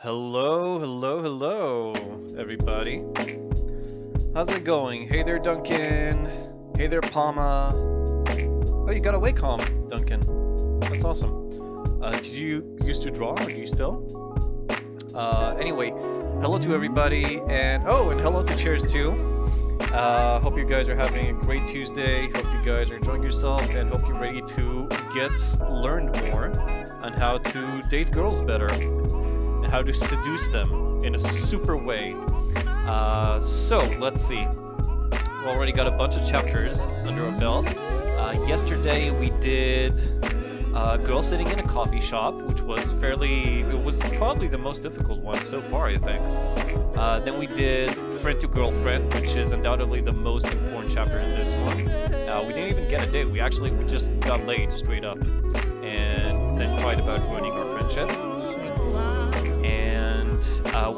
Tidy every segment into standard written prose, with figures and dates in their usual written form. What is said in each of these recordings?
Hello, hello, hello, everybody. How's it going? Hey there, Duncan. Hey there, Palma. Oh, you got away calm, Duncan. That's awesome. Did you used to draw, or do you still? Anyway, hello to everybody, and hello to Chairs too. Hope you guys are having a great Tuesday. Hope you guys are enjoying yourself, and hope you're ready to learn more on how to date girls better. How to seduce them in a super way. So let's see. We already got a bunch of chapters under our belt. Yesterday we did Girl Sitting in a Coffee Shop, which was it was probably the most difficult one so far, I think. Then we did Friend to Girlfriend, which is undoubtedly the most important chapter in this one. We didn't even get a date. We just got laid straight up and then cried about ruining our friendship.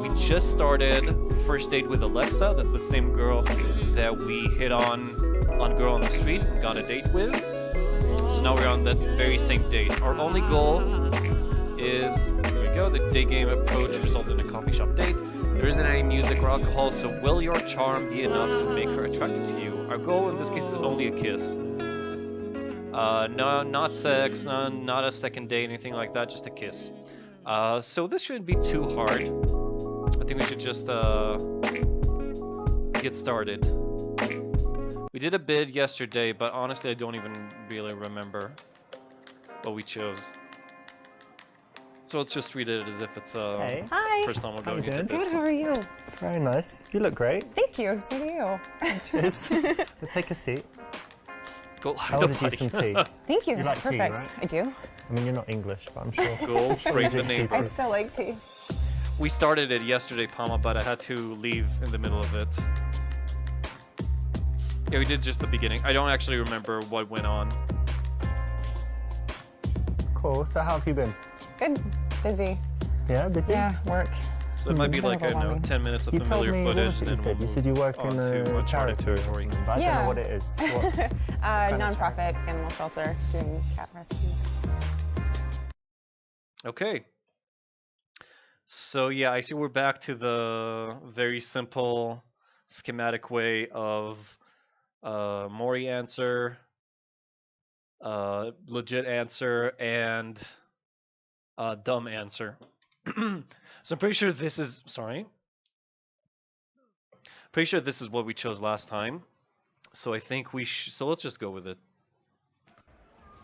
We just started First Date with Alexa. That's the same girl that we hit on Girl on the Street and got a date with. So now we're on that very same date. Our only goal is, here we go, the day game approach resulted in a coffee shop date. There isn't any music or alcohol, so will your charm be enough to make her attracted to you? Our goal in this case is only a kiss. No, not sex, not a second date, anything like that, just a kiss. So this shouldn't be too hard. I think we should just get started. We did a bid yesterday, but honestly I don't even really remember what we chose. So let's just treat it as if it's Hey. Hi. first time we're going into Good, this. how are you? Very nice. You look great. Thank you, so do you. Cheers. We'll take a seat. Go, I ordered you some tea. Thank you, You that's like tea, perfect. right? I do. I mean, you're not English, but I'm sure. Go break the Drink neighbor. I tea. still like tea. We started it yesterday, Palma, but I had to leave in the middle of it. Yeah, we did just the beginning. I don't actually remember what went on. Cool. So how have you been? Good, busy. Yeah, busy? Yeah, work. So it might be like, I don't know, overwhelming. 10 minutes of You told familiar me, what footage, was it and you then said? we'll You said you work on in to a uncharted charity or territory. something, but I don't Yeah. know what it is. What? Non-profit animal shelter doing cat rescues. Okay. So yeah, I see we're back to the very simple schematic way of Mori answer, legit answer, and dumb answer. So I'm pretty sure this is, pretty sure this is what we chose last time. So I think so let's just go with it.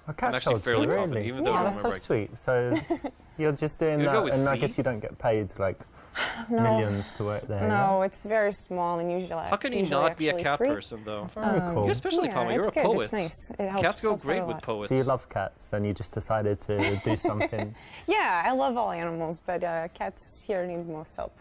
A I'm cat actually shelter, fairly really? confident, even though I Oh, don't that's so remember. sweet. So you're just doing You'll go that, with and I C? guess you don't get paid like No. millions to work there. No, it's very small and usually How can you usually not be a actually cat free. person though? Very cool. You especially, Yeah, Palma, you're it's a good, poet. it's nice. It helps, Cats go helps out great a with lot. poets. So you love cats, and you just decided to do something. Yeah, I love all animals, but cats here need most help.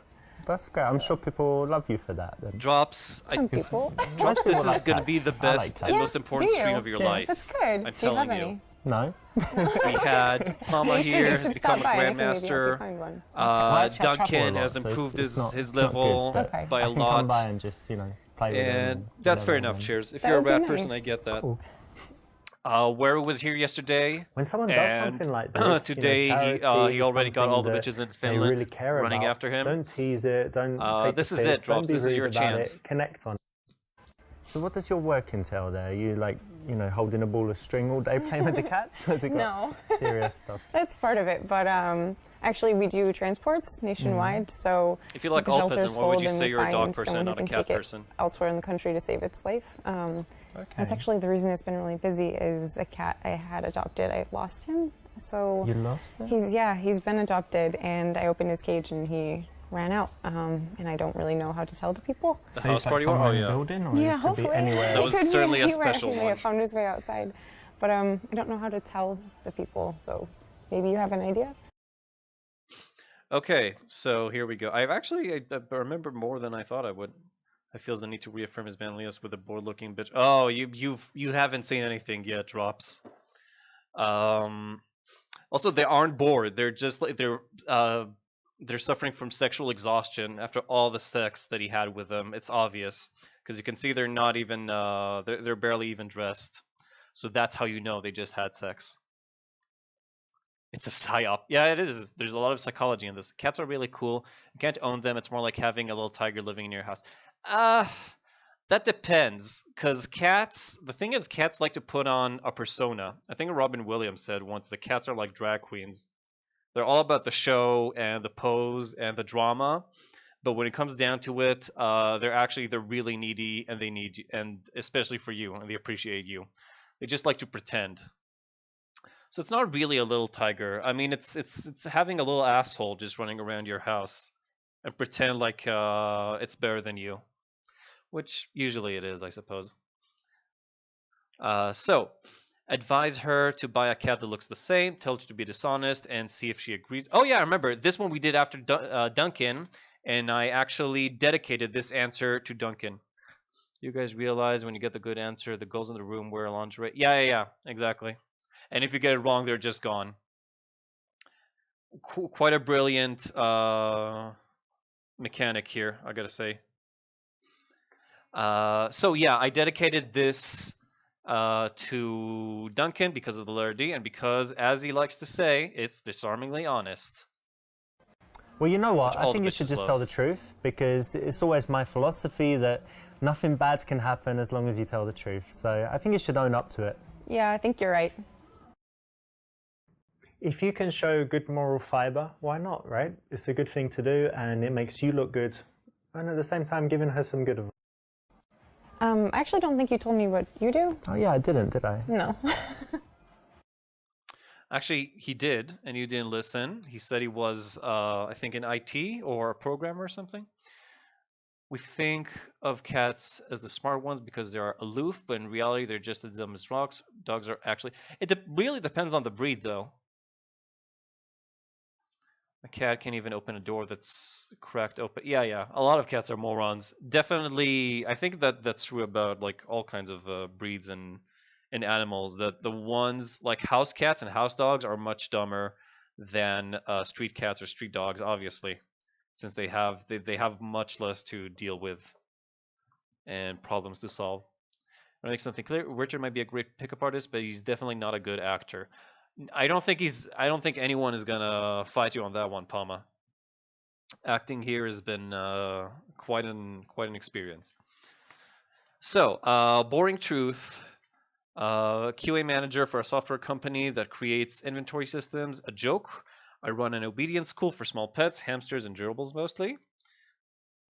That's great. I'm sure people love you for that. Then. Drops, Some people. Drops, this people is like going to cats. be the I like best cats. and Yeah, most important do you? stream of your Yeah. life. That's good. I'm Do you telling have you. any? No. We had Palma You should- here, you has should become a stop by and I can maybe help you grandmaster. find one. Well, actually, I travel a Duncan lot, has so improved it's not- his it's not good, level but Okay. by I a can come by lot. and just, play with them. And that's fair whatever, enough, and- Cheers. If That you're a would be rat person, I nice. get that. Cool. Where was here yesterday. When someone does And something like this, today he already got all the bitches in they Finland really care running about, after him. Don't tease it. Don't. Take this the is piss, it, Drops. Don't be This is rude your about chance. It. Connect on. So what does your work entail there? Are you holding a ball of string all day playing with the cats? Has it got No. serious stuff? That's part of it, but actually we do transports nationwide, so If you like the all shelter's pets, then why would full, you then say we you're a dog find person, someone not who a can cat take it person? elsewhere in the country to save its life. That's actually the reason it's been really busy is a cat I had adopted. I lost him, so You lost it? he's been adopted, and I opened his cage and he ran out, and I don't really know how to tell the people. The So house is that party? somewhere Oh in the yeah. building, or Yeah, it could hopefully. be anywhere? That was It could be certainly a anywhere. special He may one. have found his way outside, but I don't know how to tell the people. So maybe you have an idea. Okay, so here we go. I remember more than I thought I would. I feels the need to reaffirm his manliness with a bored-looking bitch. Oh, you haven't seen anything yet, Drops. Also, they aren't bored. They're just like they're suffering from sexual exhaustion after all the sex that he had with them. It's obvious because you can see they're not even they're barely even dressed. So that's how you know they just had sex. It's a psyop. Yeah, it is. There's a lot of psychology in this. Cats are really cool. You can't own them. It's more like having a little tiger living in your house. Uh, that depends. Because cats, the thing is, cats like to put on a persona. I think Robin Williams said once the cats are like drag queens. They're all about the show and the pose and the drama. But when it comes down to it, they're really needy and they need you, and especially for you, and they appreciate you. They just like to pretend. So it's not really a little tiger. I mean, it's having a little asshole just running around your house and pretend like it's better than you, which usually it is, I suppose. So advise her to buy a cat that looks the same, tell her to be dishonest, and see if she agrees. Oh yeah, I remember this one we did after Duncan, and I actually dedicated this answer to Duncan. You guys realize when you get the good answer, the girls in the room wear lingerie? Yeah, exactly. And if you get it wrong, they're just gone. Quite a brilliant mechanic here, I gotta say. So yeah, I dedicated this to Duncan because of the letter D, and because, as he likes to say, it's disarmingly honest. Well, you know what? I think you should just tell the truth, because it's always my philosophy that nothing bad can happen as long as you tell the truth. So I think you should own up to it. Yeah, I think you're right. If you can show good moral fiber, why not, right? It's a good thing to do and it makes you look good. And at the same time, giving her some good advice. I actually don't think you told me what you do. Oh yeah, I didn't, did I? No. Actually, he did, and you didn't listen. He said he was, I think, in IT or a programmer or something. We think of cats as the smart ones because they are aloof, but in reality, they're just as dumb as rocks. Dogs are actually... It really depends on the breed, though. A cat can't even open a door that's cracked open. Yeah. A lot of cats are morons. Definitely, I think that's true about like all kinds of breeds and animals. That the ones like house cats and house dogs are much dumber than street cats or street dogs, obviously, since they have much less to deal with and problems to solve. I make something clear. Richard might be a great pickup artist, but he's definitely not a good actor. I don't think anyone is gonna fight you on that one, Palma. Acting here has been quite an experience. So, boring truth. QA manager for a software company that creates inventory systems. A joke. I run an obedience school for small pets, hamsters, and gerbils mostly.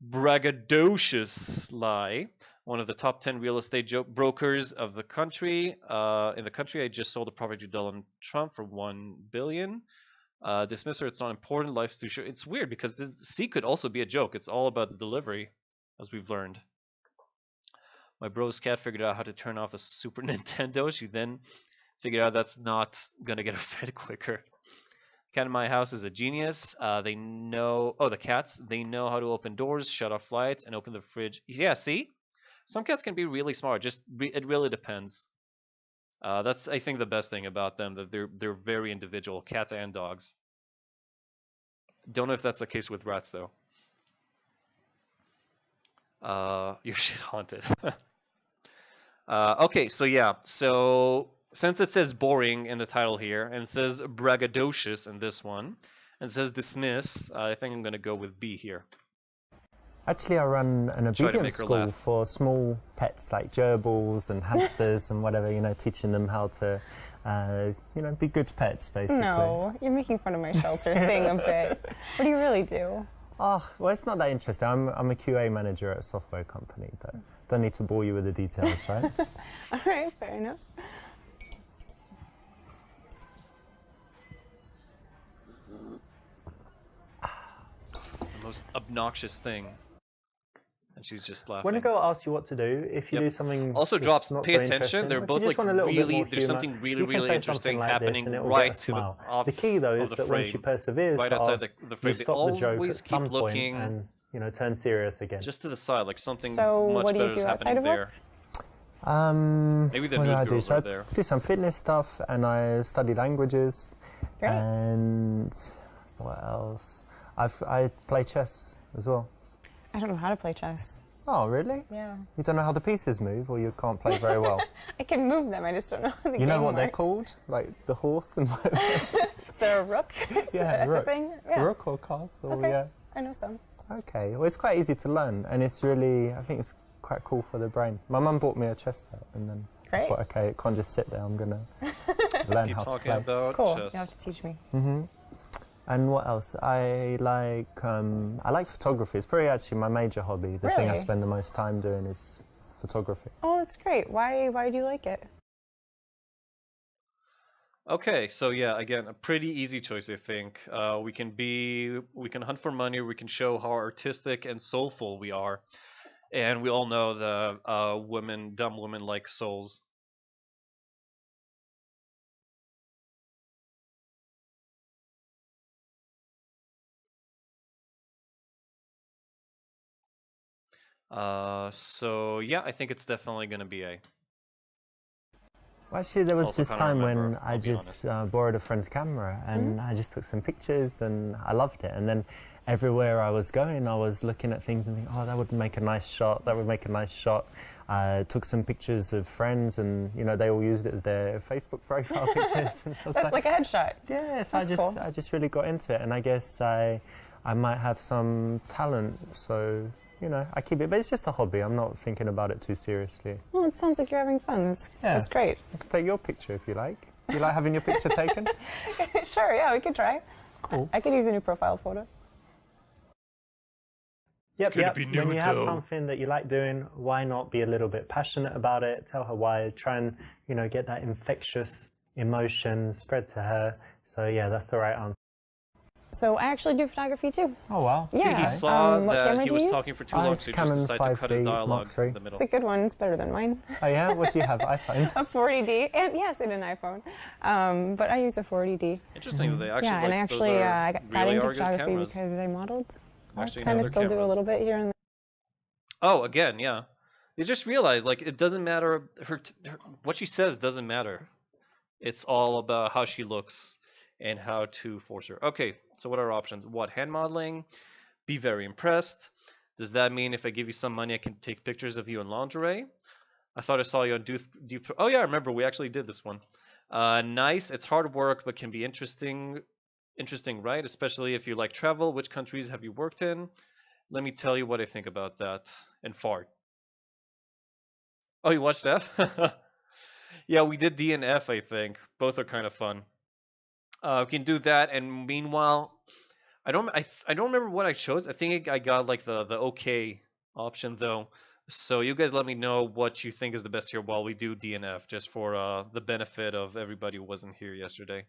Braggadocious lie. One of the top 10 real estate brokers of the country. In the country, I just sold a property to Donald Trump for $1 billion. Dismiss her, it's not important. Life's too short. It's weird because the C could also be a joke. It's all about the delivery, as we've learned. My bro's cat figured out how to turn off the Super Nintendo. She then figured out that's not gonna get her fed quicker. Cat in my house is a genius. They know. Oh, the cats. They know how to open doors, shut off lights, and open the fridge. Yeah, see. Some cats can be really smart. It really depends. That's, I think, the best thing about them, that they're very individual, cats and dogs. Don't know if that's the case with rats though. Your shit haunted. Okay, so yeah, so since it says boring in the title here, and it says braggadocious in this one, and it says dismiss, I think I'm gonna go with B here. Actually, I run an obedience school for small pets like gerbils and hamsters and whatever, teaching them how to, be good pets, basically. No, you're making fun of my shelter thing a bit. What do you really do? Oh, well, it's not that interesting. I'm a QA manager at a software company, but don't need to bore you with the details, right? All right, fair enough. It's the most obnoxious thing. And she's just laughing. When a girl asks you what to do, if you do something also drops, pay attention. They're both like really, there's something really interesting happening right to the off the key though is the that frame, when she perseveres, right outside the frame, you stop the joke at keep some looking point and turn serious again. Just to the side, like something so much what do you better do is outside happening of work? there. Maybe the nude girls are there. I do some fitness stuff and I study languages. Great. And what else? I play chess as well. I don't know how to play chess. Oh, really? Yeah. You don't know how the pieces move, or you can't play very well? I can move them, I just don't know how the You know game what they're works. called? Like the horse and there a rook? Yeah, rook. Thing? Yeah. Rook or castle, Okay. yeah. I know some. Okay, well, it's quite easy to learn, and it's really, I think it's quite cool for the brain. My mum bought me a chess set, and then I Great. thought, okay, it can't just sit there, I'm going to learn Keep how to talking play. about Cool. chess. You have to teach me. And what else? I like photography. It's probably actually my major hobby. The thing I Really? spend the most time doing is photography. Oh, that's great. Why do you like it? Okay, so yeah, again, a pretty easy choice, I think. We can hunt for money, we can show how artistic and soulful we are, and we all know the dumb women like souls. So yeah, I think it's definitely gonna be A. Well, actually, there was Also this can't time remember, when I I'll be just borrowed a friend's camera and I just took some pictures and I loved it. And then everywhere I was going, I was looking at things and thinking, oh, that would make a nice shot. That would make a nice shot. I took some pictures of friends and, you know, they all used it as their Facebook profile pictures. And I was That's like a headshot. yes, That's cool. I just really got into it. And I guess I might have some talent. So, you know, I keep it, but it's just a hobby. I'm not thinking about it too seriously. Well, it sounds like you're having fun. That's great. I can take your picture if you like. Do you like having your picture taken? Sure, yeah, we could try. Cool. I could use a new profile photo. Yep, gonna yep. be When you have nude, though. something that you like doing, why not be a little bit passionate about it? Tell her why. Try and, you know, get that infectious emotion spread to her. So yeah, that's the right answer. So I actually do photography too. Oh, wow. See, Yeah. he saw What that camera he do was you talking use? for too I long, use so he Canon just decided to cut his 5D dialogue Mark III. in the middle. It's a good one. It's better than mine. Oh, yeah? What do you have? iPhone? A 40D, and yes, and an iPhone. But I use a 40D. Interesting that they actually Yeah, and I like, those actually are I got really into are good photography cameras. because I modeled. Actually, I no, kind of they're still do a cameras. little bit here and there. Oh, again, yeah. They just realized, like, it doesn't matter. What she says doesn't matter. It's all about how she looks and how to force her. Okay, so what are our options? What? Hand modeling? Be very impressed. Does that mean if I give you some money, I can take pictures of you in lingerie? I thought I saw you on Deep. Oh yeah, I remember. We actually did this one. Nice. It's hard work, but can be interesting. Interesting, right? Especially if you like travel. Which countries have you worked in? Let me tell you what I think about that. And fart. Oh, you watched F? Yeah, we did D and F, I think. Both are kind of fun. We can do that, and meanwhile, I don't remember what I chose. I think I got like the OK option though. So you guys let me know what you think is the best here while we do D and F, just for the benefit of everybody who wasn't here yesterday.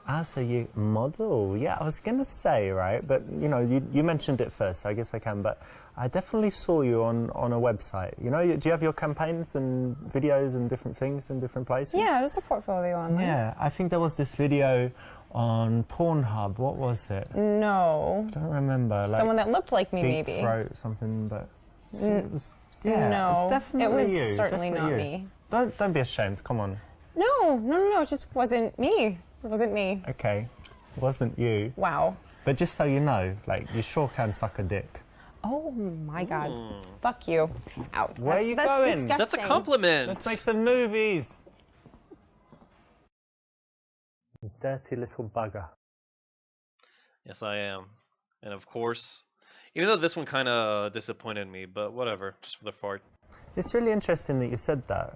Ah, so you model. Yeah, I was going to say, right, but, you know, you mentioned it first, so I guess I can, but I definitely saw you on a website. You know, do you have your campaigns and videos and different things in different places? Yeah, just a portfolio online. Yeah, I think there was this video on Pornhub. What was it? No. I don't remember. Like Someone that looked like me, Deep maybe. Throat, something, but it was, yeah, No, it's definitely it was you. certainly definitely not you. me. Don't be ashamed. Come on. No, it just wasn't me. It wasn't me. Okay, it wasn't you. Wow. But just so you know, like, you sure can suck a dick. Oh my god. Fuck you. Out. Where are you that's going? Disgusting. That's a compliment. Let's make some movies. Dirty little bugger. Yes, I am. And of course, even though this one kind of disappointed me, but whatever, just for the fart. It's really interesting that you said that.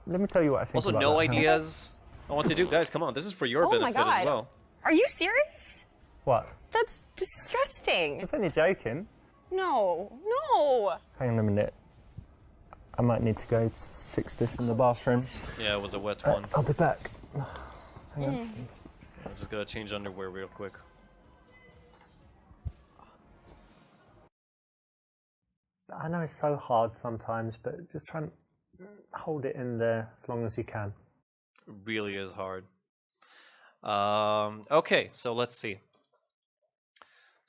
Let me tell you what I think Also, about no that. Hang on. ideas on what to do. Guys, come on. This is for your Oh my benefit as God. well. Are you serious? What? That's disgusting. I was only joking. No. Hang on a minute. I might need to go to fix this in the bathroom. Yeah, it was a wet one. I'll be back. Hang on. I'm just gonna change underwear real quick. I know it's so hard sometimes, but just try and hold it in there as long as you can. It really is hard. Okay, so let's see.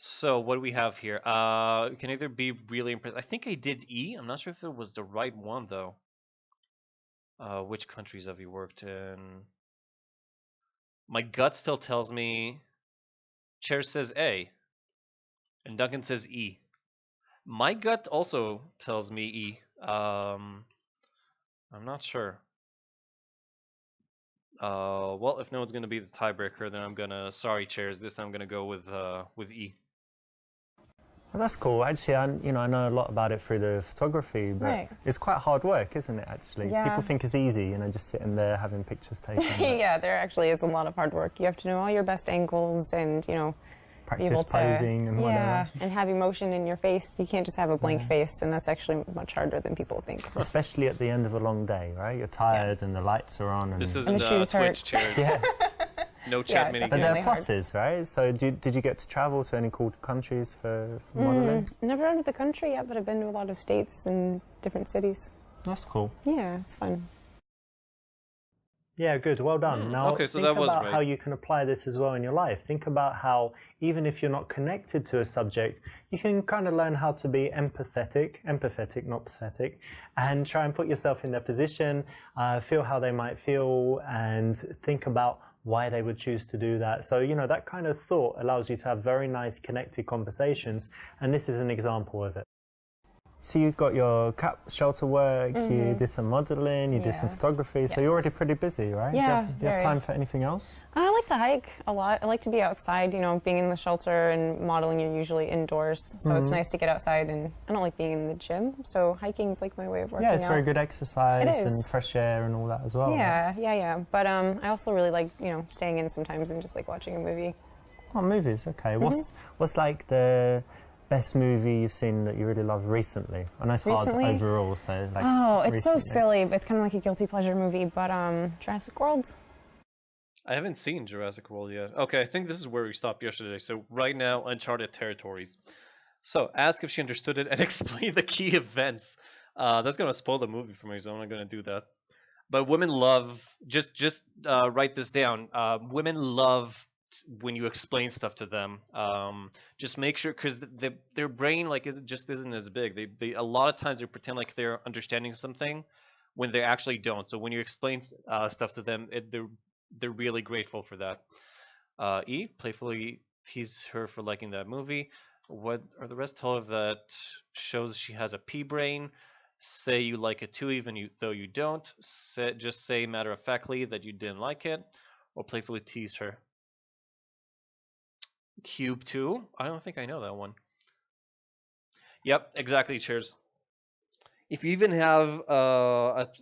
So what do we have here? It can either be really impressed. I think I did E. I'm not sure if it was the right one though. Which countries have you worked in? My gut still tells me Chair says A. And Duncan says E. My gut also tells me E. I'm not sure. Well, if no one's gonna be the tiebreaker, then I'm gonna sorry chairs. This time I'm gonna go with E. Well, that's cool. Actually, I know a lot about it through the photography, but Right. it's quite hard work, isn't it? Actually, Yeah. people think it's easy, just sitting there having pictures taken. but Yeah, there actually is a lot of hard work. You have to know all your best angles and, be practice able to posing and yeah, whatever. and have emotion in your face. You can't just have a blank face, and that's actually much harder than people think. Especially at the end of a long day, right? You're tired and the lights are on. And This And isn't the shoes hurt. Twitch chairs. yeah, No Yeah, chat mini but there are Definitely hard. pluses, right? So did you get to travel to any cool countries for modeling? Never out of the country yet, but I've been to a lot of states and different cities. That's cool. Yeah, it's fun. Yeah, good. Well done. Now, okay, so think that was about right. how you can apply this as well in your life. Think about how, even if you're not connected to a subject, you can kind of learn how to be empathetic, not pathetic, and try and put yourself in their position, feel how they might feel, and think about why they would choose to do that. So, that kind of thought allows you to have very nice connected conversations, and this is an example of it. So you got your cat shelter work, you did some modeling, you did some Yeah. photography, so Yes. you're already pretty busy, right? Yeah, Do you have very. time for anything else? I like to hike a lot. I like to be outside, being in the shelter and modeling, you're usually indoors. So it's nice to get outside, and I don't like being in the gym. So hiking is like my way of working Yeah, it's out. very good exercise It and is. fresh air and all that as well. right? Yeah. But I also really like, staying in sometimes and just like watching a movie. Oh, movies, okay. What's like the best movie you've seen that you really love recently? I know it's Recently? hard overall, so like Oh, it's so recently. silly. It's kind of like a guilty pleasure movie, but Jurassic World. I haven't seen Jurassic World yet. Okay, I think this is where we stopped yesterday. So right now, uncharted territories. So ask if she understood it and explain the key events. That's gonna spoil the movie for me, so I'm not gonna do that. But women love just write this down. Women love when you explain stuff to them. Just make sure because their brain isn't as big. They a lot of times they pretend like they're understanding something when they actually don't. So when you explain stuff to them, they're really grateful for that. E playfully tease her for liking that movie. What are the rest? Tell her that shows she has a pea brain. Say you like it too, though you don't. Just say matter of factly that you didn't like it, or playfully tease her. Cube 2? I don't think I know that one. Yep, exactly. Cheers. If you even have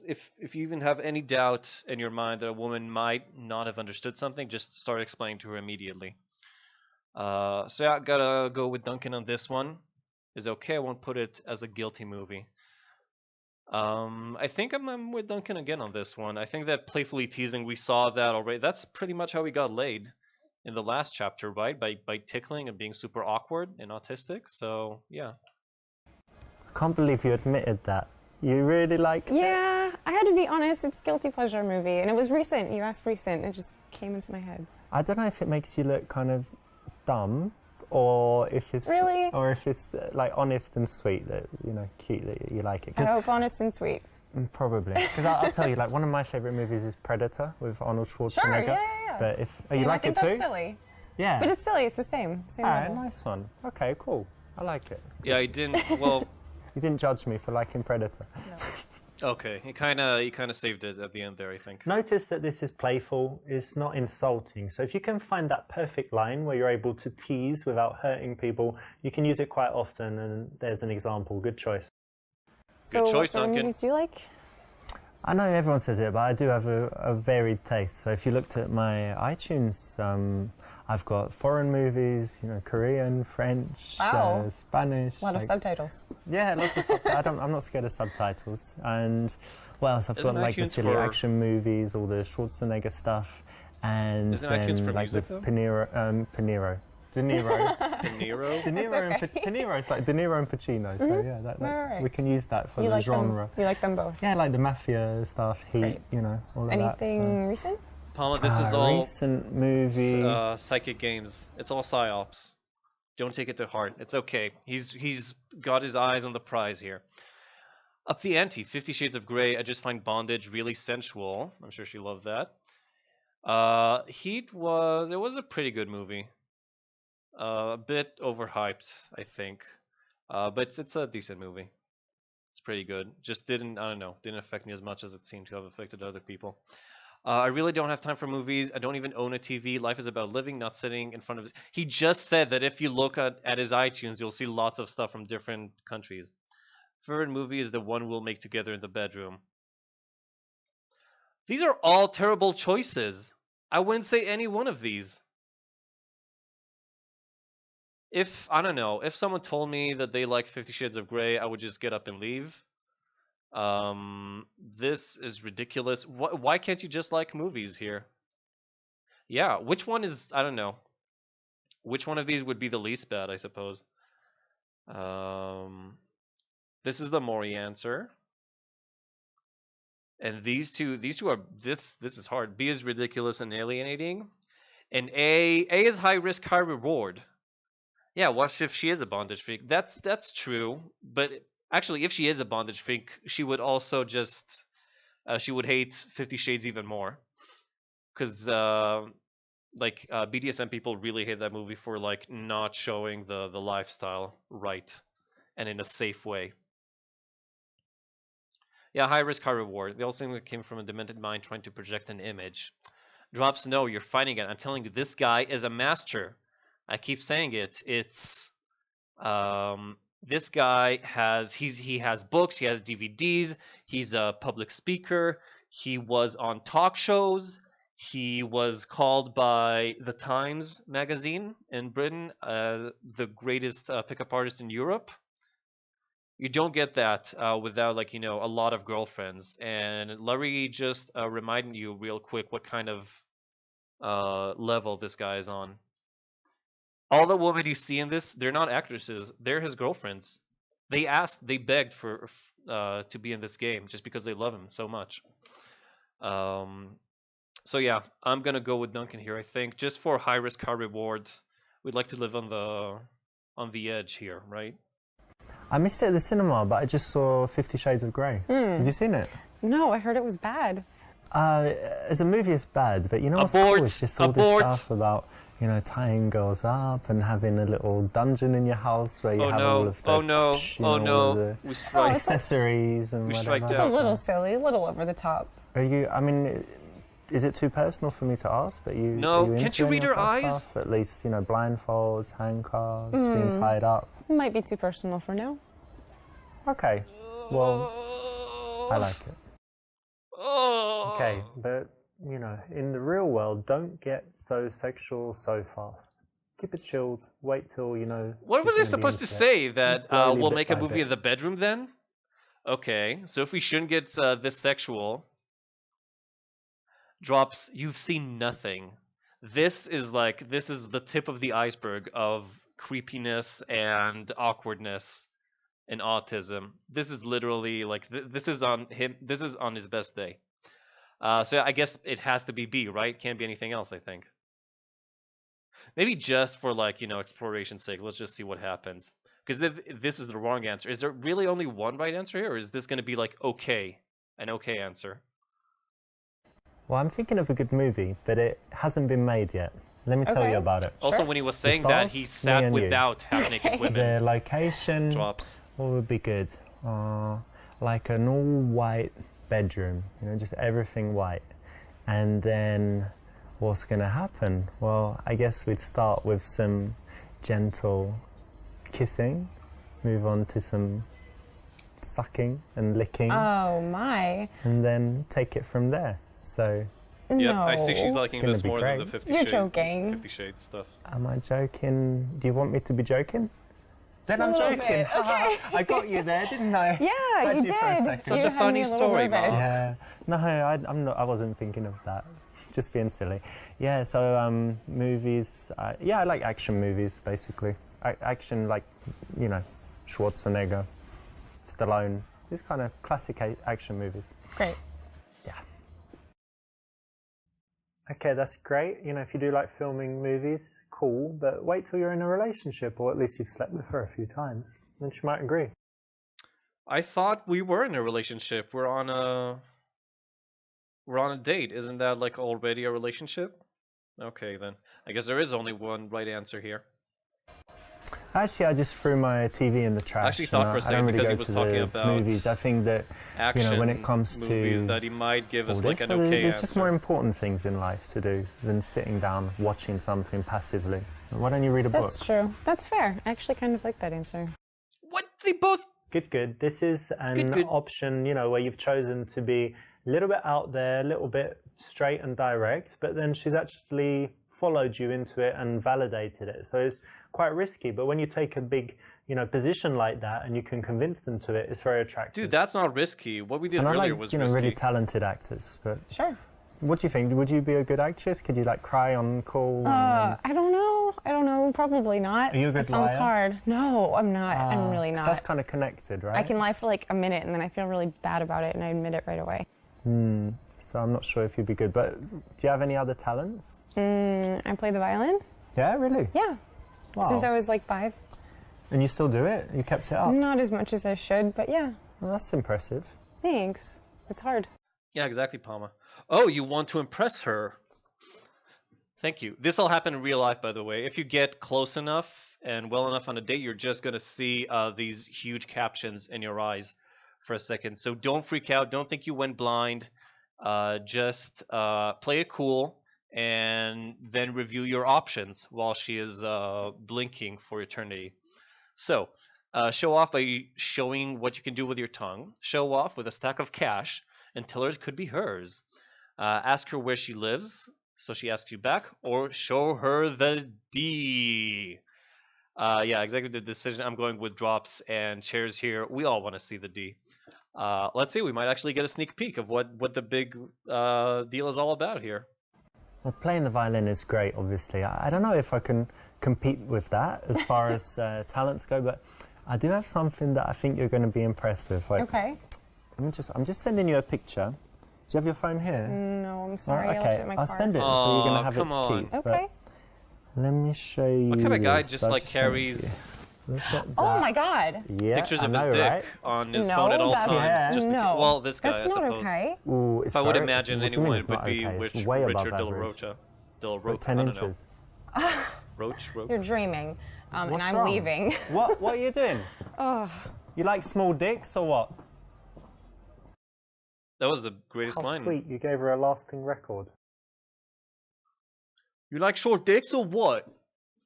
if you even have any doubt in your mind that a woman might not have understood something, just start explaining to her immediately. So yeah, I gotta go with Duncan on this one. Is okay. I won't put it as a guilty movie. I think I'm with Duncan again on this one. I think that playfully teasing, we saw that already. That's pretty much how we got laid in the last chapter, right? By tickling and being super awkward and autistic. So yeah. I can't believe you admitted that. You really like it? Yeah, I had to be honest. It's a guilty pleasure movie, and it was recent. You asked recent. It just came into my head. I don't know if it makes you look kind of dumb or if it's Really? or if it's like honest and sweet that cute that you like it. I hope honest and sweet. Probably because I'll tell you, like one of my favorite movies is Predator with Arnold Schwarzenegger. Sure, yeah. But if See, you I like think it too, that's silly. yeah. But it's silly. It's the same. Same All right, level. nice one. Okay, cool. I like it. Yeah, I didn't. Well, You didn't judge me for liking Predator. okay. He kind of saved it at the end there, I think. Notice that this is playful, it's not insulting. So if you can find that perfect line where you're able to tease witithout hurting people, you can use it quite often, and there's an example. Good choice. So, choice, what sort of Duncan. movies do you like? I know everyone says it, but I do have a varied taste. So if you looked at my iTunes, I've got foreign movies, Korean, French, Wow. Spanish. A lot of like- subtitles. Yeah, lots of subtitles. I'm not scared of subtitles. And what else? I've Isn't got like the iTunes silly for- action movies, all the Schwarzenegger stuff, and Isn't then iTunes for like music, the though? De Niro. De Niro. De Niro and De Niro. It's like De Niro and Pacino. So yeah, Right. we can use that for You the like genre. them? You like them both? Yeah, like the mafia stuff, Heat, Right. All of Anything that. recent? Palma, this is all recent movie. psychic games. It's all psyops. Don't take it to heart. It's okay. He's got his eyes on the prize here. Up the ante, 50 Shades of Grey. I just find bondage really sensual. I'm sure she loved that. Heat was a pretty good movie. A bit overhyped, I think. But it's a decent movie. It's pretty good. Just didn't affect me as much as it seemed to have affected other people. I really don't have time for movies. I don't even own a TV. Life is about living, not sitting in front of. He just said that if you look at his iTunes, you'll see lots of stuff from different countries. Favorite movie is the one we'll make together in the bedroom. These are all terrible choices. I wouldn't say any one of these. If, I don't know, if someone told me that they like 50 Shades of Grey, I would just get up and leave. This is ridiculous. Why can't you just like movies here? Yeah, which one is, I don't know. Which one of these would be the least bad, I suppose? This is the Mori answer. And these two are, this is hard. B is ridiculous and alienating. And A is high risk, high reward. Yeah, what if she is a bondage freak? That's true, but actually, if she is a bondage freak, she would also just she would hate 50 Shades even more, because BDSM people really hate that movie for like not showing the lifestyle right and in a safe way. Yeah, high risk, high reward. They also think it came from a demented mind trying to project an image. Drops, no, you're fighting it. I'm telling you, this guy is a master. I keep saying it. It's this guy has he has books, he has DVDs, he's a public speaker, he was on talk shows, he was called by the Times magazine in Britain the greatest pickup artist in Europe. You don't get that without, like, you know, a lot of girlfriends. And Larry just reminded you real quick what kind of level this guy is on. All the women you see in this, they're not actresses. They're his girlfriends. They begged for to be in this game just because they love him so much. So yeah, I'm gonna go with Duncan here. I think just for high risk, high reward, we'd like to live on the edge here, right? I missed it at the cinema, but I just saw 50 Shades of Grey. Have you seen it? No, I heard it was bad. As a movie, it's bad, but you know what's cool? It's just all this stuff about, you know, tying girls up and having a little dungeon in your house where you have all of the We strike. accessories and whatever. It's a little silly, a little over the top. Are you? I mean, is it too personal for me to ask? But you? No, are you can't you into read any her of that eyes? Stuff? At least, you know, blindfolds, handcuffs, being tied up. Might be too personal for now. Okay, well, I like it. Oh. Okay, but you know, in the real world, don't get so sexual so fast. Keep it chilled. Wait till, you know. What was I supposed to say? That Slowly, we'll bit make a by movie bit. in the bedroom then? Okay, so if we shouldn't get this sexual, Drops, you've seen nothing. This is the tip of the iceberg of creepiness and awkwardness and autism. This is literally like this is on him. This is on his best day. So I guess it has to be B, right? Can't be anything else, I think. Maybe just for, like, you know, exploration's sake, let's just see what happens. Because if this is the wrong answer, is there really only one right answer here, or is this going to be like okay, an okay answer? Well, I'm thinking of a good movie, but it hasn't been made yet. Let me tell Okay. you about it. Also, Sure. when he was saying stars, that, he me sat and you. without half-naked women. The location, Drops. what would be good? Like an all-white bedroom, you know, just everything white. And then what's going to happen? Well, I guess we'd start with some gentle kissing, move on to some sucking and licking, Oh my. and then take it from there. So, Yep, No. I see she's liking gonna this be more than great. the 50 You're Shades. joking. 50 Shades stuff. am I joking? Do you want me to be joking? Then I'm little joking. bit, okay. I got you there, didn't I? Yeah, Had you you for a did. second. Such You a had funny me a little story, Mom. nervous. Yeah. No, I'm not. I wasn't thinking of that. Just being silly. Yeah. So movies. Yeah, I like action movies basically. Action, like, you know, Schwarzenegger, Stallone. These kind of classic action movies. Great. Yeah. Okay, that's great. You know, if you do like filming movies, cool. But wait till you're in a relationship, or at least you've slept with her a few times. Then she might agree. I thought we were in a relationship. We're on a date. Isn't that like already a relationship? Okay, then. I guess there is only one right answer here. Actually, I just threw my TV in the trash. I actually thought for a I second don't really because go he was to talking the about movies. I think that action when it comes movies to that he might give us all like this, an okay there's answer. just more important things in life to do than sitting down watching something passively. Why don't you read a book? That's true. That's fair. I actually kind of like that answer. What? They both... Good. This is an Good. option, where you've chosen to be a little bit out there, a little bit straight and direct, but then she's actually followed you into it and validated it. So it's quite risky, but when you take a big, position like that and you can convince them to it, it's very attractive. Dude, that's not risky. What we did And I earlier like, was really risky. talented actors. But Sure. what do you think? Would you be a good actress? Could you cry on call? I don't know. Probably not. Are you a good It sounds liar? hard. No, I'm not. I'm really not. That's kind of connected, right? I can lie for like a minute and then I feel really bad about it and I admit it right away. So I'm not sure if you'd be good. But do you have any other talents? I play the violin. Yeah, really? Yeah. Wow. Since I was like 5. And you still do it? You kept it up? Not as much as I should, but yeah. Well, that's impressive. Thanks. It's hard. Yeah, exactly, Palma. Oh, you want to impress her. Thank you. This all happened in real life, by the way. If you get close enough and well enough on a date, you're just going to see these huge captions in your eyes for a second. So don't freak out. Don't think you went blind. Just play it cool and then review your options while she is blinking for eternity. So show off by showing what you can do with your tongue. Show off with a stack of cash and tell her it could be hers. Ask her where she lives, so she asks you back, or show her the D. Yeah, executive decision. I'm going with drops and chairs here. We all want to see the D. Let's see, we might actually get a sneak peek of what the big deal is all about here. Well, playing the violin is great, obviously. I don't know if I can compete with that as far as talents go, but I do have something that I think you're going to be impressed with. Like, Okay. I'm just sending you a picture. Do you have your phone here? No, I'm sorry. Oh, I left it in my car. I'll send it, so you're going to have it come to on. keep. Okay. But let me show you. What kind of guy this. just I'll like send it to carries you. Look at Oh that. my God. Yeah, pictures I of his know, dick right? on his No, phone at all that's- times? Yeah. Just No. well, this guy, That's I not suppose. okay. Ooh, it's If I would very- imagine what do you mean anyone, it's it would not be okay? It's Rich, way above Richard Del average. Rocha. Del Like Rocha, 10 I don't know. inches. Roach? You're dreaming. And What's I'm wrong? leaving. What are you doing? Oh, You like small dicks or what? That was the greatest How line. sweet, you gave her a lasting record. You like short dicks or what?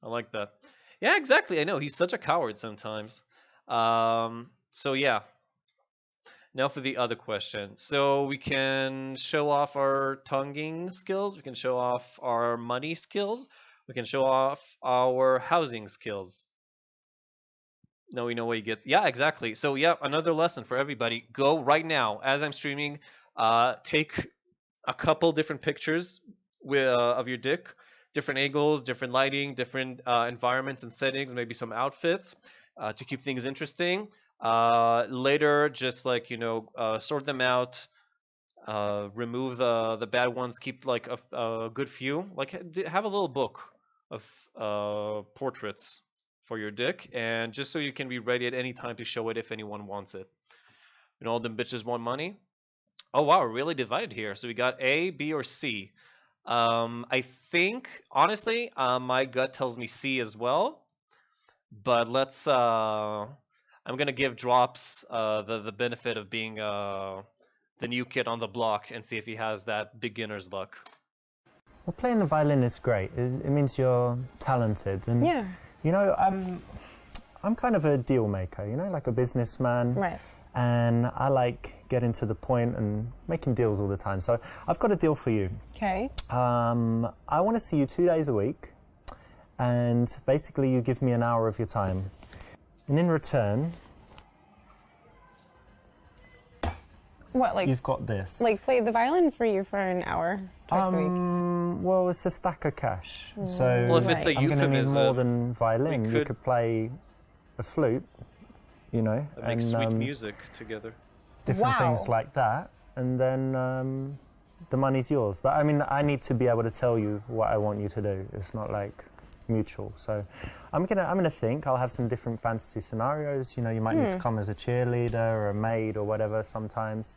I like that. Yeah, exactly. I know he's such a coward sometimes. So yeah. Now for the other question. So we can show off our tonguing skills. We can show off our money skills. We can show off our housing skills. Now we know what he gets. Yeah, exactly. So yeah, another lesson for everybody. Go right now as I'm streaming. Take a couple different pictures of your dick, different angles, different lighting, different environments and settings, maybe some outfits to keep things interesting. Later, just like sort them out. Remove the bad ones. Keep like a good few. Like have a little book of portraits for your dick, and just so you can be ready at any time to show it if anyone wants it. And all them bitches want money. Oh wow, we're really divided here. So we got A, B, or C. I think honestly, my gut tells me C as well. But let's. I'm gonna give Drops the benefit of being the new kid on the block and see if he has that beginner's luck. Well, playing the violin is great. It means you're talented, and yeah. I'm kind of a deal maker. Like a businessman. Right. And I like getting to the point and making deals all the time. So I've got a deal for you. Okay. I want to see you 2 days a week, and basically you give me an hour of your time. And in return, What, like, you've got this. like play the violin for you for an hour twice a week? Well, it's a stack of cash. So Well, if it's a I'm going to need euphemism, more than violin. we You could- could play a flute, That makes sweet and music together. different Wow. things like that. And then the money's yours. But I mean, I need to be able to tell you what I want you to do. It's not like mutual. So I'm gonna think. I'll have some different fantasy scenarios. You might need to come as a cheerleader or a maid or whatever sometimes.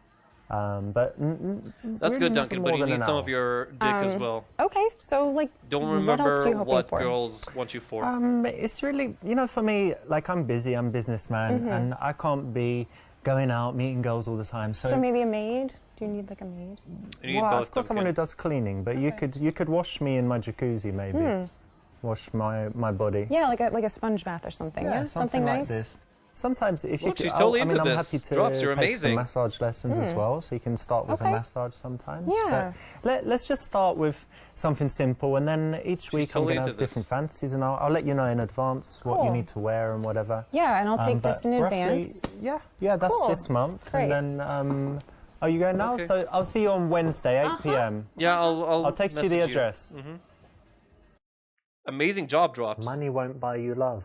But That's really good, nothing Duncan, more but you than need an some of hour. your dick as well. Okay, so like, Don't what else are you remember hoping what for? girls want you for. It's really, for me, like I'm busy, I'm a businessman, and I can't be going out meeting girls all the time. So maybe a maid? Do you need like a maid? You need well, both, I've got someone who Duncan. does cleaning, but you could wash me in my jacuzzi, maybe. Wash my body. Yeah, like a sponge bath or something. Yeah, something like nice. this. Sometimes if you Look, could, she's totally I'm into happy this. to Drops, you're pay for some amazing. massage lessons as well, so you can start with a Okay. massage sometimes. Yeah. But let's just start with something simple, and then each week totally I'm going to into have different this. fantasies, and I'll let you know in advance what you Cool. need to wear and whatever. Yeah, and I'll take But this in roughly- advance. Yeah, that's Cool. this month. Great. And then, are you going now? Okay. So I'll see you on Wednesday, 8 p.m. Yeah, I'll I'll text you the message address. Amazing job drops. Money won't buy you love.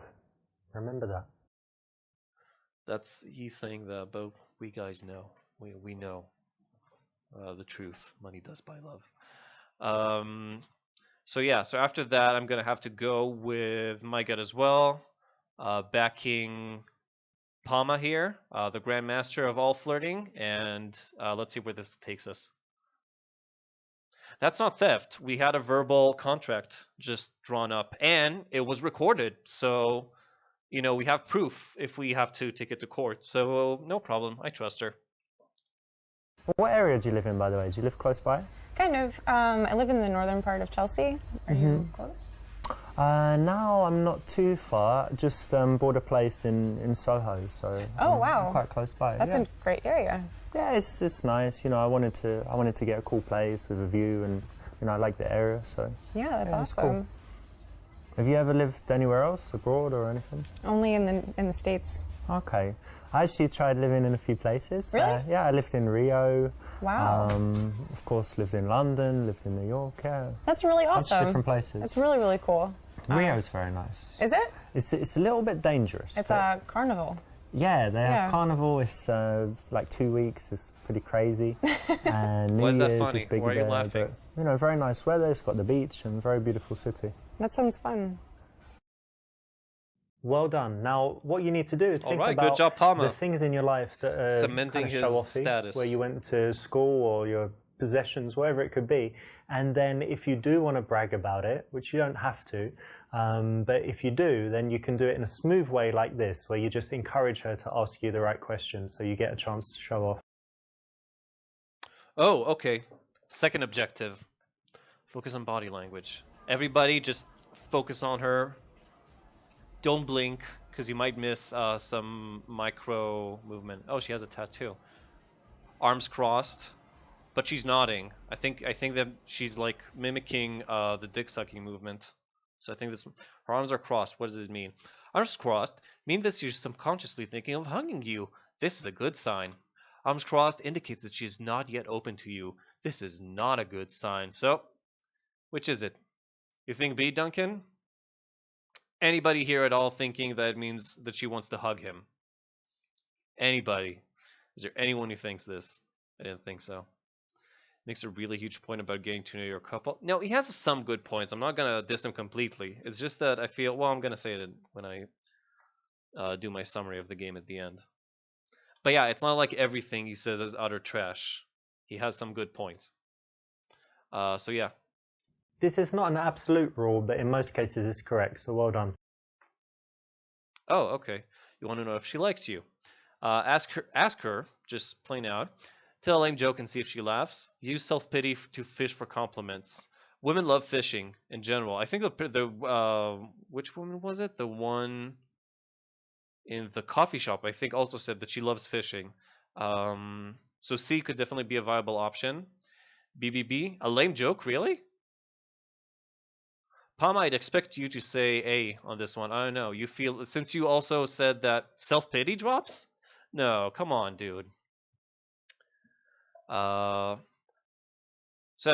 Remember that. He's saying that, but we guys know. We know the truth. Money does buy love. So after that, I'm gonna have to go with my gut as well, backing Palma here, the grandmaster of all flirting, and let's see where this takes us. That's not theft. We had a verbal contract just drawn up, and it was recorded. So, we have proof if we have to take it to court. So, no problem. I trust her. What area do you live in, by the way? Do you live close by? Kind of. I live in the northern part of Chelsea. Are you close? Now I'm not too far. Just bought a place in Soho, so Oh, I'm wow. quite close by. That's yeah. a great area. Yeah, it's nice. I wanted to get a cool place with a view, and I like the area. So Yeah, that's Yeah, it's cool. awesome. have you ever lived anywhere else abroad or anything? Only in the States. Okay, I actually tried living in a few places. Really? Yeah, I lived in Rio. Wow. Of course, lived in London, lived in New York. Yeah, That's really bunch of awesome. different places. That's really, really cool. Rio's very nice. Is it? It's a little bit dangerous. It's but- a carnival. Yeah, they Yeah. have carnival. It's like 2 weeks. It's pretty crazy. And New Why is that Year's funny? is bigger Why are you there, laughing? But, very nice weather. It's got the beach and very beautiful city. That sounds fun. Well done. Now, what you need to do is All think right, good about job, Palma. the things in your life that are Cementing kind of his show-offy, status. where you went to school or your possessions, whatever it could be. And then if you do want to brag about it, which you don't have to, but if you do, then you can do it in a smooth way like this, where you just encourage her to ask you the right questions so you get a chance to show off. Oh, okay. Second objective. Focus on body language. Everybody just focus on her. Don't blink, because you might miss some micro movement. Oh, she has a tattoo. Arms crossed, but she's nodding. I think that she's like mimicking the dick sucking movement. So I think this. Her arms are crossed. What does it mean? Arms crossed mean that she's subconsciously thinking of hugging you. This is a good sign. Arms crossed indicates that she is not yet open to you. This is not a good sign. So, which is it? You think B, Duncan? Anybody here at all thinking that it means that she wants to hug him? Anybody? Is there anyone who thinks this? I didn't think so. Makes a really huge point about getting to know your couple. No, he has some good points. I'm not gonna diss him completely. It's just that I feel, well, I'm gonna say it when I do my summary of the game at the end. But yeah, it's not like everything he says is utter trash. He has some good points. So yeah. This is not an absolute rule, but in most cases it's correct, so well done. Oh, okay. You want to know if she likes you. Ask her, just plain out. Tell a lame joke and see if she laughs. Use self-pity to fish for compliments. Women love fishing in general. I think the which woman was it? The one in the coffee shop, I think, also said that she loves fishing. So C could definitely be a viable option. BBB, a lame joke, really? Palm, I'd expect you to say A on this one. I don't know. You feel, since you also said that self-pity drops? No, come on, dude. So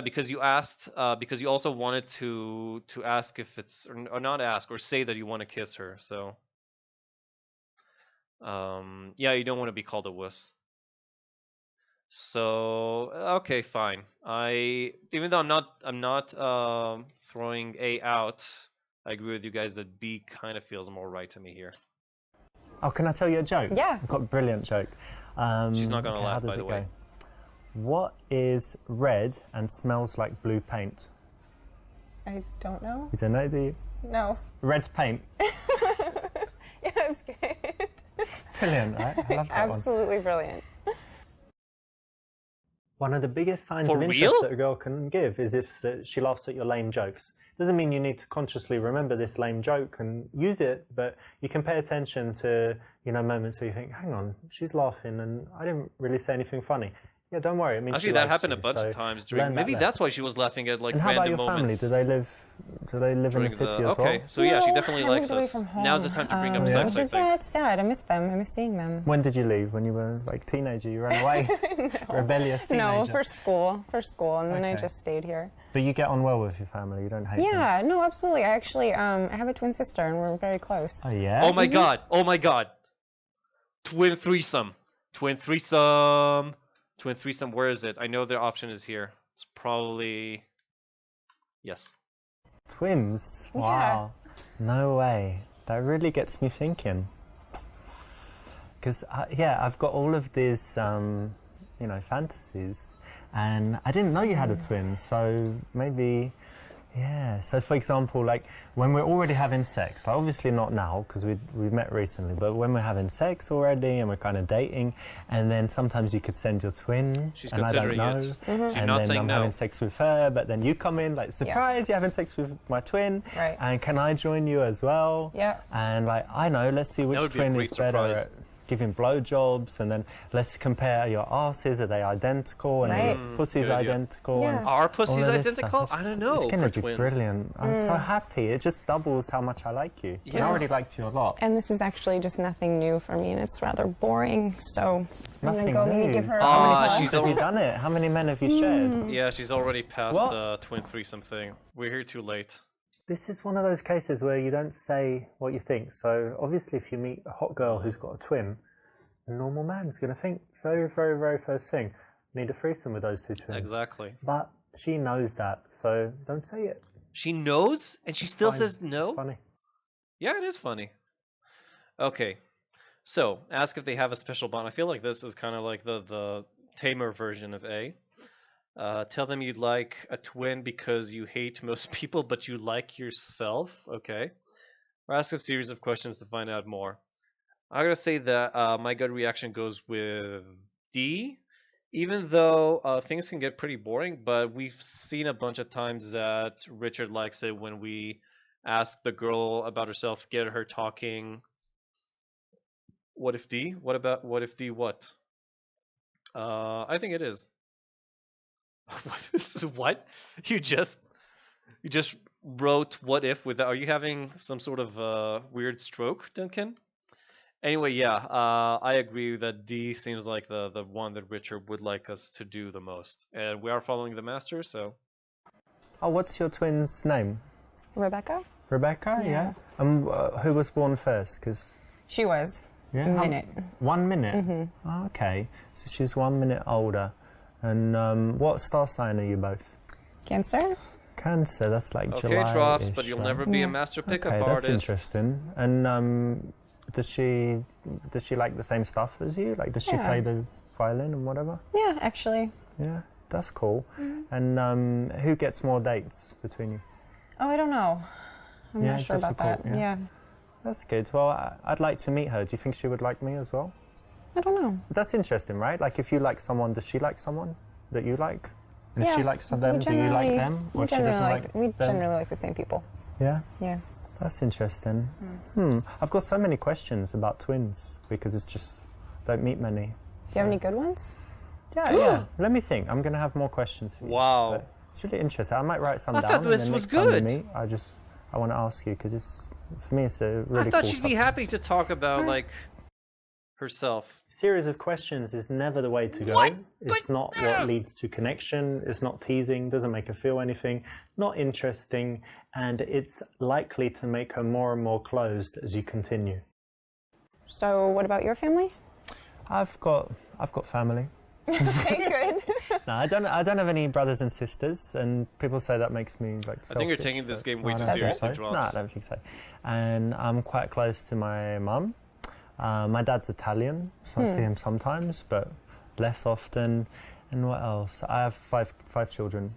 because you asked, because you also wanted to ask if it's, or not ask, or say that you want to kiss her. So, yeah, you don't want to be called a wuss. So okay, fine. Even though I'm not throwing A out, I agree with you guys that B kind of feels more right to me here. Oh, can I tell you a joke? Yeah. I've got a brilliant joke. She's not gonna okay, laugh, how does by the it way. go? What is red and smells like blue paint? I don't know. You don't know, do you? No. Red paint. Yeah, that's good. Brilliant, right? I love that Absolutely brilliant. One of the biggest signs For of interest real? that a girl can give is if she laughs at your lame jokes. Doesn't mean you need to consciously remember this lame joke and use it, but you can pay attention to, moments where you think, hang on, she's laughing and I didn't really say anything funny. Yeah, don't worry. It means Actually, she that likes happened you, a bunch so of times learn during. Maybe that that's lesson. why she was laughing at like And how about random your family? moments. Do they live in during the city as okay, well? so yeah, she No, definitely I likes moved away us. from home. Now's the time to bring up yeah. sex, Which I is, think. it's sad. I miss them. I miss seeing them. When did you leave? When you were like teenager? You ran away? Rebellious teenager? No, for school, and then I Okay. just stayed here. But you get on well with your family? You don't hate them? Yeah, no, absolutely. I actually, I have a twin sister, and we're very close. Oh, yeah? Oh my god! Oh my god! Twin threesome. Twin threesome. Twin threesome. Where is it? I know their option is here. It's probably yes. Twins? Yeah. Wow. No way. That really gets me thinking. Because, I've got all of these, fantasies. And I didn't know you had a twin, so maybe... Yeah, so for example, like when we're already having sex, like obviously not now because we've met recently, but when we're having sex already and we're kind of dating, and then sometimes you could send your twin, She's and I don't considering know, it. She's and not then saying I'm no. having sex with her, but then you come in like surprise, you're having sex with my twin, Right. and can I join you as well? Yeah. And like I know, let's see which would be a twin great is better surprise. at giving blowjobs, and then let's compare your asses. Are they identical? And Right. your pussy's Good idea. identical? Yeah. And Are all pussies of this identical? stuff. I don't know. It's going for to be twins. brilliant. I'm so happy. It just doubles how much I like you. And I Yeah. already liked you a lot. And this is actually just nothing new for me, and it's rather boring. So I'm Nothing gonna go new. maybe give her. So a how many Ah, times she's have you al- done it? How many men have you shared? Yeah, she's already past What? the twin threesome thing. We're here too late. This is one of those cases where you don't say what you think. So obviously if you meet a hot girl who's got a twin, a normal man's going to think very, very, very first thing, need a threesome with those two twins. Exactly. But she knows that, so don't say it. She knows, and she still Fine. says no. It's funny. Yeah, it is funny. Okay, so ask if they have a special bond. I feel like this is kind of like the tamer version of A. Tell them you'd like a twin because you hate most people, but you like yourself. Okay. Or ask a series of questions to find out more. I gotta say that my gut reaction goes with D, even though things can get pretty boring. But we've seen a bunch of times that Richard likes it when we ask the girl about herself, get her talking. What if D? What if D? What? I think it is. What? You just wrote what if with that? Are you having some sort of weird stroke, Duncan? Anyway, yeah, I agree that D seems like the one that Richard would like us to do the most, and we are following the master, so Oh, what's your twin's name? Rebecca? Rebecca, yeah? Who was born first? 'Cause She was. yeah, A minute. 1 minute? Oh, okay. So she's 1 minute older. And what star sign are you both? Cancer? Cancer, that's like okay, July. drops, but you'll never be a Yeah. master pickup Okay, that's artist. interesting. And does she like the same stuff as you? Like, does she Yeah. play the violin and whatever? Yeah, actually. Yeah, that's cool. And who gets more dates between you? Oh, I don't know. I'm Yeah, not sure about that. difficult, yeah. That's good. Well, I'd like to meet her. Do you think she would like me as well? I don't know. That's interesting, right? Like, if you like someone, does she like someone that you like? And if Yeah, she likes them, we do you like generally- them? We Or she doesn't generally like we them? generally like the same people. Yeah, Yeah. that's interesting. I've got so many questions about twins because it's just don't meet many. Do you have any good ones? Yeah. Let me think. I'm going to have more questions for you. Wow. But it's really interesting. I might write some I down. thought and this then was next time we good. meet, I want to ask you because for me it's a really I thought cool she'd be subject. happy to talk about like herself. Series of questions is never the way to go. What? It's not what leads to connection. It's not teasing, doesn't make her feel anything, not interesting, and it's likely to make her more and more closed as you continue. So, what about your family? I've got family. Okay, good. No, I don't have any brothers and sisters, and people say that makes me like selfish. I think you're taking this but game way no, I too don't think seriously, so. No, Drops. I don't think so. And I'm quite close to my mum. My dad's Italian, so I see him sometimes, but less often. And what else? I have five children.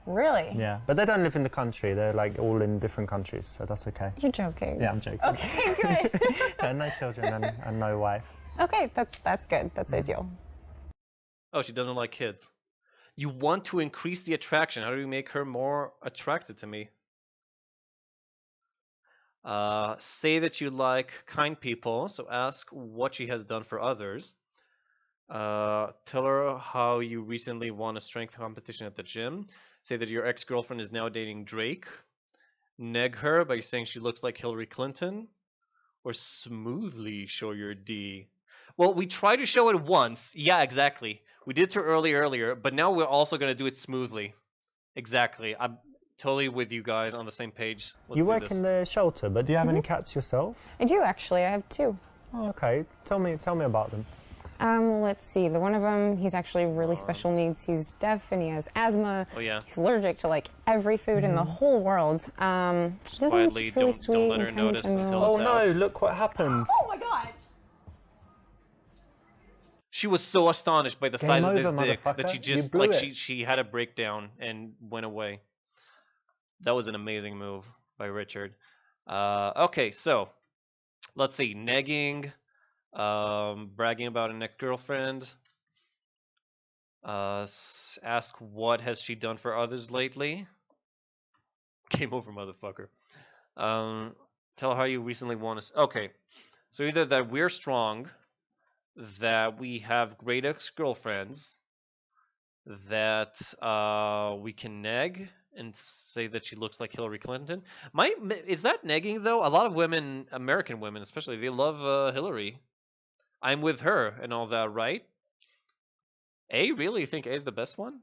Really? Yeah, but they don't live in the country. They're like all in different countries, so that's okay. You're joking. Yeah, I'm joking. Okay, good. Yeah, no children and no wife. Okay, that's good. That's ideal. Oh, she doesn't like kids. You want to increase the attraction. How do you make her more attracted to me? Say that you like kind people, so ask what she has done for others. Tell her how you recently won a strength competition at the gym. Say that your ex-girlfriend is now dating Drake. Neg her by saying she looks like Hillary Clinton. Or smoothly show your D. Well, we tried to show it once. Yeah, exactly. We did it to earlier, but now we're also going to do it smoothly. Exactly. I'm totally with you guys on the same page. Let's You do work this. in the shelter, but do you have any cats yourself? I do actually. I have 2. Oh, okay. Tell me about them. Let's see. The one of them, he's actually really special needs. He's deaf and he has asthma. Oh, yeah. He's allergic to like every food in the whole world. The other one's Quietly, just really don't sweet let her and kind notice and until Oh it's no! out. Look what happened. Oh my god! She was so astonished by the size of this over, dick that she motherfucker. just You blew like it. she had a breakdown and went away. That was an amazing move by Richard. Okay, so let's see. Negging, bragging about an ex-girlfriend. Ask what has she done for others lately. Game over, motherfucker. Tell her how you recently won us. Okay, so either that we're strong, that we have great ex-girlfriends, that we can neg and say that she looks like Hillary Clinton. Is that negging though? A lot of women, American women especially, they love Hillary. I'm with her and all that, right? A, really? You think A is the best one?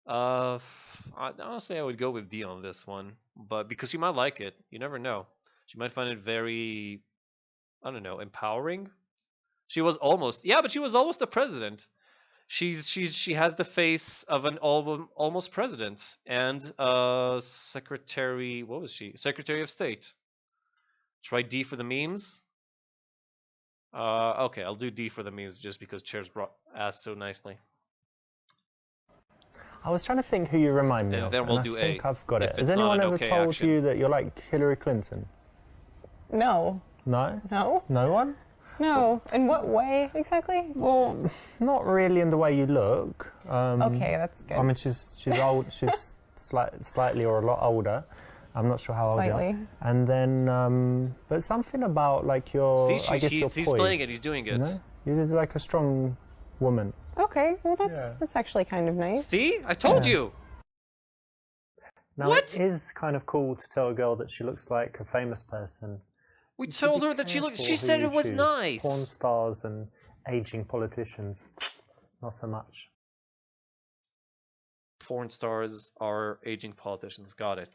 Honestly, I would go with D on this one, but because she might like it, you never know. She might find it very, I don't know, empowering. She was almost, yeah, but she was almost a president. She has the face of an almost president and secretary. What was she? Secretary of State. Try D for the memes. Okay, I'll do D for the memes just because Chairs asked so nicely. I was trying to think who you remind me And of. then we'll and do I think A, I've got if it. Has it's not anyone an ever okay told action. you that you're like Hillary Clinton? No. No? No? No one? No. In what way exactly? Well, not really in the way you look. Okay, that's good. I mean, she's old. She's slightly or a lot older. I'm not sure how old you Slightly. are. And then, but something about like your. See, I guess he's you're playing poised, it. He's doing it. You know? You're like a strong woman. Okay, well Yeah. that's actually kind of nice. See, I told Yeah. you. Now, What? it is kind of cool to tell a girl that she looks like a famous person. We You should told be her that she looked. careful She who said you it was choose. nice. Porn stars and aging politicians, not so much. Porn stars are aging politicians. Got it.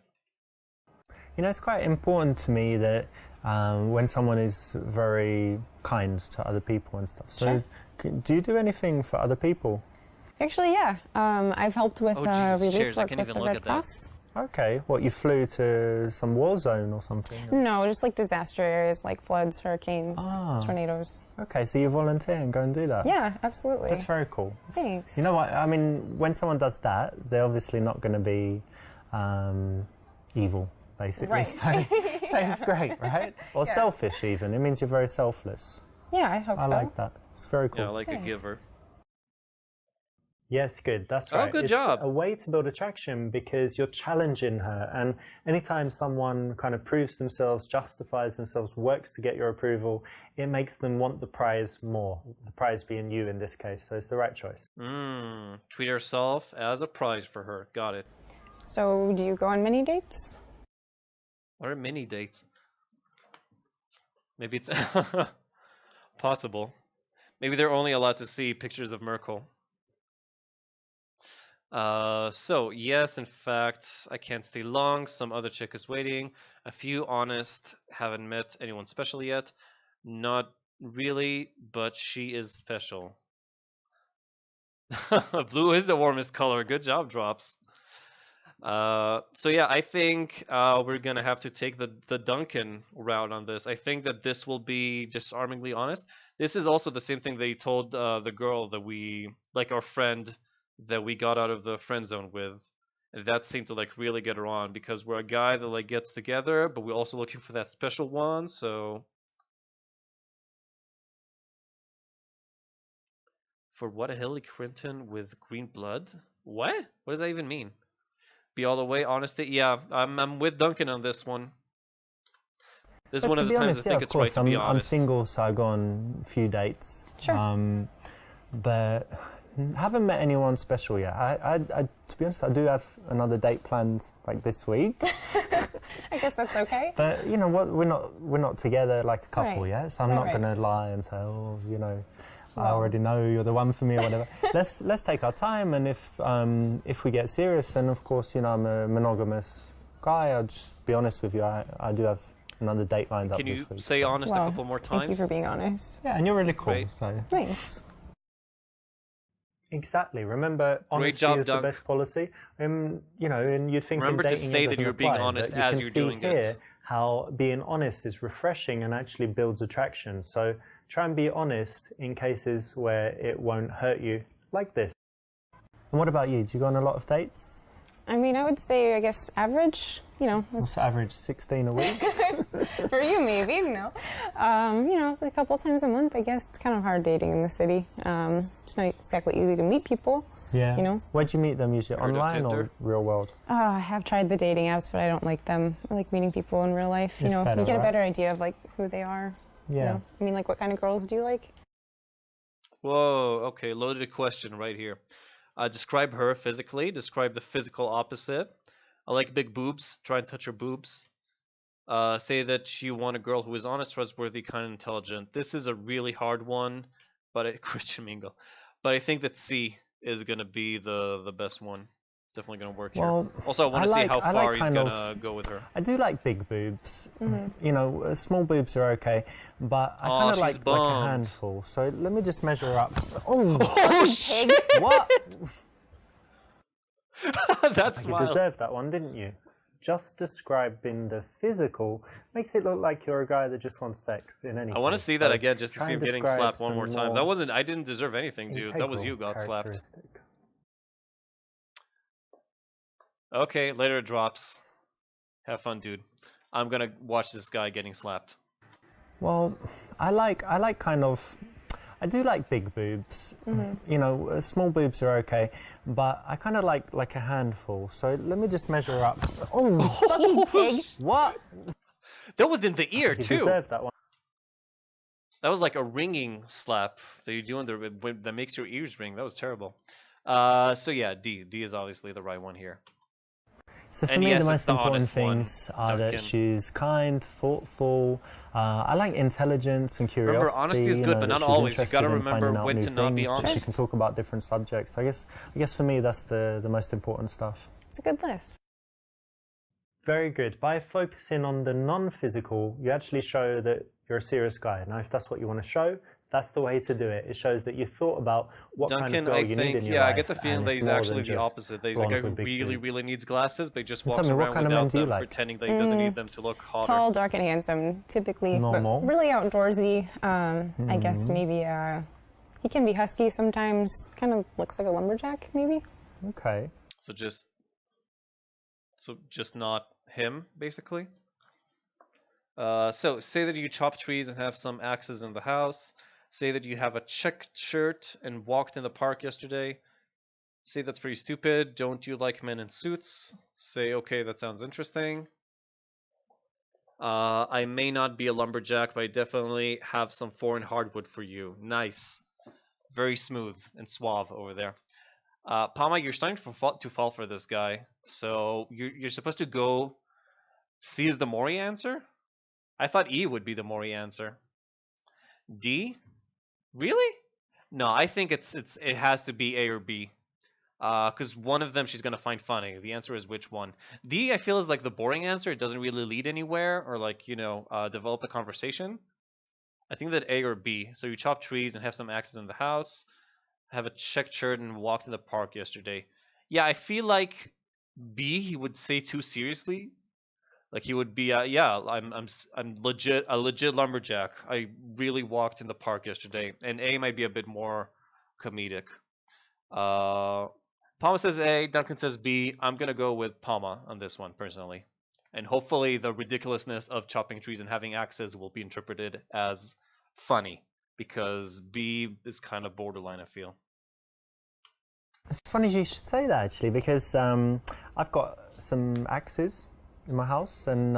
You know, it's quite important to me that when someone is very kind to other people and stuff. So, Sure. do you do anything for other people? Actually, yeah. I've helped with Oh, Jesus, relief chairs, I work can't with even the look Red at that. Cross. Okay, what, you flew to some war zone or something? No, just like disaster areas like floods, hurricanes, Ah. tornadoes. Okay, so you volunteer and go and do that? Yeah, absolutely. That's very cool. Thanks. You know what, I mean, when someone does that, they're obviously not going to be evil, basically. Right. So it's great, right? Or Yeah. selfish even. It means you're very selfless. Yeah, I hope I so. like that. It's very cool. Yeah, like a Thanks. giver. Yes, good. That's Oh, right. good It's job. a way to build attraction because you're challenging her. And anytime someone kind of proves themselves, justifies themselves, works to get your approval, it makes them want the prize more. The prize being you in this case. So it's the right choice. Treat herself as a prize for her. Got it. So, do you go on mini dates? What are mini dates? Maybe it's possible. Maybe they're only allowed to see pictures of Merkel. So yes, in fact, I can't stay long. Some other chick is waiting. A few honest, haven't met anyone special yet. Not really, but she is special. Blue is the warmest color. Good job, Drops. So yeah, I think we're gonna have to take the Duncan route on this. I think that this will be disarmingly honest. This is also the same thing they told the girl that we like, our friend that we got out of the friend zone with. And that seemed to like really get her on because we're a guy that like gets together, but we're also looking for that special one. So for what, a Hillary Clinton with green blood? What? What does that even mean? Be all the way honesty. Yeah, I'm with Duncan on this one. This is But one to of the be times honest, I yeah, think of it's right course, to be I'm honest. single, so I go on a few dates. Sure. But haven't met anyone special yet. To be honest, I do have another date planned like this week. I guess that's okay. But you know what? We're not together like a couple Right. yet. So I'm Right, not right. gonna lie and say, oh, you know, I Well. already know you're the one for me or whatever. let's take our time, and if we get serious, then of course, you know, I'm a monogamous guy. I'll just be honest with you. I do have another date lined up Can this you week. say honest a Well, couple more times? Thank you for being honest. Yeah, and you're really cool. Great. So Thanks. Exactly. Remember, honesty job, is Dunk. the best policy. You know, and you'd think Remember in to dating say it that doesn't you're being apply, honest but you as can you're see doing here it. how being honest is refreshing and actually builds attraction. So try and be honest in cases where it won't hurt you, like this. And what about you? Do you go on a lot of dates? I mean, I would say, I guess, average. You know, What's the average? 16 a week? for you maybe, you know. You know, a couple times a month, I guess. It's kind of hard dating in the city. It's not exactly easy to meet people. Yeah. You know? Where'd you meet them usually? Heard of Online or Tinder? real world? I have tried the dating apps, but I don't like them. I like meeting people in real life. You It's know, better, you get a right? better idea of like who they are. Yeah. You know? I mean, like, what kind of girls do you like? Whoa, okay, loaded question right here. Describe her physically. Describe the physical opposite. I like big boobs. Try and touch her boobs. Say that you want a girl who is honest, trustworthy, kind, and intelligent. This is a really hard one, but Christian Mingle. But I think that C is gonna be the best one. Definitely gonna work Well, here. Also, I want to I see like- how I like far he's kind of- gonna go with her. I do like big boobs. Mm-hmm. You know, small boobs are okay, but I Aw, kind of she's like a bummed. handful. So let me just measure up. Oh, Oh shit! what? That's You wild. deserved that one, didn't you? Just describing the physical makes it look like you're a guy that just wants sex in any I want to case. see that So again, just to try see him and getting describe slapped one some more time. more That wasn't. I didn't deserve anything, dude. That was you integral got slapped. characteristics. Okay, later it drops. Have fun, dude. I'm gonna watch this guy getting slapped. Well, I like kind of. I do like big boobs. You know, small boobs are okay, but I kind of like a handful. So let me just measure up. Oh, Fucking pig. what? That was in the ear You too. deserved that one. That was like a ringing slap that you do that makes your ears ring. That was terrible. So yeah, D. D is obviously the right one here. So for And me, yes, the it's most the important honest one, things are that Duncan. she's kind, thoughtful. I like intelligence and curiosity. Remember, honesty is you good, know, but that not she's always. You interested gotta in remember finding out when new to not be things, that She honest. can talk about different subjects. I guess for me, that's the most important stuff. It's a good list. Very good. By focusing on the non-physical, you actually show that you're a serious guy. Now, if that's what you want to show, that's the way to do it. It shows that you thought about what kind of Duncan, girl I you need think, in your yeah, I life. get the feeling and that it's he's more actually than the just opposite. That he's a guy blonde who with big really, boobs. really needs glasses, but he just tell walks me, what around kind of without men do you them, like? pretending that he doesn't need them to look hotter. Tall, dark, and handsome. Typically, Normal. but really outdoorsy. I guess maybe he can be husky sometimes. Kind of looks like a lumberjack, maybe. Okay. So just not him, basically. So say that you chop trees and have some axes in the house. Say that you have a checked shirt and walked in the park yesterday. Say that's pretty stupid. Don't you like men in suits? Say, okay, that sounds interesting. I may not be a lumberjack, but I definitely have some foreign hardwood for you. Nice. Very smooth and suave over there. Pama, you're starting to fall for this guy. So you're supposed to go. C is the Mori answer? I thought E would be the Mori answer. D? Really? No, I think it has to be A or B. Because one of them she's gonna find funny. The answer is which one. D, I feel, is like the boring answer. It doesn't really lead anywhere or like develop the conversation. I think that A or B. So you chop trees and have some axes in the house. Have a checked shirt and walked in the park yesterday. Yeah, I feel like B, he would say too seriously. Like he would be, yeah, I'm legit a legit lumberjack. I really walked in the park yesterday. And A might be a bit more comedic. Palma says A, Duncan says B. I'm gonna go with Palma on this one personally, and hopefully the ridiculousness of chopping trees and having axes will be interpreted as funny because B is kind of borderline. I feel. It's funny you should say that actually, because I've got some axes in my house, and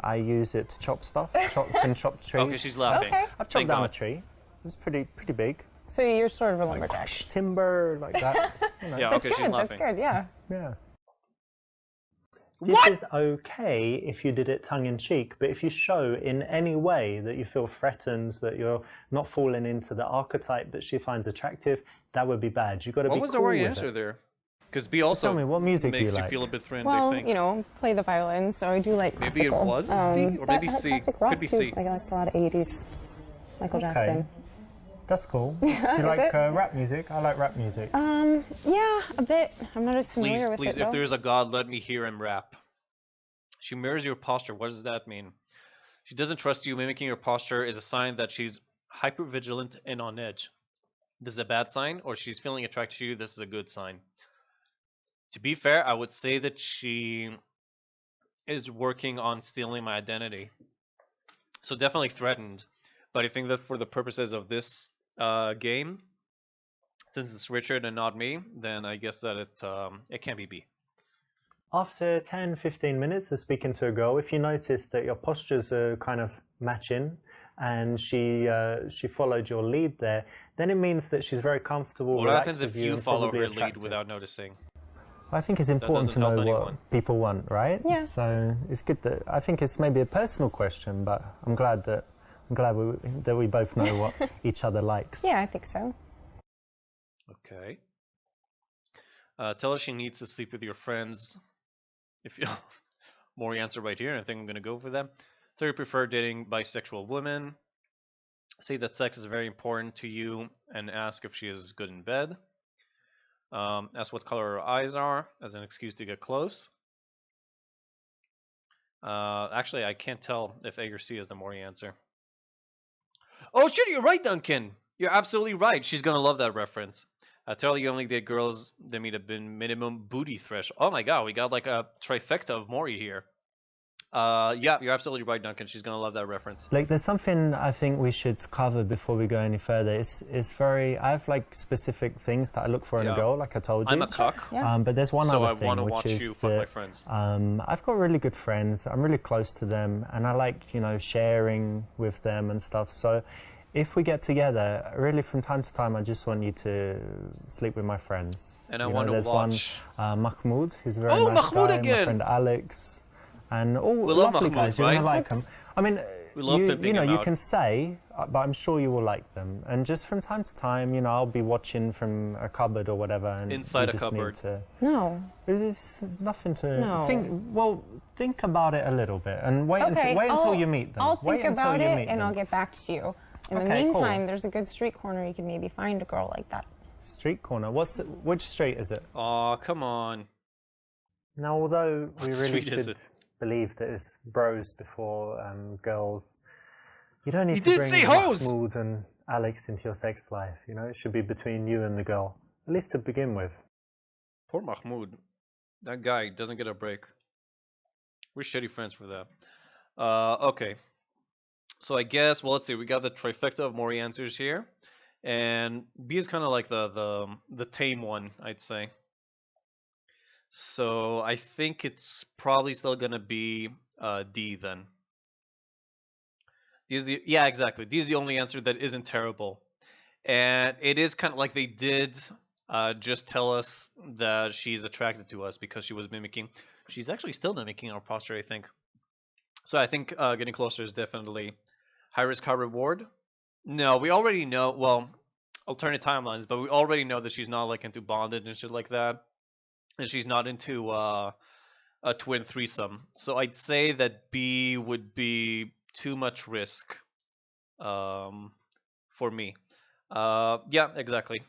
I use it to chop stuff, chop trees. Okay, she's laughing. Okay. I've chopped Thank down God. a tree. It's pretty big. So you're sort of a lumberjack. Timber like that. You know. Yeah, That's okay, she's good. That's laughing. good. Yeah. Yeah. This is okay if you did it tongue in cheek, but if you show in any way that you feel threatened, that you're not falling into the archetype that she finds attractive, that would be bad. You've got to What be was the cool right with answer it. there? Because B So also tell me, what music do you makes you like? feel a bit threatened. I Well, think. you know, play the violin, so I do like Maybe it classical. was D, or maybe but C. classic rock Could be too. C. I like a lot of 80s. Michael Okay. Jackson. That's cool. Do you like it? rap music? I like rap music. Yeah, a bit. I'm not as familiar Please, with please, it if though. there is a God, let me hear him rap. She mirrors your posture. What does that mean? She doesn't trust you. Mimicking your posture is a sign that she's hypervigilant and on edge. This is a bad sign, or she's feeling attracted to you. This is a good sign. To be fair, I would say that she is working on stealing my identity. So definitely threatened. But I think that for the purposes of this game, since it's Richard and not me, then I guess that it can be B. After 10, 15 minutes of speaking to a girl, if you notice that your postures are kind of matching and she followed your lead there, then it means that she's very comfortable. What relaxed happens if with you and follow probably her lead attractive. without noticing? I think it's important to doesn't know help what anyone. people want, right? Yeah. So it's good that I think it's maybe a personal question, but I'm glad we both know what each other likes. Yeah, I think so. Okay. Tell her she needs to sleep with your friends. If you more answer right here, I think I'm gonna go for them. Tell her you prefer dating bisexual women. Say that sex is very important to you, and ask if she is good in bed. Ask what color her eyes are as an excuse to get close. Actually, I can't tell if A or C is the Maury answer. Oh shit, you're right, Duncan. You're absolutely right. She's gonna love that reference. Tell her you only date girls that meet a minimum booty threshold. Oh my god, we got like a trifecta of Maury here. Yeah, you're absolutely right, Duncan. She's gonna love that reference. Like, there's something I think we should cover before we go any further. It's very. I have like specific things that I look for in a Yeah. girl, like I told you. I'm a cuck, Yeah. But there's one so I other thing, want to which watch is you fuck my that friends. I've got really good friends. I'm really close to them, and I like sharing with them and stuff. So if we get together, really from time to time, I just want you to sleep with my friends. And I You know, want to there's watch. one, Mahmoud, who's a very Oh, nice Mahmoud guy. again! My friend Alex, and all We love lovely Mahmoud, guys. You're right? gonna like them. I mean, We love pimping him you out. can say, but I'm sure you will like them. And just from time to time, I'll be watching from a cupboard or whatever, and Inside you a just cupboard. Need to, No. it's nothing to No. think. Well, think about it a little bit and wait Okay. until you meet them. I'll Wait think until about you it meet and them. I'll get back to you. In the Okay, cool. meantime, there's a good street corner you can maybe find a girl like that. Street corner. Which street is it? Aw, come on. Now, although we really street is should it? believe that it's bros before girls, you don't need You to did bring say hoes! Mahmoud and Alex into your sex life. It should be between you and the girl, at least to begin with. Poor Mahmoud. That guy doesn't get a break. We're shitty friends for that. Okay. So I guess, well, let's see. We got the trifecta of Maury answers here, and B is kind of like the tame one, I'd say. So I think it's probably still gonna be D then. Yeah, exactly. D is the only answer that isn't terrible, and it is kind of like they did just tell us that she's attracted to us because she was mimicking. She's actually still mimicking our posture, I think. So I think getting closer is definitely high risk, high reward. No, we already know. Well, alternate timelines, but we already know that she's not like into bondage and shit like that, and she's not into a twin threesome. So I'd say that B would be too much risk for me. Yeah, exactly.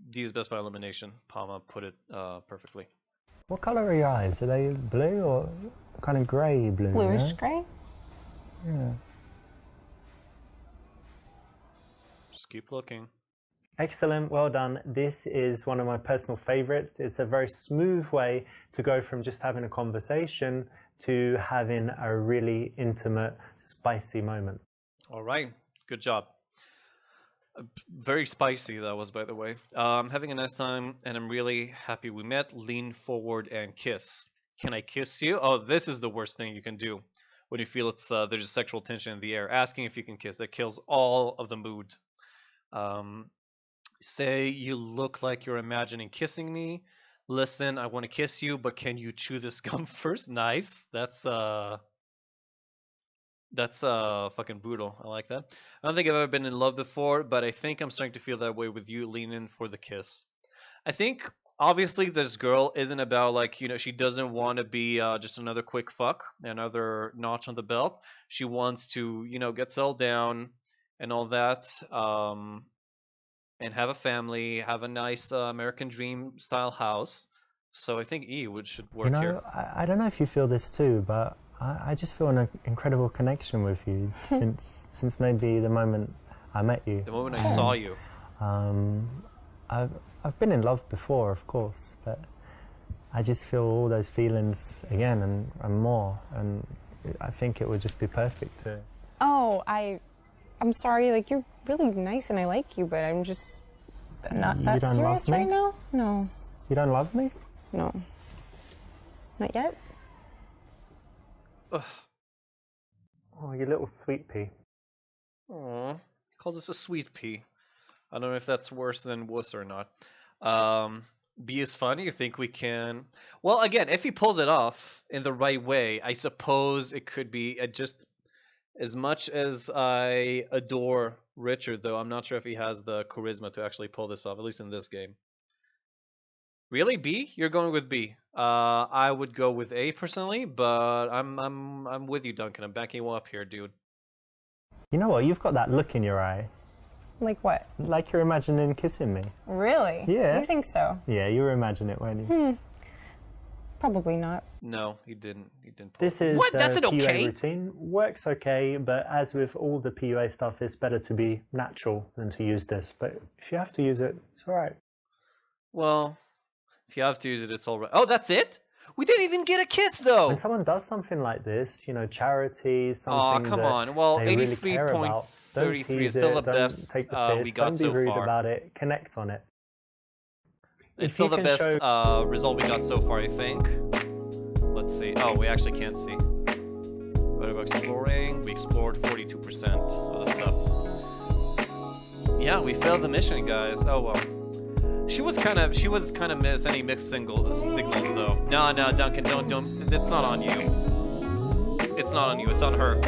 D is best by elimination. Palma put it perfectly. What colour are your eyes? Are they blue or kind of grey blue? Bluish yeah? gray. Yeah. Just keep looking. Excellent, well done. This is one of my personal favorites. It's a very smooth way to go from just having a conversation to having a really intimate, spicy moment. All right, good job. Very spicy that was, by the way. Having a nice time, and I'm really happy we met. Lean forward and kiss. Can I kiss you? Oh, this is the worst thing you can do when you feel there's a sexual tension in the air. Asking if you can kiss, that kills all of the mood. Say you look like you're imagining kissing me. Listen, I want to kiss you, but can you chew this gum first? Nice. That's fucking brutal. I like that. I don't think I've ever been in love before, but I think I'm starting to feel that way with you. Lean in for the kiss. I think obviously this girl isn't about like, she doesn't want to be just another quick fuck, another notch on the belt. She wants to, get settled down and all that. And have a family, have a nice American dream style house. So I think should work here. I don't know if you feel this too, but I just feel an incredible connection with you since maybe the moment I met you. The moment I saw you. I've been in love before, of course, but I just feel all those feelings again and more, and I think it would just be perfect to. Oh, I'm sorry, like, you're really nice and I like you, but I'm just not that serious right now. No. You don't love me? No. Not yet. Ugh. Oh, you little sweet pea. Aw, called this a sweet pea. I don't know if that's worse than wuss or not. B is funny. You think we can? Well, again, if he pulls it off in the right way, I suppose it could be just. As much as I adore Richard, though, I'm not sure if he has the charisma to actually pull this off, at least in this game. Really, B? You're going with B. I would go with A personally, but I'm with you, Duncan. I'm backing you up here, dude. You know what? You've got that look in your eye. Like what? Like you're imagining kissing me. Really? Yeah. You think so? Yeah, you were imagining it, weren't you? Probably not. No, he didn't. He didn't. This is what? That's an PUA okay routine. Works okay, but as with all the PUA stuff, it's better to be natural than to use this. But if you have to use it, it's all right. Well, if you have to use it, it's all right. Oh, that's it? We didn't even get a kiss, though. When someone does something like this, charity, something come that on. Well, they really care about, don't 83.33 tease is still it, the don't best take the piss, we got don't be so rude far. about it. Connect on it. It's still the best result we got so far, I think. Let's see. Oh, we actually can't see. What about exploring? We explored 42% of the stuff. Yeah, we failed the mission, guys. Oh well. She was kind of sending mixed signals though. No, Duncan, don't. It's not on you. It's not on you. It's on her.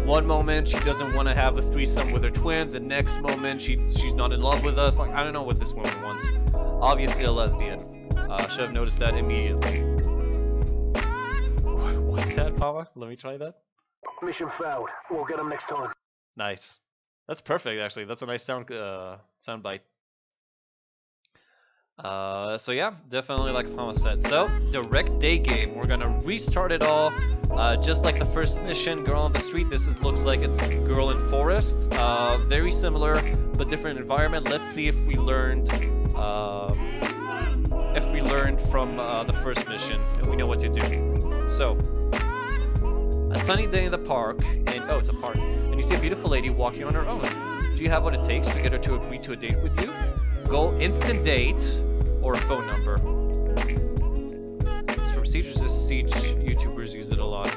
One moment she doesn't want to have a threesome with her twin. The next moment she's not in love with us. Like, I don't know what this woman wants. Obviously a lesbian. Should have noticed that immediately. What's that, Papa? Let me try that. Mission failed. We'll get them next time. Nice. That's perfect, actually. That's a nice sound bite. So yeah, definitely like Pama said. So, direct day game. We're gonna restart it all. Just like the first mission, Girl on the Street, looks like it's Girl in Forest. Very similar, but different environment. Let's see if we learned from the first mission and we know what to do. So, a sunny day in the park, and oh, it's a park, and you see a beautiful lady walking on her own. Do you have what it takes to get her to agree to a date with you? Goal, instant date, or a phone number. It's from Siege. Siege YouTubers use it a lot.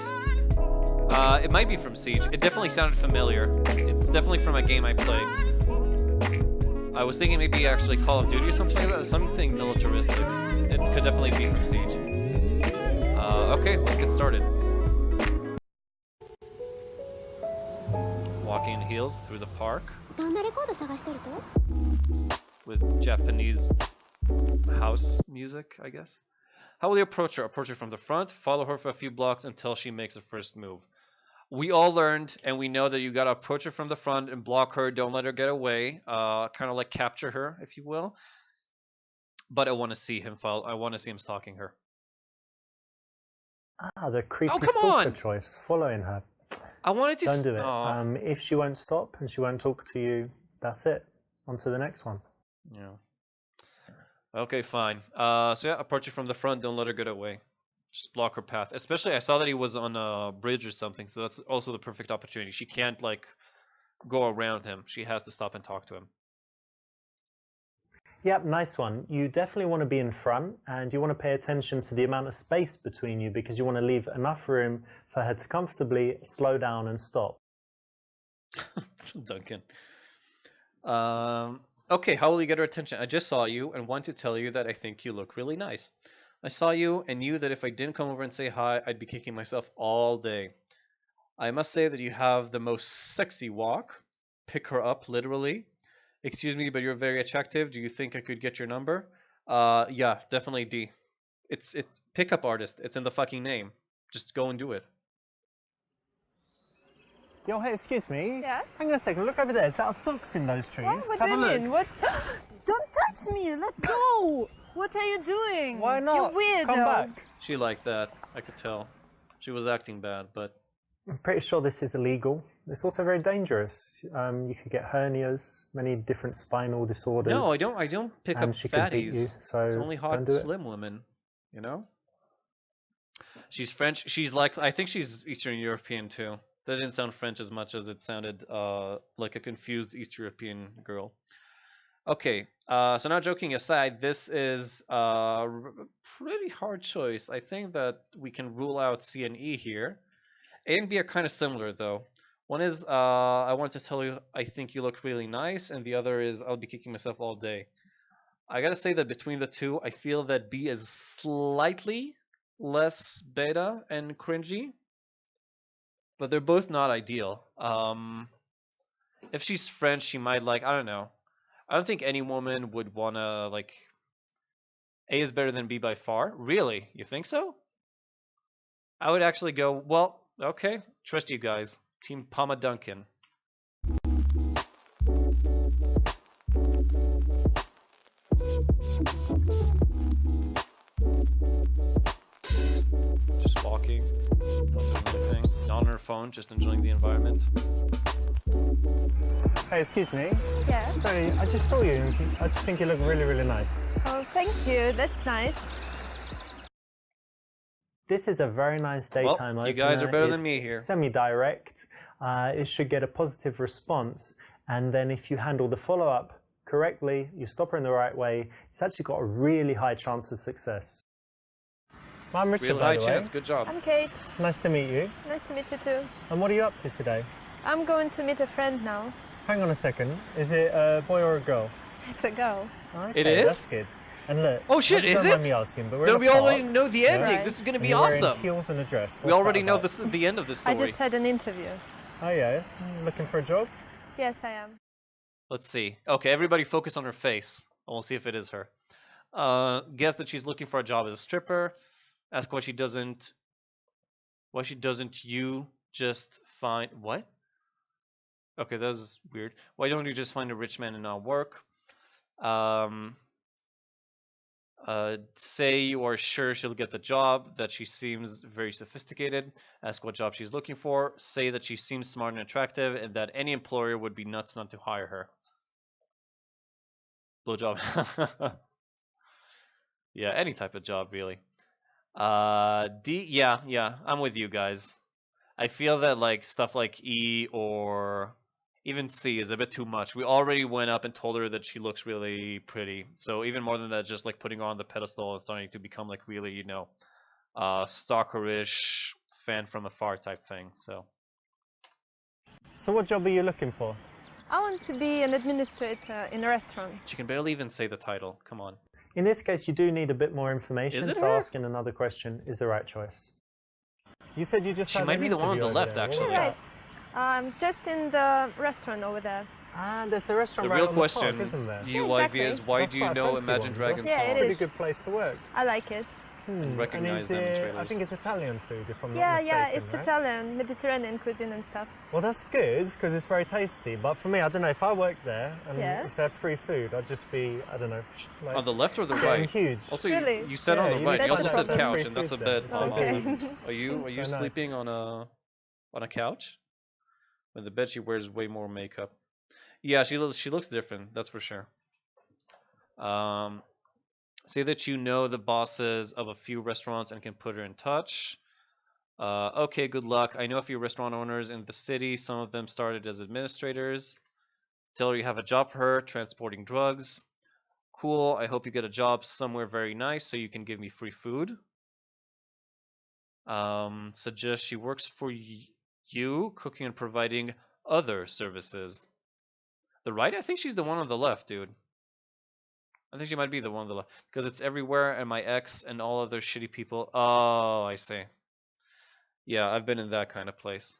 It might be from Siege. It definitely sounded familiar. It's definitely from a game I play. I was thinking maybe actually Call of Duty or something like that. Something militaristic. It could definitely be from Siege. Okay, let's get started. Walking in heels through the park. With Japanese house music, I guess. How will you approach her? Approach her from the front, follow her for a few blocks until she makes a first move. We all learned, and we know that you gotta approach her from the front and block her. Don't let her get away. Kind of like capture her, if you will. But I want to see him follow. I want to see him stalking her. Ah, the creepy come stalker on! choice, following her. I wanted to. Don't do it. Aw. If she won't stop and she won't talk to you, that's it. On to the next one. Yeah. Okay, fine. So yeah, approach her from the front. Don't let her get away. Just block her path. Especially, I saw that he was on a bridge or something, so that's also the perfect opportunity. She can't like go around him. She has to stop and talk to him. Yep, nice one. You definitely want to be in front, and you want to pay attention to the amount of space between you because you want to leave enough room for her to comfortably slow down and stop. Duncan. Okay, how will you get her attention? I just saw you and want to tell you that I think you look really nice. I saw you and knew that if I didn't come over and say hi, I'd be kicking myself all day. I must say that you have the most sexy walk. Pick her up, literally. Excuse me, but you're very attractive. Do you think I could get your number? Yeah, definitely D. It's pickup artist. It's in the fucking name. Just go and do it. Yo, hey, excuse me. Yeah? Hang on a second. Look over there. Is that a fox in those trees? What Have do a you look. mean? What? Don't touch me! Let go! What are you doing? Why not? You weirdo. Come back. She liked that. I could tell. She was acting bad, but I'm pretty sure this is illegal. It's also very dangerous. You could get hernias, many different spinal disorders. no, I don't. I don't pick and up she could beat you, fatties. so It's only don't hot, do it. slim women. You know. She's French. She's like. I think she's Eastern European too. That didn't sound French as much as it sounded like a confused East European girl. Okay, so now joking aside, this is a pretty hard choice. I think that we can rule out C and E here. A and B are kind of similar though. One is I want to tell you I think you look really nice, and the other is I'll be kicking myself all day. I gotta say that between the two, I feel that B is slightly less beta and cringy. But they're both not ideal. If she's French, she might like, I don't know. I don't think any woman would wanna like. A is better than B by far. Really? You think so? I would actually go, well, okay, trust you guys. Team Palma Duncan. Just walking, not doing anything. Not on her phone, just enjoying the environment. Hey, excuse me. Yes. Sorry, I just saw you. And I just think you look really, really nice. Oh, thank you. That's nice. This is a very nice daytime you opener. guys are better than It's me here. Semi-direct. It should get a positive response, and then if you handle the follow-up correctly, you stop her in the right way, it's actually got a really high chance of success. I'm Richard, Real by high the way. chance, good job. I'm Kate. Nice to meet you. Nice to meet you too. And what are you up to today? I'm going to meet a friend now. Hang on a second. Is it a boy or a girl? It's a girl. Okay, It is? That's good. And look. Oh shit, don't is mind it? me asking, but we're Then in a we already park, know the ending. Right. This is gonna and be you're wearing awesome. heels and a dress. We What's already that know about? the end of the I story. just had an interview. Oh yeah, looking for a job? Yes, I am. Let's see. Okay, everybody focus on her face, and we'll see if it is her. Guess that she's looking for a job as a stripper. Ask why she doesn't. Why she doesn't you just find what? Okay, that was weird. Why don't you just find a rich man and not work? Say you are sure she'll get the job, that she seems very sophisticated. Ask what job she's looking for. Say that she seems smart and attractive, and that any employer would be nuts not to hire her. Blowjob. Yeah, any type of job, really. D, yeah, I'm with you guys. I feel that like stuff like E or even C is a bit too much. We already went up and told her that she looks really pretty. So even more than that, just like putting her on the pedestal and starting to become like really, you know, stalkerish, fan from afar type thing. So what job are you looking for? I want to be an administrator in a restaurant. she can barely even say the title. Come on. In this case, you do need a bit more information, Is it so her? asking another question is the right choice. You said you just She had might an be the one on interview the over left, there. What was actually. that? Just in the restaurant over there. Ah, there's the restaurant The right real on question, the park, isn't there? you Yeah, exactly. is why That's do you quite a know fancy Imagine one. Dragons That's Yeah, a it song? pretty is. good place to work. I like it. and recognize is them in it, trailers. I think it's Italian food, if I'm not Yeah, mistaken, yeah, it's right? Italian, Mediterranean cuisine and stuff. Well, that's good because it's very tasty. But for me, I don't know, if I worked there and Yeah. if they had free food, I'd just be, I don't know, like On the left or the getting right? huge. Also, Really? you said on Yeah, the you right. need You to also find said out couch, free and that's a food bit. there. Okay. Are you I know. sleeping on a couch? On the bed, she wears way more makeup. Yeah, she looks different. That's for sure. Say that you know the bosses of a few restaurants and can put her in touch. Okay, good luck. I know a few restaurant owners in the city. Some of them started as administrators. Tell her you have a job for her, transporting drugs. Cool. I hope you get a job somewhere very nice so you can give me free food. Suggest she works for you, cooking and providing other services. The right? I think she's the one on the left, dude. I think she might be the one on the left because it's everywhere and my ex and all other shitty people. Oh, I see. Yeah, I've been in that kind of place.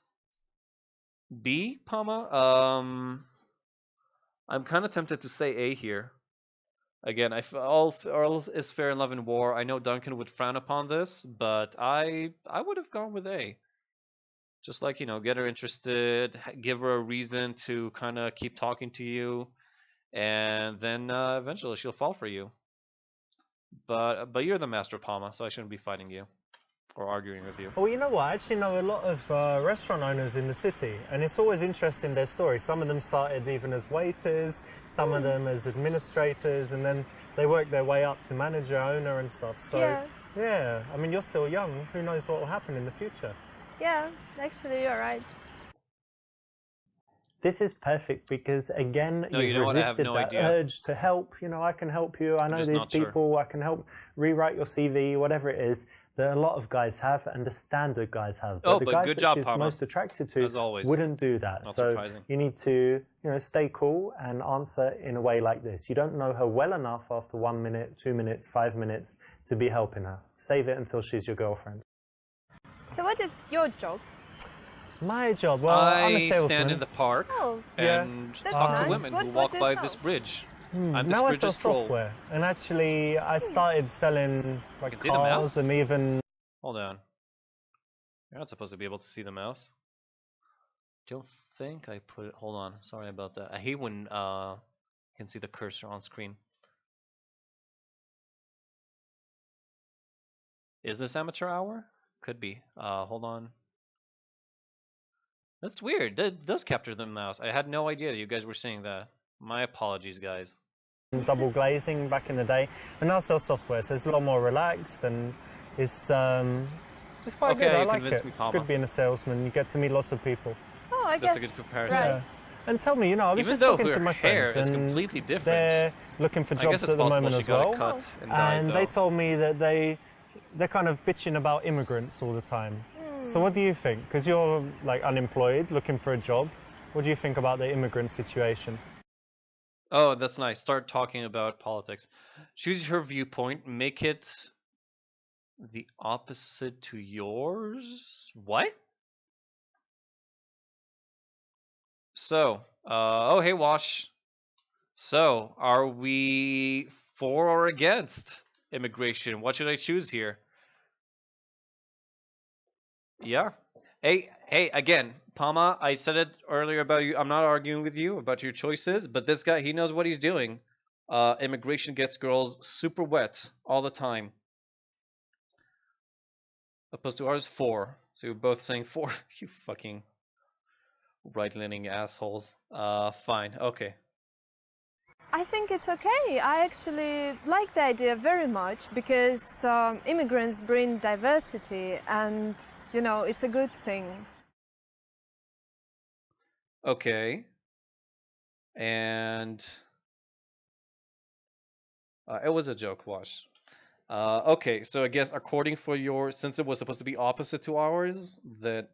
B, Pama? I'm kind of tempted to say A here. Again, all is fair in love and war. I know Duncan would frown upon this, but I would have gone with A. Just like, get her interested, give her a reason to kind of keep talking to you, and then eventually she'll fall for you. But you're the master, Palma, so I shouldn't be fighting you or arguing with you. Well, you know what? I actually know a lot of restaurant owners in the city, and it's always interesting their story. Some of them started even as waiters, some of them as administrators, and then they worked their way up to manager, owner, and stuff. So, yeah, I mean, you're still young. Who knows what will happen in the future? Yeah, actually, you're right. This is perfect because, again, No, you you've know what? I have resisted no that idea. urge to help. I can help you. I know just these not sure. people. I can help rewrite your CV, whatever it is that a lot of guys have and the standard guys have. But Oh, the but guys good that job, she's Palma. most attracted to As always. wouldn't do that. Not so surprising. you need to, stay cool and answer in a way like this. You don't know her well enough after 1 minute, 2 minutes, 5 minutes to be helping her. Save it until she's your girlfriend. So what is your job? My job, well, I'm a I salesman. stand in the park Oh, and That's talk to nice. women What- who what walk they by sell? this bridge. I'm this Now I sell bridge's troll. software, and actually I started selling like can see the mouse? cars and even Hold on. You're not supposed to be able to see the mouse. Don't think I put it. Hold on. Sorry about that. I hate when you can see the cursor on screen. Is this amateur hour? Could be. Hold on. That's weird. That does capture the mouse. I had no idea that you guys were seeing that. My apologies, guys. double glazing back in the day, and now I sell software, so it's a lot more relaxed and it's quite Okay, good. I you like convinced it. me, Palma. Good being a salesman. You get to meet lots of people. oh, I That's guess. a good comparison. Right. Yeah. And tell me, I was Even just though talking to her my hair friends, is and completely different. they're looking for I guess jobs it's at the possible moment she as got well. a cut and died, And though. they told me that they're kind of bitching about immigrants all the time. So what do you think? Because you're like unemployed, looking for a job. What do you think about the immigrant situation? Oh, that's nice. Start talking about politics. Choose her viewpoint. Make it the opposite to yours. What? So, oh, hey, Wash. So, are we for or against immigration? What should I choose here? Yeah. Hey, again, Palma, I said it earlier about you. I'm not arguing with you about your choices, but this guy, he knows what he's doing. Immigration gets girls super wet all the time. Opposed to ours, 4. So you're both saying 4. You fucking right-leaning assholes. Fine. Okay. I think it's okay. I actually like the idea very much because immigrants bring diversity and, it's a good thing. Okay. And it was a joke, Wash. Okay, so I guess according for since it was supposed to be opposite to ours, then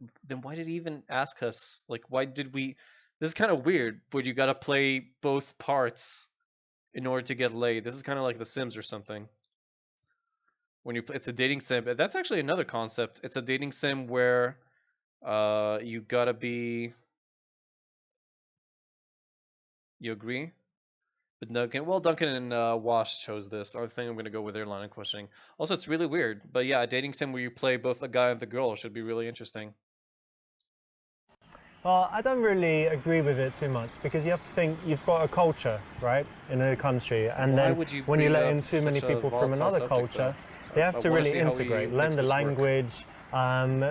why did he even ask us? Like, why did we? This is kind of weird, but you gotta play both parts in order to get laid. This is kind of like The Sims or something. When it's a dating sim. That's actually another concept. It's a dating sim where you gotta be. You agree? But Duncan, well, Duncan and Wash chose this. I think I'm gonna go with their line of questioning. Also, it's really weird, but yeah, a dating sim where you play both the guy and the girl should be really interesting. Well, I don't really agree with it too much because you have to think you've got a culture, right, in a country, and Why then would you when you bring let up in too many such a people from volatile another subject, culture, though? they have I to wanna really see how he integrate, learn makes the this work. language,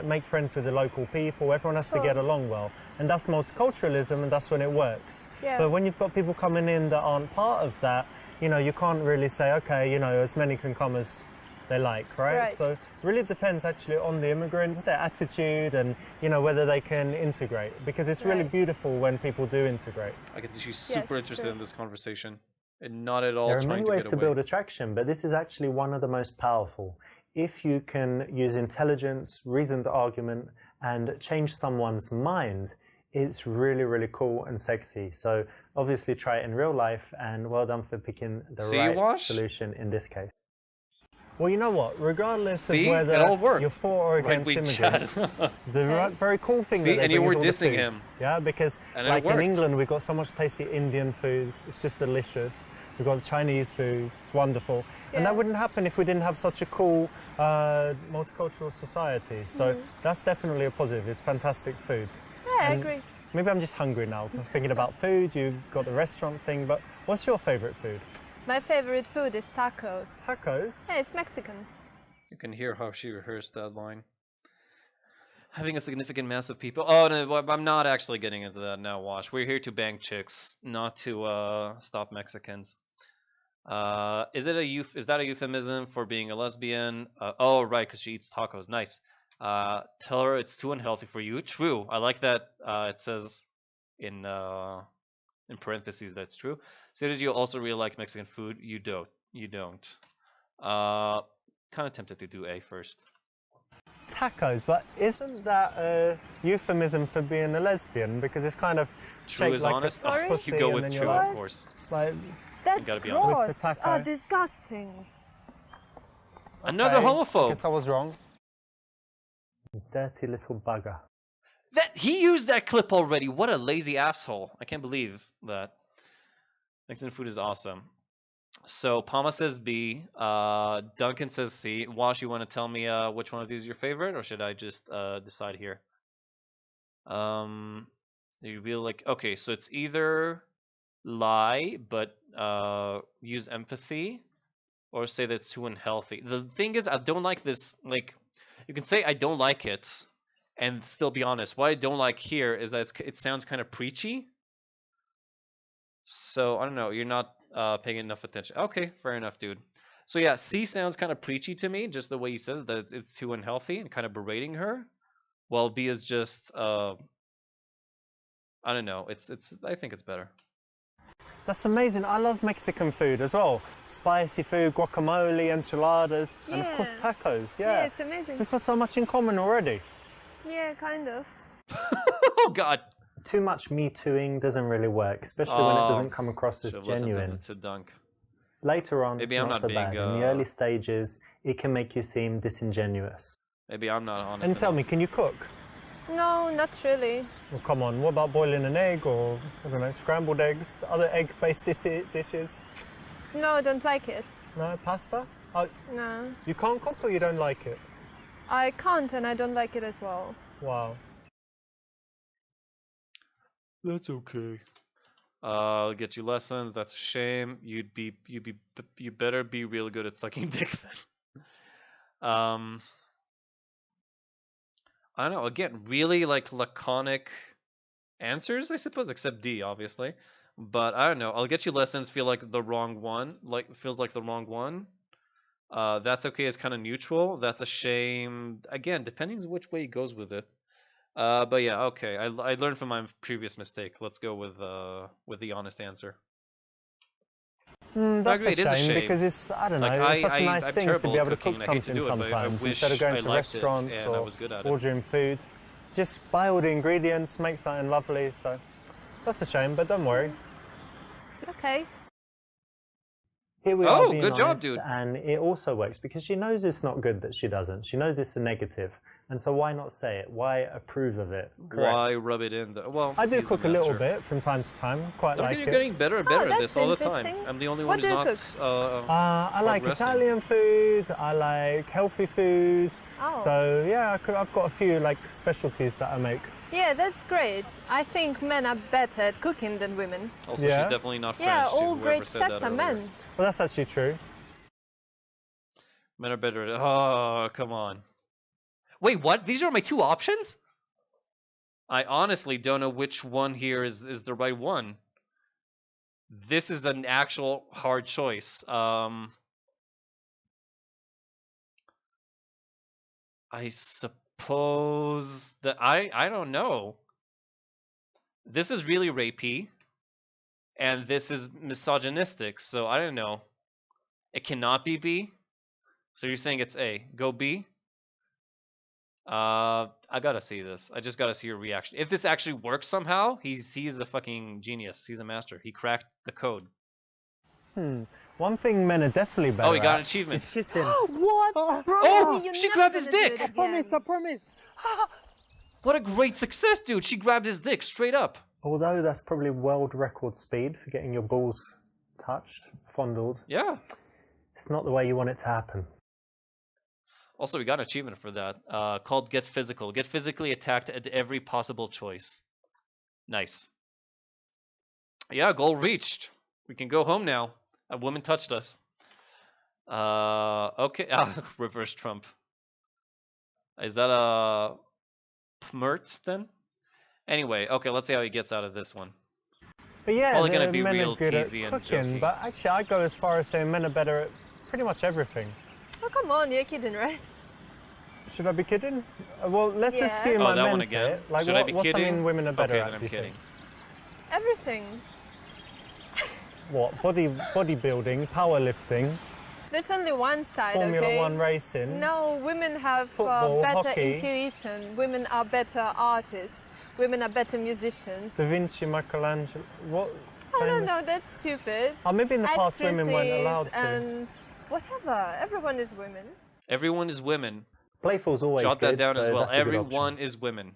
make friends with the local people. Everyone has to get along well, and that's multiculturalism, and that's when it works. Yeah. But when you've got people coming in that aren't part of that, you know, you can't really say, okay, you know, as many can come as they like, right? Right. So it really depends actually on the immigrants, their attitude, and you know whether they can integrate. Because it's really Right. beautiful when people do integrate. I can see she's super interested true. in this conversation and not at all There are trying many to ways get to away. build attraction, but this is actually one of the most powerful. If you can use intelligence, reasoned argument, and change someone's mind, it's really, really cool and sexy. So obviously try it in real life, and well done for picking the See, right Wash? solution in this case. Well, you know what? Regardless See? of whether It all worked. you're for or Right against wing chat. immigrants, the very cool thing See, that they and you bring were is all the dissing food. him. Yeah, because And it like in worked. England, we've got so much tasty Indian food. It's just delicious. We've got Chinese food. It's wonderful. And Yeah. that wouldn't happen if we didn't have such a cool multicultural society. So that's definitely a positive. It's fantastic food. Yeah, I And agree. Maybe I'm just hungry now. I'm thinking about food. You've got the restaurant thing, but what's your favorite food? My favorite food is tacos. Tacos. Yeah, it's Mexican. You can hear how she rehearsed that line. Having a significant mass of people. Oh no, well, I'm not actually getting into that now. Wash. We're here to bang chicks, not to stop Mexicans. Is that a euphemism for being a lesbian? Oh right, because she eats tacos. Nice. Tell her it's too unhealthy for you. True. I like that. It says in parentheses that's true. Say that you also really like Mexican food. You don't. You don't. Kind of tempted to do A first. Tacos, but isn't that a euphemism for being a lesbian? Because it's kind of True shaped is like honest. a Sorry? pussy, You go and with then true, you're like, of course. like That's gotta be honest. gross. With the taco. Oh, disgusting. Another okay, homophobe. Guess I was wrong. Dirty little bugger. That he used that clip already. What a lazy asshole! I can't believe that. Mexican food is awesome. So Palma says B. Duncan says C. Wash, you want to tell me which one of these is your favorite, or should I just decide here? You really like. Okay, so it's either lie but use empathy, or say that it's too unhealthy. The thing is, I don't like this. Like, you can say I don't like it, and still be honest. What I don't like here is that it sounds kind of preachy. So I don't know. You're not paying enough attention. Okay, fair enough, dude. So yeah, C sounds kind of preachy to me, just the way he says that it's too unhealthy and kind of berating her. While B is just I don't know. It's I think it's better. That's amazing. I love Mexican food as well. Spicy food, guacamole, enchiladas, and of course Yeah. tacos. Yeah, Yeah. it's amazing. We've got so much in common already. Yeah, kind of. Oh God. Too much me tooing doesn't really work, especially when it doesn't come across as Should've listened genuine. to Dunk. Later on, Maybe I'm not so being, bad. In the early stages, it can make you seem disingenuous. Maybe I'm not honest. And tell me, enough. can you cook? No, not really. Well, come on, what about boiling an egg or, I don't know, scrambled eggs, other egg-based dishes? No, I don't like it. No, pasta? Oh, No. you can't cook or you don't like it? I can't and I don't like it as well. Wow. That's okay. I'll get you lessons. That's a shame. You better be real good at sucking dick then. I don't know. Again, really like laconic answers, I suppose, except D, obviously. But I don't know. I'll get you lessons. Feels like the wrong one. That's okay. Is kind of neutral. That's a shame. Again, depending on which way he goes with it. But yeah, okay. I learned from my previous mistake. Let's go with the honest answer. That's agree, a it is a shame shame. because it's, I don't know, Like, it's such a nice I'm thing to terrible be at able to cooking, cook and I hate to something do it, but I sometimes wish instead of going I to liked it, restaurants and I or was good at it. ordering food. Just buy all the ingredients, make something lovely. So that's a shame, but don't worry. Okay. Here we Oh, are being good job, honest, dude. and it also works because she knows it's not good that she doesn't. She knows it's a negative. And so why not say it? Why approve of it? Correct. Why rub it in? Well, I do he's the cook a little master. bit from time to time. Quite Duncan, like you're it. getting better and better at that's this all the time. interesting. I'm the only What one who's do you not. I like progressing. Italian food. I like healthy food. Oh. So yeah, I've got a few like specialties that I make. Yeah, that's great. I think men are better at cooking than women. Also, Yeah. she's definitely not French. Yeah, to all whoever great said chefs that are earlier. men. Well, that's actually true. Men are better at. Oh, come on. Wait, what? These are my two options? I honestly don't know which one here is the right one. This is an actual hard choice. I suppose that I don't know. This is really rapey, and this is misogynistic. So I don't know. It cannot be B. So you're saying it's A. Go B. I gotta see this. I just gotta see your reaction. If this actually works somehow, he's a fucking genius. He's a master. He cracked the code. One thing men are definitely better Oh, he got an at achievement. is kissing. What? Oh, You're she never grabbed his gonna do dick. it again. I promise. What a great success, dude. She grabbed his dick straight up. Although that's probably world record speed for getting your balls touched, fondled, Yeah. it's not the way you want it to happen. Also, we got an achievement for that. Called Get Physical. Get physically attacked at every possible choice. Nice. Yeah, goal reached. We can go home now. A woman touched us. Okay. Reverse Trump. Is that a Pmert then? Anyway, okay, let's see how he gets out of this one. But yeah, Probably gonna the be men real are good at teasy and cooking. jokey. But actually, I go as far as saying men are better at pretty much everything. Oh, come on, you're kidding, right? Should I be kidding? Well, let's Yeah. assume Oh, I that meant one again? it. Like, Should I be what's kidding? something women are better Okay, at? then do I'm you kidding. think? Everything. What? Bodybuilding, powerlifting, That's only one side, Formula okay? One racing. No, women have Football, better hockey. intuition. Women are better artists. Women are better musicians. Da Vinci, Michelangelo. What? I don't famous- know, that's stupid. Oh, maybe in the past women weren't Actresses allowed to. And whatever. Everyone is women. Everyone is women. Playful's always Jot good, that down so as well. that's a good option. Everyone is women.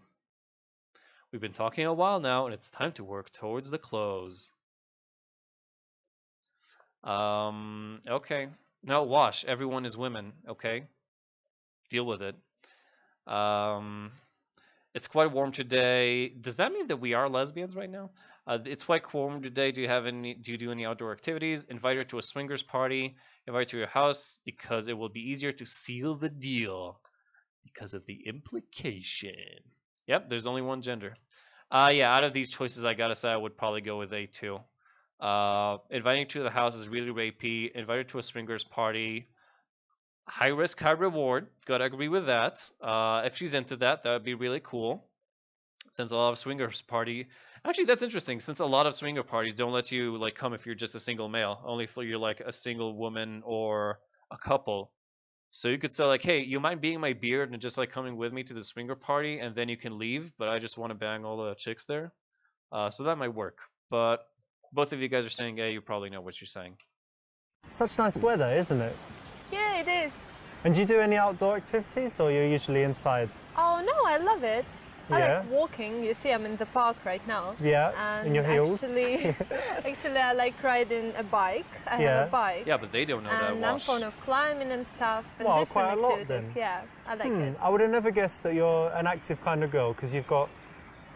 We've been talking a while now, and it's time to work towards the close. Okay. No, wash. Everyone is women. Okay. Deal with it. It's quite warm today. Does that mean that we are lesbians right now? It's quite warm today. Do you do any outdoor activities? Invite her to a swingers party. Invite her to your house because it will be easier to seal the deal because of the implication. Yep, there's only one gender. Yeah, out of these choices, I gotta say I would probably go with A2. Inviting her to the house is really rapey. Invite her to a swingers party. High risk, high reward. Gotta agree with that. If she's into that, that would be really cool. Since a lot of swingers party, actually that's interesting. Since a lot of swinger parties don't let you like come if you're just a single male, only if you're like a single woman or a couple. So you could say like, hey, you mind being my beard and just like coming with me to the swinger party, and then you can leave. But I just want to bang all the chicks there. So that might work. But both of you guys are saying, hey, you probably know what you're saying. Such nice weather, isn't it? Yeah, it is. And do you do any outdoor activities, or you're usually inside? Oh, no, I love it. I Yeah. like walking. You see, I'm in the park right now. Yeah, And in your heels. actually, I like riding a bike. I Yeah. have a bike. Yeah, but they don't know that. And I'm Wash. fond of climbing and stuff. And Well, different quite a lot activities. then. Yeah, I like it. I would have never guessed that you're an active kind of girl because you've got.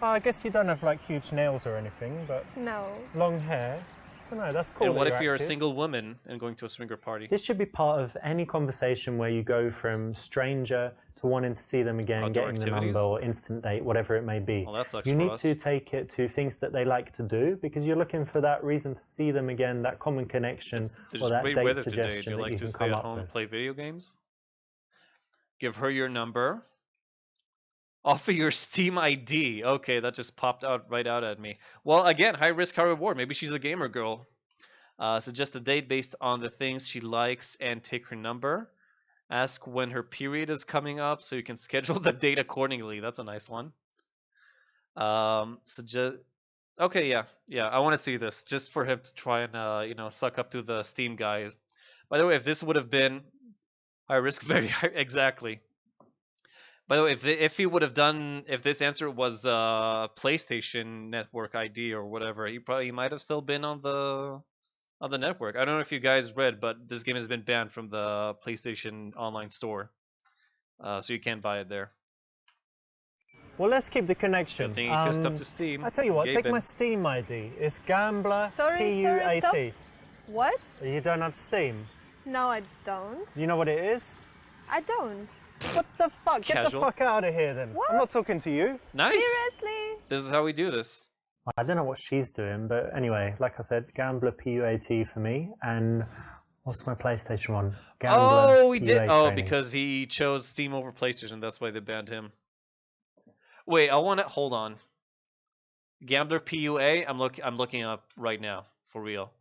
I guess you don't have like huge nails or anything, but No. long hair. I don't know. That's cool. And what that if you're a active. single woman and going to a swinger party? This should be part of any conversation where you go from stranger to wanting to see them again, Outdoor getting the activities? number or instant date, whatever it may be. Well, that sucks You for need us. to take it to things that they like to do because you're looking for that reason to see them again, that common connection, There's or that great date weather today. suggestion Do you that like you to can stay come at up home with. and play video games? Give her your number. Offer your Steam ID. Okay, that just popped out right out at me. Well, again, high risk, high reward. Maybe she's a gamer girl. Suggest a date based on the things she likes and take her number. Ask when her period is coming up so you can schedule the date accordingly. That's a nice one. Suggest. Okay, yeah. I want to see this just for him to try and suck up to the Steam guys. By the way, if this would have been high risk, very high, exactly. By the way, if he would have done, if this answer was PlayStation Network ID or whatever, he might have still been on the network. I don't know if you guys read, but this game has been banned from the PlayStation Online store, so you can't buy it there. Well, let's keep the connection. Good thing he kissed up to Steam. I tell you what, take Gaben. my Steam ID. It's Gambler Sorry, PUAT. stop. What? You don't have Steam? No, I don't. You know what it is? I don't. What the fuck? Get Casual. the fuck out of here then. What? I'm not talking to you. Nice. Seriously? This is how we do this. I don't know what she's doing, but anyway, like I said, Gambler PUAT for me. And what's my PlayStation one? Gambler Oh, he did. PUA Oh, training. because he chose Steam over PlayStation. That's why they banned him. Wait, I want to hold on. Gambler PUA. I'm looking up right now for real.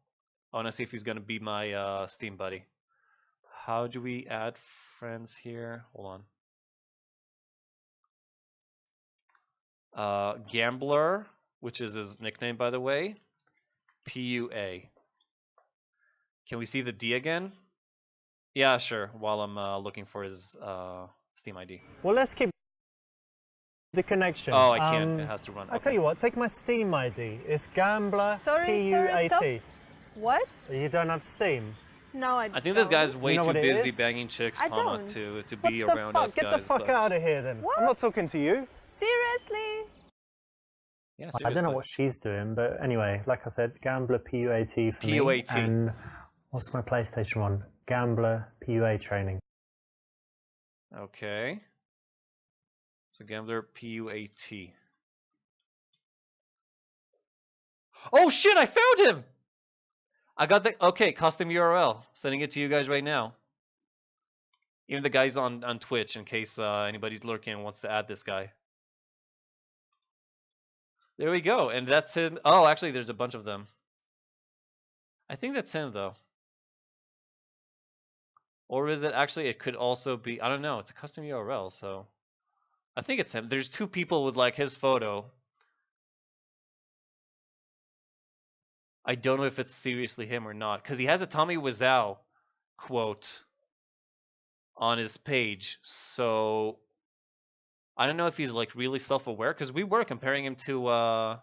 I want to see if he's gonna be my Steam buddy. How do we add friends here? Hold on. Gambler, which is his nickname, by the way. PUA. Can we see the D again? Yeah, sure. While I'm looking for his Steam ID. Well, let's keep the connection. Oh, I can't. It has to run. I tell you what, take my Steam ID. It's Gambler Sorry, PUAT. stop. What? You don't have Steam? No, I don't. I think this guy's way know too what it busy is? banging chicks, I Palma, don't. to What be the around fuck? us Get guys. the fuck but... out of here then. What? I'm not talking to you. Seriously? Yeah, I seriously. don't know what she's doing, but anyway, like I said, Gambler PUAT for me. PUAT. And what's my PlayStation one? Gambler PUA training. Okay. So Gambler PUAT. Oh shit! I found him. I got the custom URL. Sending it to you guys right now. Even the guys on Twitch, in case anybody's lurking and wants to add this guy. There we go, and that's him. Oh, actually, there's a bunch of them. I think that's him though. Or is it actually? It could also be. I don't know. It's a custom URL, so I think it's him. There's two people with like his photo. I don't know if it's seriously him or not, because he has a Tommy Wiseau quote on his page. So I don't know if he's like really self-aware, because we were comparing him to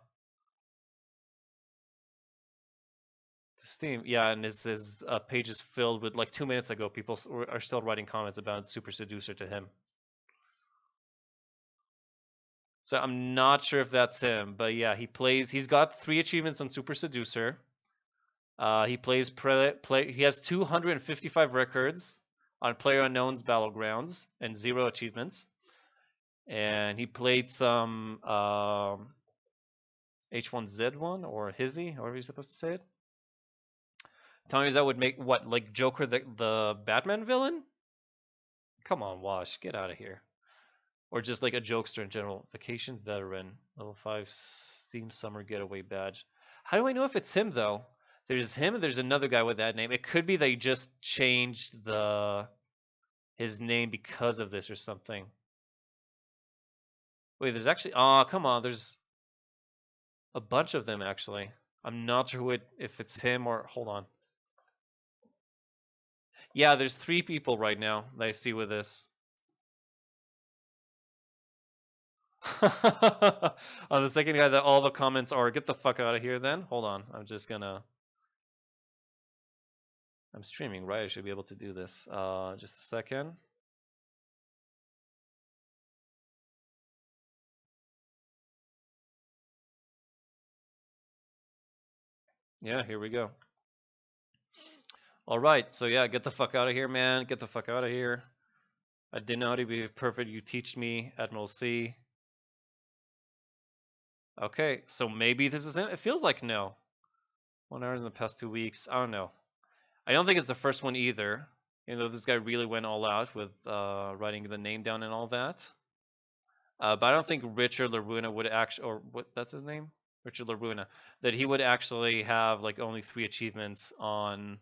Steam. Yeah, and his page is filled with, like 2 minutes ago, people are still writing comments about Super Seducer to him. So I'm not sure if that's him, but yeah, he's got 3 achievements on Super Seducer. He plays he has 255 records on PlayerUnknown's Battlegrounds and 0 achievements. And he played some H1Z1 or Hizzy, however you're supposed to say it. Tommy Wiseau would make what, like Joker the Batman villain? Come on, Wash, get out of here. Or just like a jokester in general. Vacation Veteran, level 5 Steam Summer Getaway badge. How do I know if it's him though? There's him and there's another guy with that name. It could be they just changed his name because of this or something. Wait, there's actually come on, there's a bunch of them actually. I'm not sure if it's him or hold on. Yeah, there's 3 people right now that I see with this. On the second guy, that all the comments are get the fuck out of here then. Hold on. I'm streaming, right? I should be able to do this. Just a second. Yeah, here we go. All right. So yeah, get the fuck out of here, man. Get the fuck out of here. I didn't know how to be perfect. You teach me, Admiral C. Okay, so maybe this is him. It feels like no. 1 hour in the past 2 weeks. I don't know. I don't think it's the first one either. Even though this guy really went all out with writing the name down and all that. But I don't think Richard LaRuna would actually, or what? That's his name, Richard LaRuna. That he would actually have like only 3 achievements on.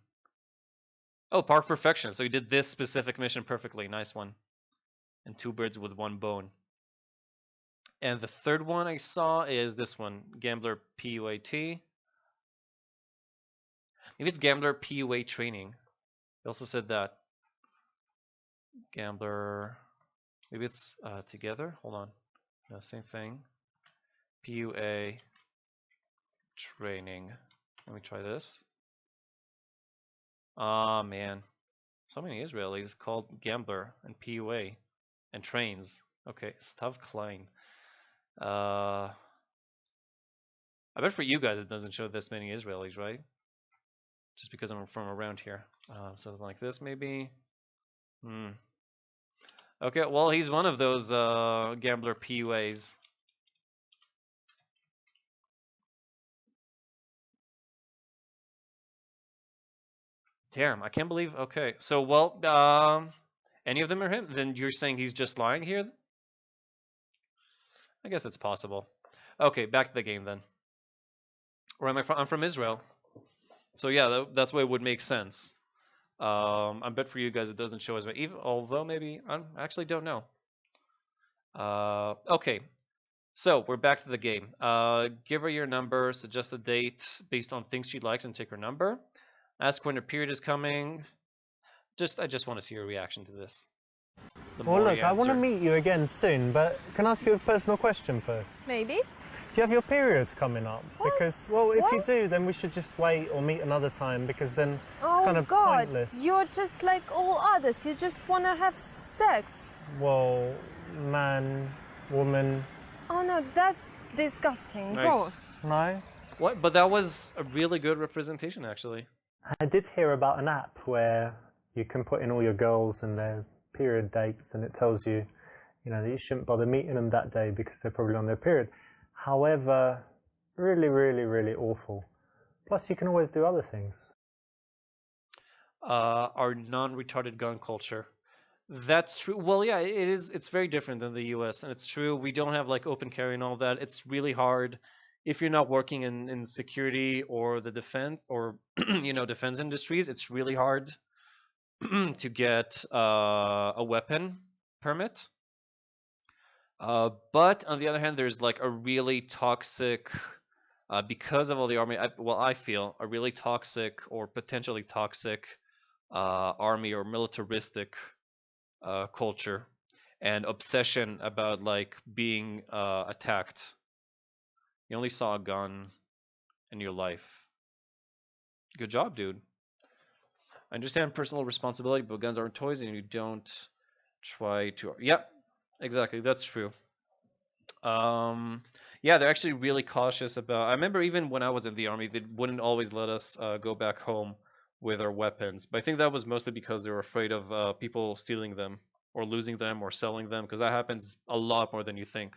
Oh, Park Perfection. So he did this specific mission perfectly. Nice one. And 2 birds with 1 bone. And the third one I saw is this one, Gambler PUAT. Maybe it's Gambler PUA training. They also said that. Gambler Maybe it's together. Hold on. No, same thing. PUA training. Let me try this. Ah, man. So many Israelis called Gambler and PUA and trains. Okay, Stav Klein. I bet for you guys it doesn't show this many Israelis, right? Just because I'm from around here. Something like this, maybe. Okay, well, he's one of those Gambler PUAs. Damn, I can't believe. Okay, so well, any of them are him? Then you're saying he's just lying here? I guess it's possible. Okay, back to the game then. Where am I from? I'm from Israel. So yeah, that's why it would make sense. I bet for you guys it doesn't show as much, even although maybe I actually don't know. Okay, so we're back to the game. Give her your number, suggest a date based on things she likes, and take her number. Ask when her period is coming. I just want to see your reaction to this. Well, look, I want to meet you again soon, but can I ask you a personal question first? Maybe. Do you have your period coming up? What? Because, well, if you What? do, then we should just wait or meet another time, because then it's Oh kind of God, pointless. you're just like all others. You just want to have sex. Well, man, woman, Oh no, that's disgusting. Nice. Gross. no? What? But that was a really good representation, actually. I did hear about an app where you can put in all your girls and their period dates, and it tells you, that you shouldn't bother meeting them that day because they're probably on their period. However, really, really, really awful. Plus, you can always do other things. Our non-retarded gun culture. That's true. Well, yeah, it is. It's very different than the U.S. and it's true. We don't have like open carry and all that. It's really hard if you're not working in security or the defense or defense industries. It's really hard to get a weapon permit. But on the other hand, there's like a really toxic, because of all the army. I feel a really toxic or potentially toxic army or militaristic culture and obsession about like being attacked. You only saw a gun in your life. Good job, dude. I understand personal responsibility, but guns aren't toys, and you don't try to. Yep, exactly. That's true. Yeah, they're actually really cautious about. I remember even when I was in the army, they wouldn't always let us go back home with our weapons. But I think that was mostly because they were afraid of people stealing them or losing them or selling them, because that happens a lot more than you think.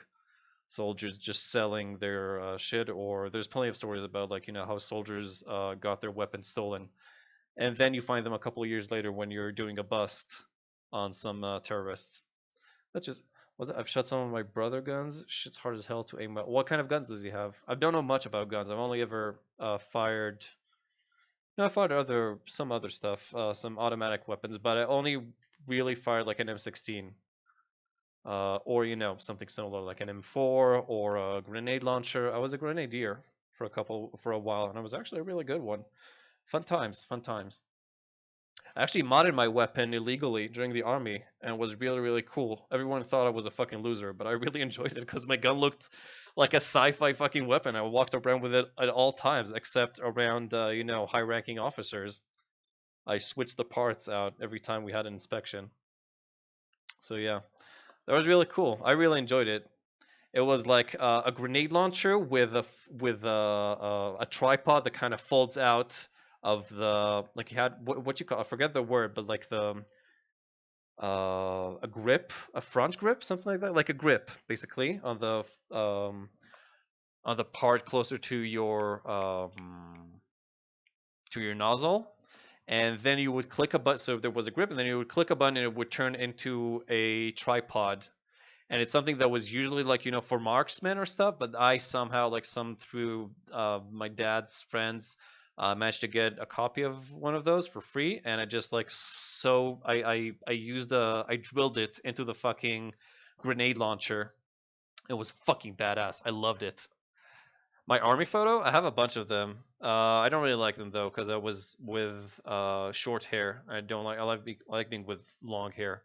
Soldiers just selling their shit, or there's plenty of stories about like how soldiers got their weapons stolen, and then you find them a couple of years later when you're doing a bust on some terrorists. That's just was it? I've shot some of my brother guns. Shit's hard as hell to aim at. What kind of guns does he have? I don't know much about guns. I've only ever fired. No, I fired some other stuff, some automatic weapons, but I only really fired like an M16, or something similar like an M4 or a grenade launcher. I was a grenadier for a while, and I was actually a really good one. Fun times, fun times. I actually modded my weapon illegally during the army and it was really, really cool. Everyone thought I was a fucking loser, but I really enjoyed it because my gun looked like a sci-fi fucking weapon. I walked around with it at all times, except around, high-ranking officers. I switched the parts out every time we had an inspection. So yeah, that was really cool. I really enjoyed it. It was like a grenade launcher with a tripod that kind of folds out of the like you had what you call I forget the word, but like the a grip, a front grip, something like that, like a grip basically on the part closer to your nozzle, and then you would click a button. So there was a grip, and then you would click a button, and it would turn into a tripod. And it's something that was usually like for marksmen or stuff, but I somehow like through my dad's friends managed to get a copy of one of those for free, and I just like I drilled it into the fucking grenade launcher. It was fucking badass. I loved it. My army photo, I have a bunch of them. I don't really like them though because I was with short hair. I don't like. I like being with long hair.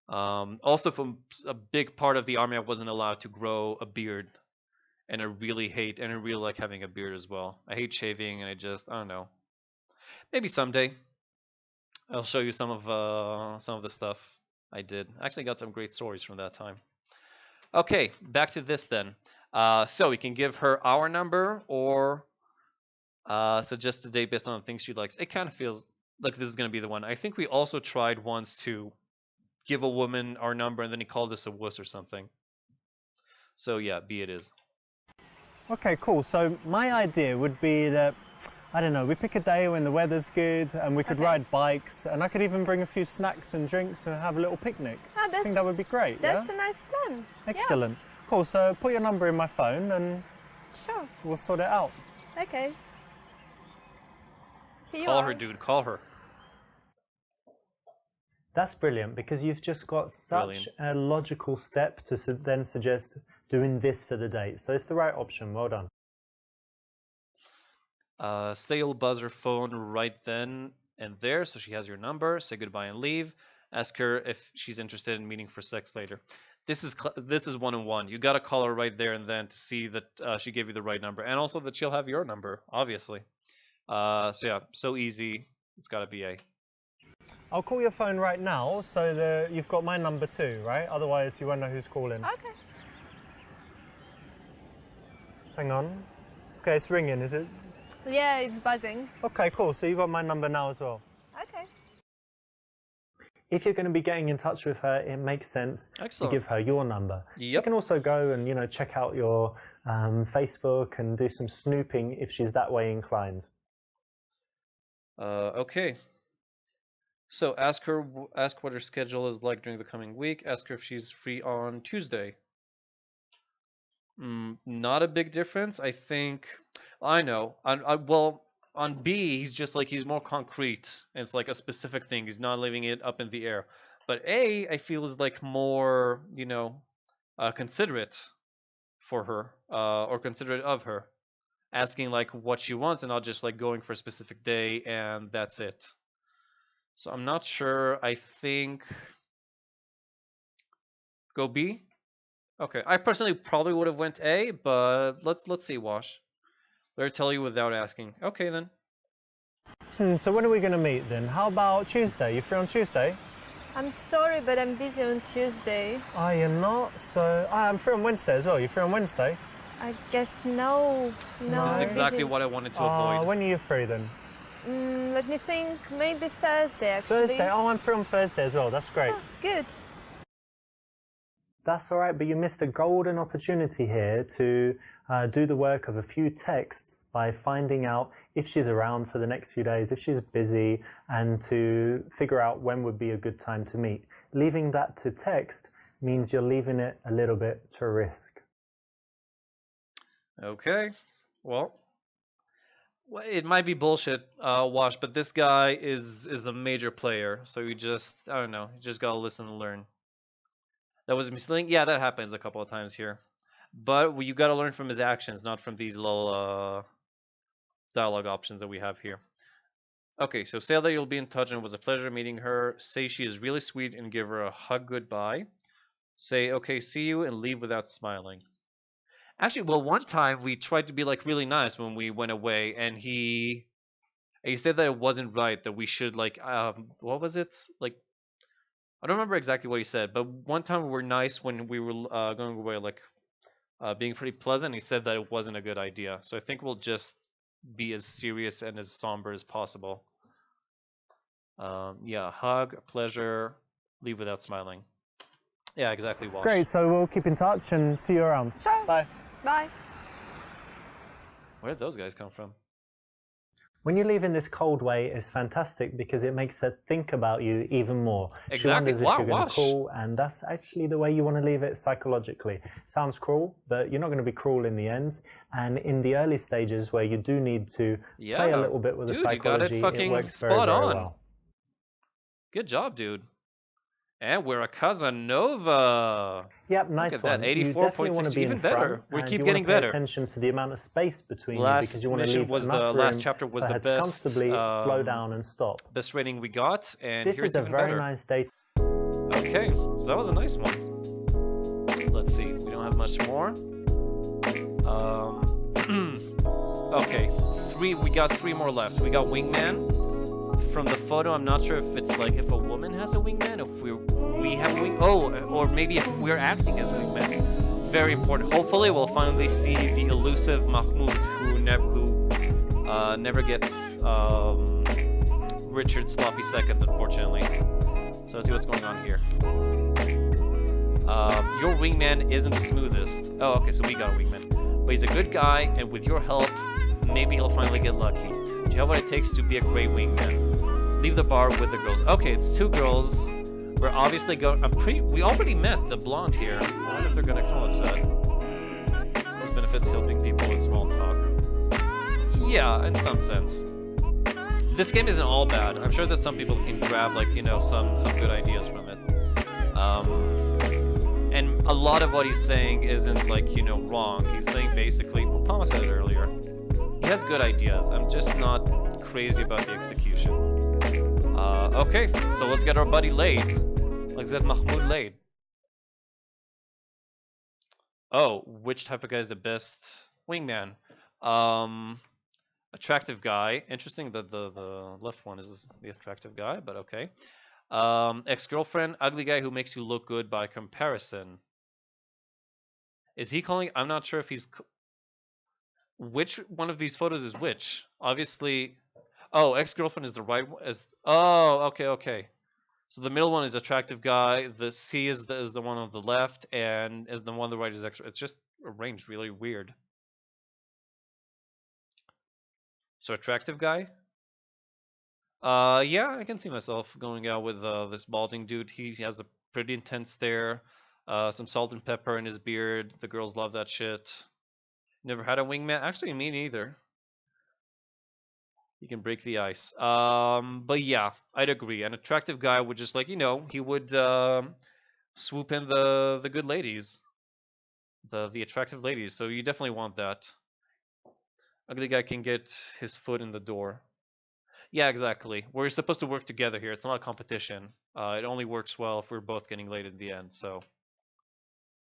Also, from a big part of the army, I wasn't allowed to grow a beard, and I really like having a beard as well. I hate shaving, and I don't know. Maybe someday I'll show you some of the stuff I did. I actually got some great stories from that time. Okay, back to this then. So we can give her our number or suggest a date based on the things she likes. It kind of feels like this is going to be the one. I think we also tried once to give a woman our number and then he called us a wuss or something. So yeah, B it is. Okay, cool. So my idea would be that, I don't know, we pick a day when the weather's good and we could ride bikes, and I could even bring a few snacks and drinks and have a little picnic. I think that would be great. That's a nice plan. Excellent. Yeah. Cool, so put your number in my phone and sure, we'll sort it out. Okay. Call her, dude, call her. That's brilliant, because you've just got such a logical step to then suggest doing this for the date. So it's the right option. Well done. Say you'll buzz her phone right then and there, so she has your number. Say goodbye and leave. Ask her if she's interested in meeting for sex later. This is 1-on-1. You gotta call her right there and then to see that she gave you the right number, and also that she'll have your number, obviously. So yeah, so easy. It's gotta be A. I'll call your phone right now, so that you've got my number too, right? Otherwise, you won't know who's calling. Okay. Hang on. Okay, it's ringing, is it? Yeah, it's buzzing. Okay, cool. So you've got my number now as well. Okay. If you're going to be getting in touch with her, it makes sense to give her your number. Yep. You can also go and check out your Facebook and do some snooping if she's that way inclined. Okay. So ask what her schedule is like during the coming week. Ask her if she's free on Tuesday. Not a big difference. I think I know. On B, he's more concrete. And it's like a specific thing. He's not leaving it up in the air. But A, I feel is like more, considerate for her, or considerate of her, asking like what she wants and not just like going for a specific day and that's it. So I'm not sure. I think go B. Okay, I personally probably would have went A, but let's see, Wash. Let her tell you without asking. Okay then. So when are we going to meet then? How about Tuesday? You free on Tuesday? I'm sorry, but I'm busy on Tuesday. Oh, you're not? So I'm free on Wednesday as well. You free on Wednesday? I guess no. This is exactly what I wanted to avoid. When are you free then? Let me think. Maybe Thursday, actually. Thursday? Oh, I'm free on Thursday as well. That's great. Oh, good. That's all right, but you missed a golden opportunity here to do the work of a few texts by finding out if she's around for the next few days, if she's busy, and to figure out when would be a good time to meet. Leaving that to text means you're leaving it a little bit to risk. Okay, well, it might be bullshit, Wash, but this guy is a major player, so I don't know, you just gotta listen and learn. That was misleading? Yeah, that happens a couple of times here. But you gotta learn from his actions, not from these little dialogue options that we have here. Okay, so say that you'll be in touch and it was a pleasure meeting her. Say she is really sweet and give her a hug goodbye. Say, okay, see you, and leave without smiling. Actually, well, one time we tried to be like really nice when we went away, and he said that it wasn't right, that we should like, what was it? Like, I don't remember exactly what he said, but one time we were nice when we were going away, like being pretty pleasant. He said that it wasn't a good idea. So I think we'll just be as serious and as somber as possible. Yeah, hug, pleasure, leave without smiling. Yeah, exactly, Walsh. Great, so we'll keep in touch and see you around. Sure. Bye. Bye. Where did those guys come from? When you leave in this cold way, it's fantastic because it makes her think about you even more. Exactly. She wonders if you're going to call, and that's actually the way you want to leave it psychologically. Sounds cruel, but you're not going to be cruel in the end. And in the early stages where you do need to play a little bit with the psychology, it works very, very well. Good job, dude. And we're a Casanova. Yep, nice Look at one. that, 84.6, even better. We keep getting better. Attention to the amount of space between you because you want to leave enough room last chapter was the best. Comfortably slow down and stop. Best rating we got, and this here's is a even very better. Nice day. Okay. Okay, so that was a nice one. Let's see, we don't have much more. Okay, we got 3 more left. We got wingman. From the photo, I'm not sure if it's like if a woman has a wingman, if we have a wing. Oh, or maybe if we're acting as wingman. Very important. Hopefully, we'll finally see the elusive Mahmoud, who never gets Richard's sloppy seconds, unfortunately. So let's see what's going on here. Your wingman isn't the smoothest. Oh, okay, so we got a wingman. But he's a good guy, and with your help, maybe he'll finally get lucky. Do you have what it takes to be a great wingman? Leave the bar with the girls. Okay, it's 2 girls. We're obviously going. We already met the blonde here. I wonder if they're gonna acknowledge that. This benefits helping people with small talk. Yeah, in some sense. This game isn't all bad. I'm sure that some people can grab, like, you know, some good ideas from it. And a lot of what he's saying isn't, like, you know, wrong. He's saying basically, well, Palma said it earlier. He has good ideas. I'm just not crazy about the execution. Okay, so let's get our buddy laid. Let's get Mahmoud laid. Oh, which type of guy is the best wingman? Attractive guy. Interesting that the left one is the attractive guy, but okay. Ex-girlfriend, ugly guy who makes you look good by comparison. Is he calling? I'm not sure if he's. Which one of these photos is which? Obviously. Oh, ex-girlfriend is the right one. Oh, okay. So the middle one is attractive guy. The C is the one on the left, and the one on the right is extra. It's just arranged really weird. So attractive guy. Yeah, I can see myself going out with this balding dude. He has a pretty intense stare. Some salt and pepper in his beard. The girls love that shit. Never had a wingman. Actually, me neither. He can break the ice. But yeah, I'd agree. An attractive guy would just, like, you know, he would swoop in the good ladies, the attractive ladies. So you definitely want that. Ugly guy can get his foot in the door. Yeah, exactly. We're supposed to work together here. It's not a competition. It only works well if we're both getting laid in the end. So.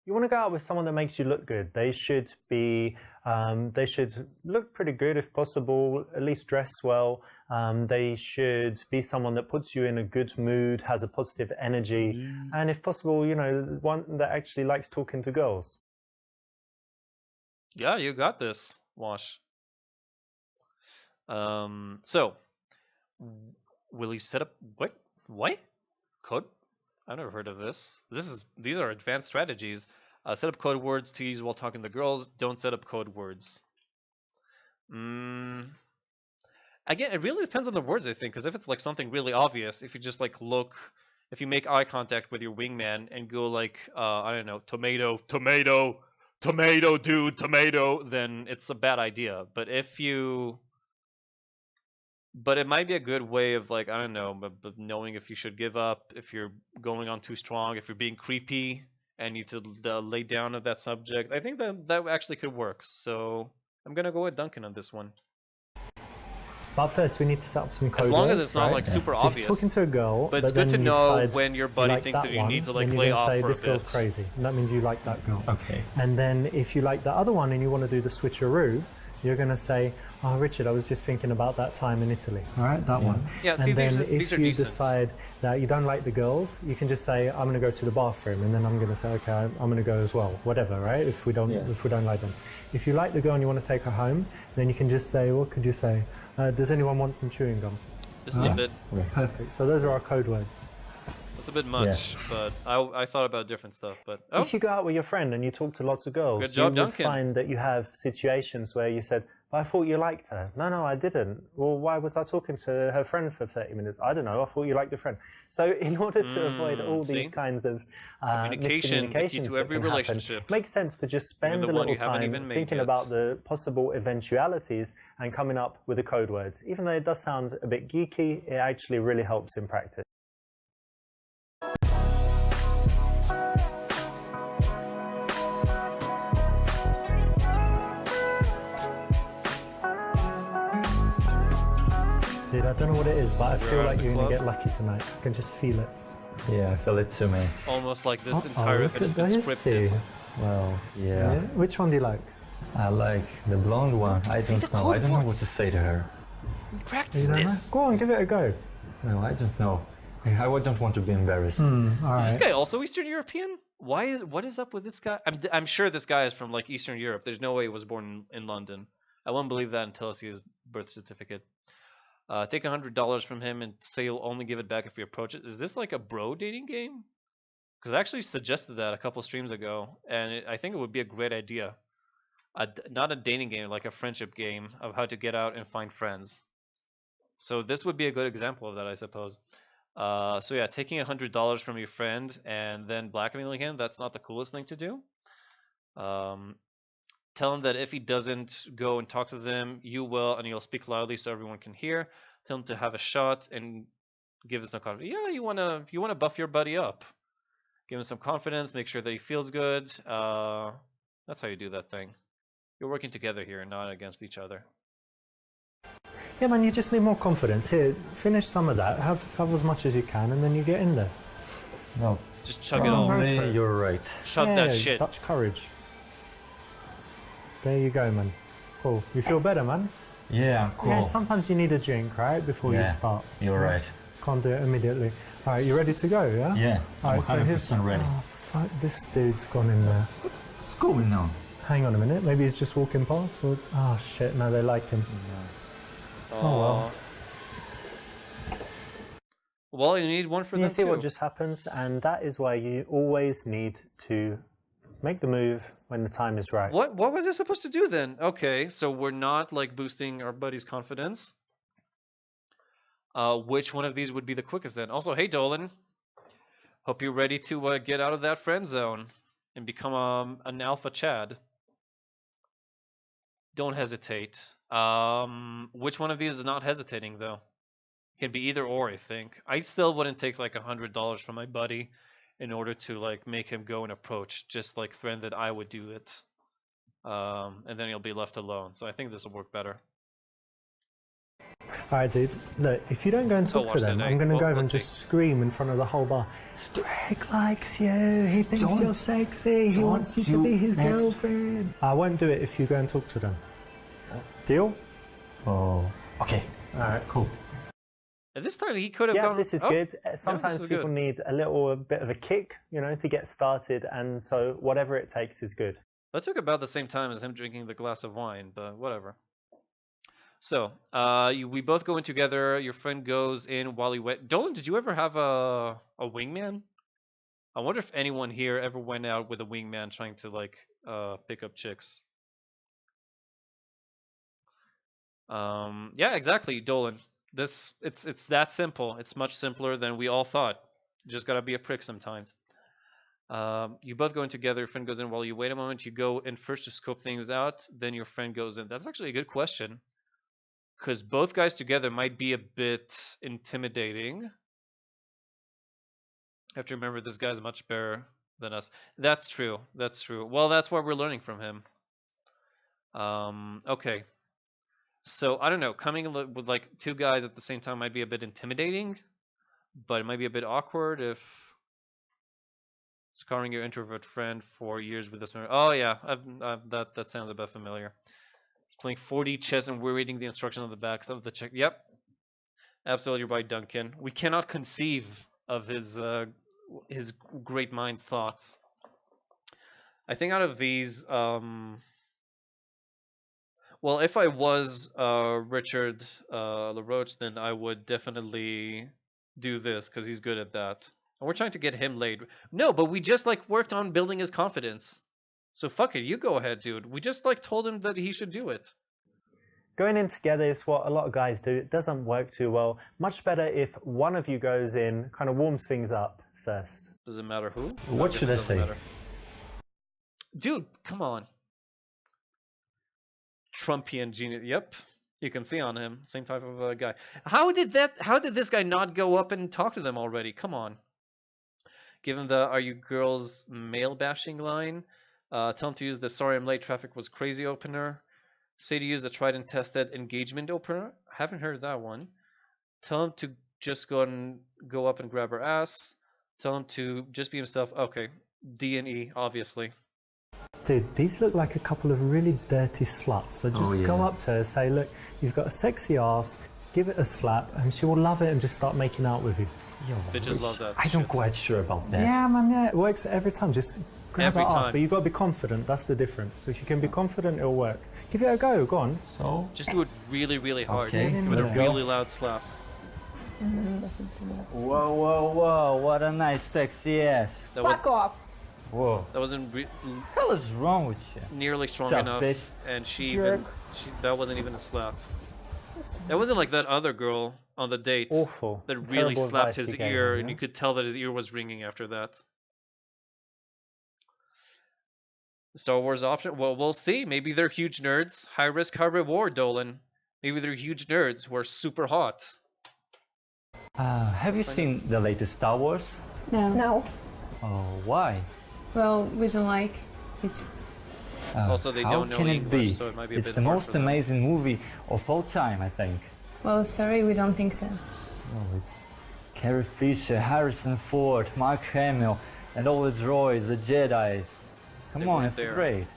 You want to go out with someone that makes you look good. They should be, they should look pretty good if possible, at least dress well. They should be someone that puts you in a good mood, has a positive energy, and if possible, you know, one that actually likes talking to girls. Yeah, you got this, Wash. So, will you set up, what? Code? I've never heard of this. These are advanced strategies. Set up code words to use while talking to girls. Don't set up code words. Again, it really depends on the words, I think, because if it's like something really obvious, if you just like look, if you make eye contact with your wingman and go like, I don't know, tomato, tomato, tomato, dude, tomato, then it's a bad idea. But it might be a good way of, like, I don't know, but knowing if you should give up, if you're going on too strong, if you're being creepy and need to lay down of that subject. I think that actually could work. So I'm gonna go with Duncan on this one. But first, we need to set up some code words. As long as it's not, right? like, super so obvious. If you're talking to a girl, but it's good to know when your buddy like thinks that you one, need to, like, then lay you're off say, for this a bit. girl's crazy. And that means you like that girl. Okay. And then if you like the other one and you want to do the switcheroo, you're going to say, oh, Richard, I was just thinking about that time in Italy. All right, that one. Yeah, see, and then these are if you decent. decide that you don't like the girls, you can just say, I'm going to go to the bathroom, and then I'm going to say, okay, I'm going to go as well. Whatever, right? If we don't like them. If you like the girl and you want to take her home, then you can just say, what could you say? Does anyone want some chewing gum? This is a bit. Perfect. So those are our code words. It's a bit much, but I thought about different stuff. But If you go out with your friend and you talk to lots of girls, Good job, you would Duncan. find that you have situations where you said, I thought you liked her. No, I didn't. Well, why was I talking to her friend for 30 minutes? I don't know. I thought you liked the friend. So in order to avoid all these kinds of Communication, the key miscommunications to every that can relationship. happen, it makes sense to just spend the a one little you haven't time even made thinking yet. about the possible eventualities and coming up with the code words. Even though it does sound a bit geeky, it actually really helps in practice. Dude, I don't know what it is, but I feel like you're going to get lucky tonight. I can just feel it. Yeah, I feel it too, man. Almost like this Oh, entire look event has at been those scripted. two. Well, yeah. Which one do you like? I like the blonde one. I See the don't know. code I don't know what words. to say to her. We You practiced don't know? this. Go on, give it a go. No, I don't know. I don't want to be embarrassed. All Is this right. guy also Eastern European? What is up with this guy? I'm sure this guy is from like Eastern Europe. There's no way he was born in London. I won't believe that until I see his birth certificate. Take $100 from him and say you'll only give it back if you approach it. Is this like a bro dating game? Because I actually suggested that a couple streams ago, and I think it would be a great idea. Not a dating game, like a friendship game of how to get out and find friends. So this would be a good example of that, I suppose. So yeah, taking $100 from your friend and then blackmailing him, that's not the coolest thing to do. Tell him that if he doesn't go and talk to them, you will, and you'll speak loudly so everyone can hear. Tell him to have a shot and give him some confidence. Yeah, you wanna buff your buddy up. Give him some confidence, make sure that he feels good. That's how you do that thing. You're working together here, not against each other. Yeah, man, you just need more confidence. Here, finish some of that. Have as much as you can, and then you get in there. No, Just chug it all. go for probably it. you're right. Chug Yeah, that shit. Dutch courage. There you go, man. Cool. You feel better, man? Yeah, cool. Yeah, sometimes you need a drink, right, before you Yeah, start. You're right. Can't do it immediately. All right, you ready to go, yeah? Yeah, All I'm right, so here's 100% ready. Oh, fuck, this dude's gone in there. What's going on? Hang on a minute, maybe he's just walking past. Or... Oh, shit, no, they like him. Oh, well. Well, you need one for You them see too. what just happens, and that is why you always need to make the move when the time is right. What was it supposed to do then? Okay, so we're not like boosting our buddy's confidence. Which one of these would be the quickest then? Also, hey Dolan, hope you're ready to get out of that friend zone and become an alpha Chad. Don't hesitate. Which one of these is not hesitating though? Can be either or, I think. I still wouldn't take like $100 from my buddy in order to like make him go and approach, just like threaten that I would do it. And then he'll be left alone. So I think this will work better. All right, dudes. Look, if you don't go and talk to watch them, that, I'm eh? going to Well, go over and let's see. just scream in front of the whole bar. Drake likes you. He thinks Don't- you're sexy. He don't wants you to do be his that. girlfriend. I won't do it if you go and talk to them. Deal? Oh, okay. All right. Cool. And this time he could have Yeah, gone. this is oh, good. Sometimes is people good. need a little bit of a kick, to get started, and so whatever it takes is good. That took about the same time as him drinking the glass of wine, but whatever. So, we both go in together. Your friend goes in while he went. Dolan, did you ever have a wingman? I wonder if anyone here ever went out with a wingman trying to like pick up chicks. Yeah, exactly, Dolan. It's that simple. It's much simpler than we all thought. You just gotta be a prick sometimes. You both go in together. Your friend goes in while you wait a moment. You go in first to scope things out. Then your friend goes in. That's actually a good question, because both guys together might be a bit intimidating. I have to remember this guy's much better than us. That's true. That's true. Well, that's why we're learning from him. Okay. So I don't know. Coming with like two guys at the same time might be a bit intimidating, but it might be a bit awkward if scarring your introvert friend for years with this. Oh yeah, that sounds a bit familiar. He's playing 4D chess and we're reading the instruction on the back of the check. Yep, absolutely right, Duncan. We cannot conceive of his great mind's thoughts. I think out of these, well, if I was Richard LaRoche, then I would definitely do this because he's good at that. And we're trying to get him laid. No, but we just like worked on building his confidence. So fuck it, you go ahead, dude. We just like told him that he should do it. Going in together is what a lot of guys do. It doesn't work too well. Much better if one of you goes in, kind of warms things up first. Does it matter who? What guess should it I doesn't say? matter. Dude, come on. Trumpian genius. Yep. You can see on him. Same type of guy. How did this guy not go up and talk to them already? Come on. Give him the "Are you girls male bashing" line. Tell him to use the "Sorry I'm late, traffic was crazy" opener. Say to use the tried and tested engagement opener. Haven't heard that one. Tell him to just go up and grab her ass. Tell him to just be himself. Okay, D and E, obviously. Dude, these look like a couple of really dirty sluts. So just go up to her, say, look, you've got a sexy ass, just give it a slap, and she will love it and just start making out with you. Bitches love that. I don't shit. quite sure about that. Yeah, man, yeah, it works every time. Just grab Every her ass, time. but you got to be confident. That's the difference. So if you can be confident, it'll work. Give it a go. Go on. So, Just do it really, really hard. Okay, Give it a let's go. really loud slap. whoa, whoa, whoa! What a nice, sexy ass. That was off. Whoa, that wasn't hell is wrong with you? nearly strong Sup, enough, bitch? and Jerk. that wasn't even a slap. That wasn't like that other girl on the date Awful. that really Terrible slapped advice his you gave ear, him, and yeah? you could tell that his ear was ringing after that. Star Wars option? Well, we'll see. Maybe they're huge nerds. High risk, high reward, Dolan. Maybe they're huge nerds who are super hot. Have you seen the latest Star Wars? No. No. Oh, why? Well, we don't like it. Also, they How don't know can it English, be? so it might be a It's bit the hard most for them. amazing movie of all time, I think. Well, sorry, we don't think so. Oh, it's Carrie Fisher, Harrison Ford, Mark Hamill, and all the droids, the Jedis. Come They on, weren't it's there. great.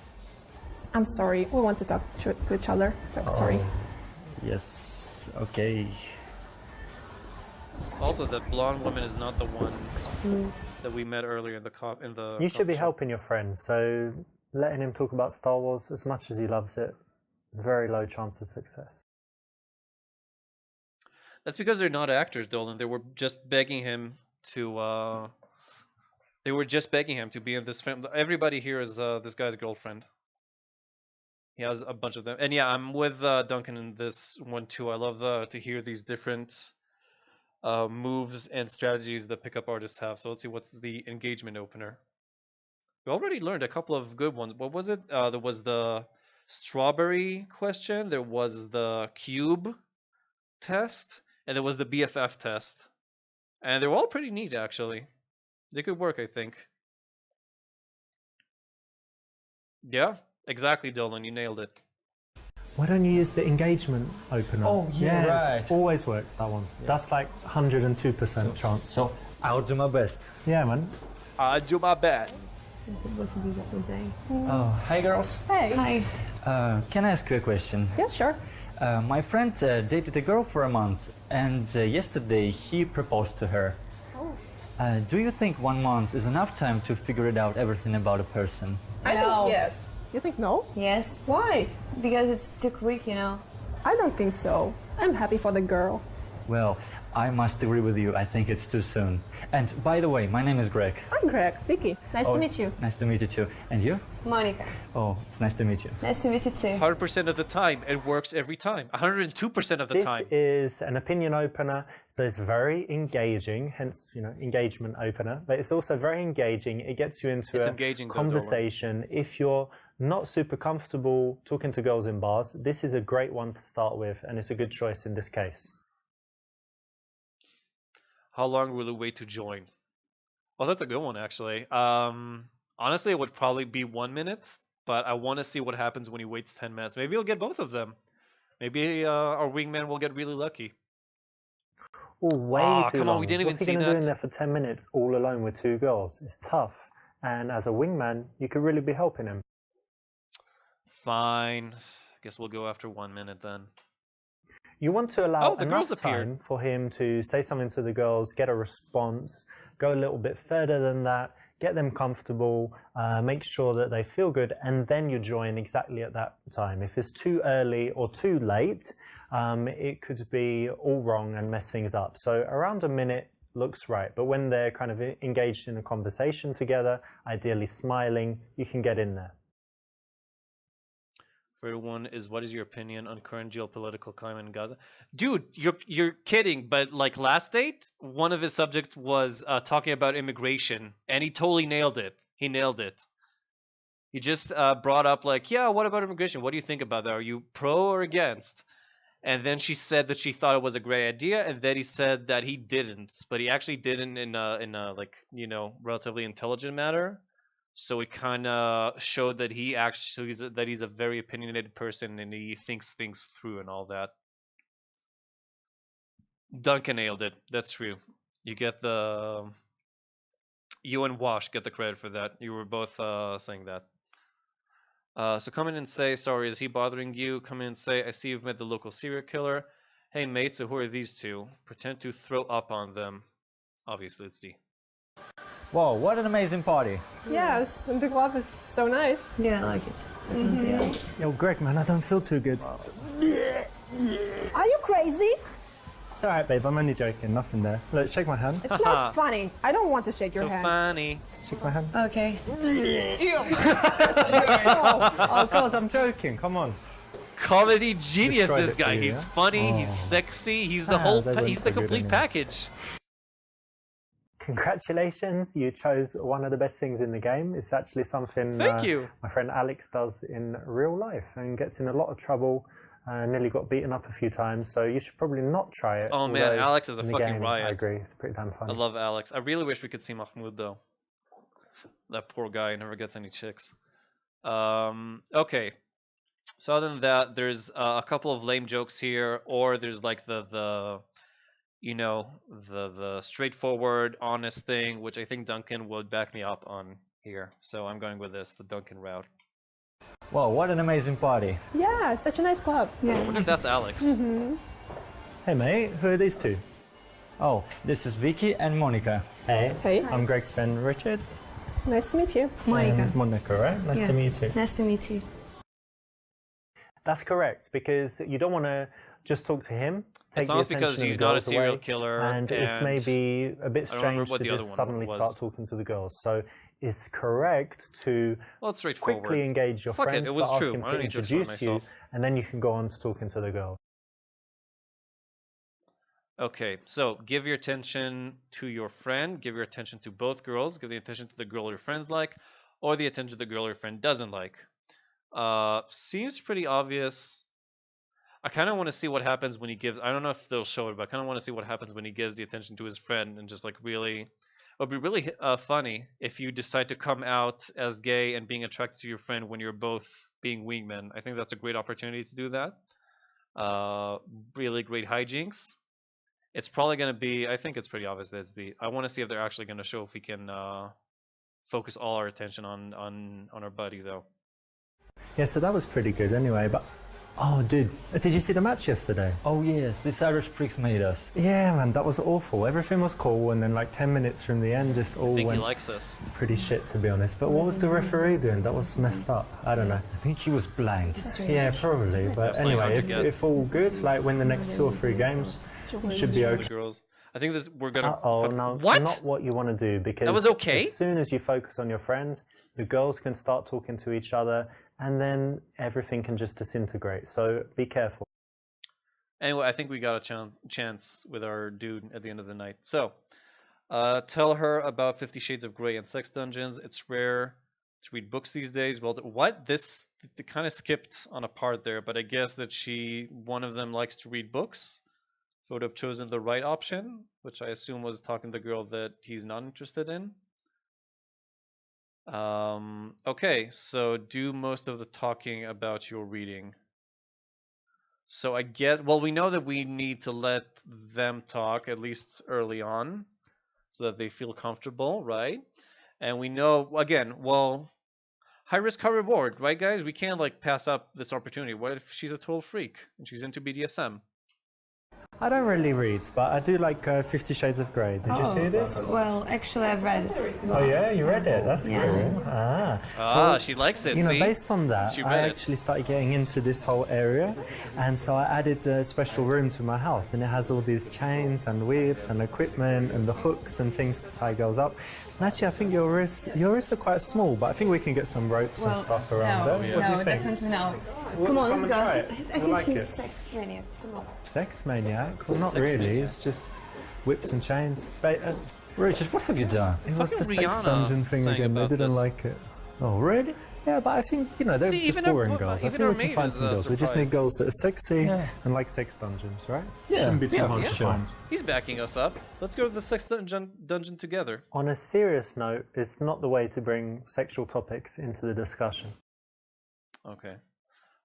I'm sorry. We want to talk to each other. Sorry. Yes, okay. Also, that blonde woman is not the one that we met earlier in the You should be coffee shop. helping your friend. So letting him talk about Star Wars as much as he loves it, very low chance of success. That's because they're not actors, Dolan. They were just begging him to. They were just begging him to be in this film. Everybody here is this guy's girlfriend. He has a bunch of them, and yeah, I'm with Duncan in this one too. I love to hear these different moves and strategies that pickup artists have. So let's see what's the engagement opener. We already learned a couple of good ones. What was it? There was the strawberry question. There was the cube test, and there was the BFF test. And they were all pretty neat, actually. They could work, I think. Yeah, exactly, Dylan. You nailed it. Why don't you use the engagement opener? Oh, yeah, it's right. always works, that one. That's like 102% chance. So, I'll do my best. Yeah, man. I do my best. Is it supposed to be that day? Oh, hi girls. Hey. Hi. Can I ask you a question? Yeah, sure. My friend dated a girl for a month, and yesterday he proposed to her. Do you think 1 month is enough time to figure it out everything about a person? I No. think yes. You think no? Yes. Why? Because it's too quick, you know. I don't think so. I'm happy for the girl. Well, I must agree with you. I think it's too soon. And by the way, my name is Greg. I'm Greg. Vicky. Nice Oh, to meet you. Nice to meet you too. And you? Monica. Oh, it's nice to meet you. Nice to meet you too. 100% of the time, it works every time. 102% of the This time. is an opinion opener, so it's very engaging, hence, engagement opener, but it's also very engaging. It gets you into It's a engaging, though, Dolan. conversation. If you're not super comfortable talking to girls in bars, this is a great one to start with, and it's a good choice in this case. How long will it wait to join? Well, that's a good one, actually. Honestly, it would probably be 1 minute, but I want to see what happens when he waits 10 minutes. Maybe he'll get both of them. Maybe our wingman will get really lucky. Oh, way Aw, too come on, long. we didn't What's even he see gonna do that. in there for 10 minutes all alone with two girls? It's tough. And as a wingman, you could really be helping him. Fine. Guess we'll go after 1 minute then. You want to allow Oh, the girls enough appeared. time for him to say something to the girls, get a response, go a little bit further than that, get them comfortable, make sure that they feel good, and then you join exactly at that time. If it's too early or too late, it could be all wrong and mess things up. So around a minute looks right, but when they're kind of engaged in a conversation together, ideally smiling, you can get in there. Everyone is, what is your opinion on current geopolitical climate in Gaza? Dude, you're kidding, but like last date, one of his subjects was talking about immigration, and he totally nailed it. He nailed it. He just brought up like, yeah, what about immigration? What do you think about that? Are you pro or against? And then she said that she thought it was a great idea, and then he said that he didn't, but he actually didn't in a like, relatively intelligent manner. So it kind of showed that he's a very opinionated person and he thinks things through and all that. Duncan nailed it. That's true. You get the You and Wash get the credit for that. You were both saying that. So come in and say, sorry, is he bothering you? Come in and say, I see you've met the local serial killer. Hey mate, so who are these two? Pretend to throw up on them. Obviously it's D. Wow, what an amazing party. Yes, and the club is so nice. Yeah, I like it. Definitely I like it. Yo, Greg, man, I don't feel too good. Are you crazy? It's alright, babe, I'm only joking, nothing there. Look, shake my hand. It's not funny. I don't want to shake your So hand. funny. Shake my hand. Okay. Oh, God, I'm joking, come on. Comedy genius, Destroyed this it for guy. you, He's yeah? funny, he's sexy, he's the he's the complete package. Congratulations, you chose one of the best things in the game. It's actually something Thank you. my friend Alex does in real life and gets in a lot of trouble. Nearly got beaten up a few times, so you should probably not try it. Oh man, although Alex is a in the fucking game, riot. I agree, it's pretty damn funny. I love Alex. I really wish we could see Mahmoud though. That poor guy never gets any chicks. Okay. So other than that, there's a couple of lame jokes here, or there's like the you know, the straightforward, honest thing, which I think Duncan would back me up on here. So I'm going with this, the Duncan route. Wow, what an amazing party. Yeah, such a nice club. I wonder if that's Alex. Hey mate, who are these two? Oh, this is Vicky and Monica. Hey, Hey, I'm Greg's friend Richards. nice to meet you. Monica. Monica, right? Nice to meet you too. Nice to meet you. That's correct, because you don't want to just talk to him. Take It's the almost because attention of he's the not a girls serial away, killer, and it's maybe a bit I don't remember strange what to the other just one suddenly was. start talking to the girls. So it's correct to Well, it's straightforward. quickly engage your Fuck it, friends, it was but ask true. him I to don't need to explain introduce you, myself. and then you can go on to talking to the girl. Okay, so give your attention to your friend, give your attention to both girls, give the attention to the girl your friends like, or the attention to the girl your friend doesn't like. Seems pretty obvious. I kind of want to see what happens when he gives, I don't know if they'll show it, but I kind of want to see what happens when he gives the attention to his friend and just like really, it would be really funny if you decide to come out as gay and being attracted to your friend when you're both being wingmen. I think that's a great opportunity to do that. Really great hijinks. It's probably going to be, I think it's pretty obvious that it's the, I want to see if they're actually going to show if we can focus all our attention on our buddy though. Yeah, so that was pretty good anyway, but... Oh, dude, did you see the match yesterday? Oh yes, these Irish pricks made us. Yeah, man, that was awful. Everything was cool, and then like 10 minutes from the end, just all I think he went likes us. pretty shit, to be honest. But what was the referee doing? That was messed up. I don't know. I think he was blind. Yeah, probably. But Probably hard anyway, to get. if all good, like win the next 2 or 3 games, should be The okay. girls. I think this, we're gonna. Oh no, What? not what you want to do, because That was okay? as soon as you focus on your friends, the girls can start talking to each other, and then everything can just disintegrate. So be careful. Anyway, I think we got a chance with our dude at the end of the night. So, tell her about 50 Shades of Grey and sex dungeons. It's rare to read books these days. Well, what? This kind of skipped on a part there, but I guess that one of them likes to read books. So would have chosen the right option, which I assume was talking to the girl that he's not interested in. Okay, so do most of the talking about your reading. So I guess, well, we know that we need to let them talk, at least early on, so that they feel comfortable, right? And we know, again, well, high risk, high reward, right, guys? We can't, like, pass up this opportunity. What if she's a total freak and she's into BDSM? I don't really read, but I do like 50 Shades of Grey. Did you see this? Well, actually, I've read it. Oh yeah, you read it. That's Yeah. cool. Ah, she likes it, You know, see? based on that, She I read it. actually started getting into this whole area, and so I added a special room to my house, and it has all these chains and whips and equipment and the hooks and things to tie girls up. And actually, I think your wrists are quite small, but I think we can get some ropes and stuff around no, there. What do you think? definitely no. Well, Come on, come let's and go. try it. I You'll think like he's it. a sex maniac. Come on. Sex maniac? Well, not Sex really. maniac. It's just whips and chains. Richard, what have you done? It was Fucking the sex Rihanna dungeon thing sang again. They about didn't this. like it. Oh, really? Yeah, but I think, you know, they're See, just even our- boring girls. I even think our we can maid find is, some girls. We just need surprised. girls that are sexy Yeah. and like sex dungeons, right? Yeah, Shouldn't be too yeah, hard for to sure. find. He's backing us up. Let's go to the sex dungeon together. On a serious note, it's not the way to bring sexual topics into the discussion. Okay.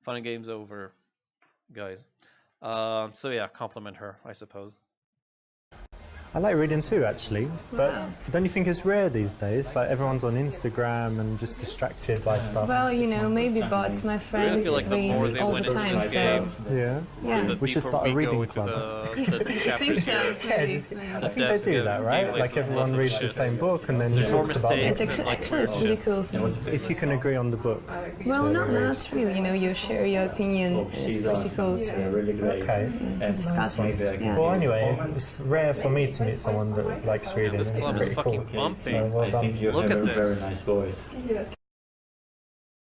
Fun and games over, guys. So yeah, compliment her, I suppose. I like reading too, actually. But don't you think it's rare these days? Like everyone's on Instagram and just distracted by stuff. Well, you know, maybe but my friends feel like the more read they all went the into time, this so game, Yeah. yeah. We should deeper start a we go reading into club. the chapters here. I think they do that, right? Like everyone reads the same book and then There's more talks about mistakes. it. It's actually it's a really cool thing. If you can agree on the book. Well, not really. You know, you share your opinion. It's pretty cool Okay. to discuss it. Yeah. Well, anyway, it's rare for me to meet someone that likes reading. This It's club is pretty fucking cool. bumping. So well done. Look at this. nice voice.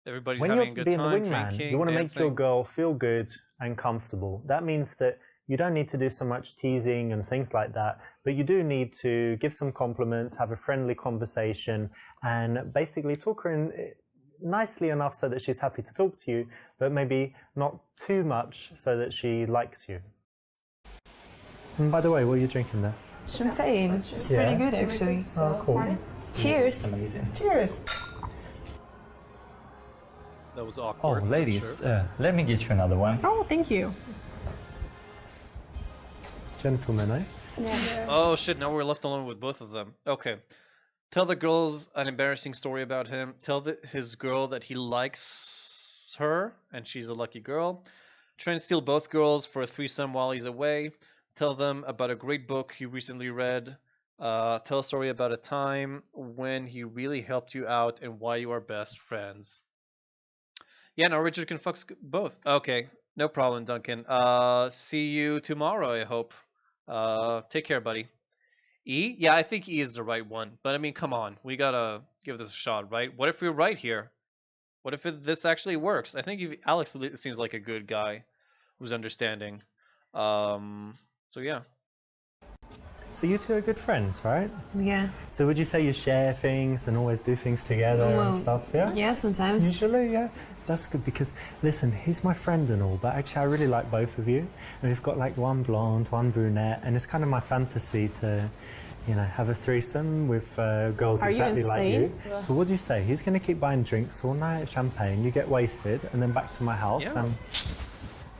Everybody's When having you're a good being the time wingman, drinking, you want to make your dancing. girl feel good and comfortable. That means that you don't need to do so much teasing and things like that, but you do need to give some compliments, have a friendly conversation, and basically talk her in nicely enough so that she's happy to talk to you, but maybe not too much so that she likes you. And by the way, what are you drinking there? Champagne. It's Yeah. pretty good, actually. Oh, cool. Cheers. Cheers. That was Oh, awkward. but ladies, sure. let me get you another one. Oh, thank you. Gentlemen, eh? Oh shit, now we're left alone with both of them. Okay. Tell the girls an embarrassing story about him. Tell his girl that he likes her and she's a lucky girl. Try and steal both girls for a threesome while he's away. Tell them about a great book he recently read. Tell a story about a time when he really helped you out and why you are best friends. Yeah, no, Richard can fuck both. Okay, no problem, Duncan. See you tomorrow, I hope. Take care, buddy. E? Yeah, I think E is the right one. But I mean, come on. We gotta give this a shot, right? What if we're right here? What if this actually works? I think Alex seems like a good guy who's understanding. So yeah. So you two are good friends, right? Yeah. So would you say you share things and always do things together and stuff? Yeah? Yeah, sometimes. Usually, yeah. That's good because, listen, he's my friend and all, but actually I really like both of you. And we've got like one blonde, one brunette, and it's kind of my fantasy to, you know, have a threesome with girls Are you exactly like you. insane? So what do you say? He's going to keep buying drinks all night, champagne, you get wasted, and then back to my house. Yeah. And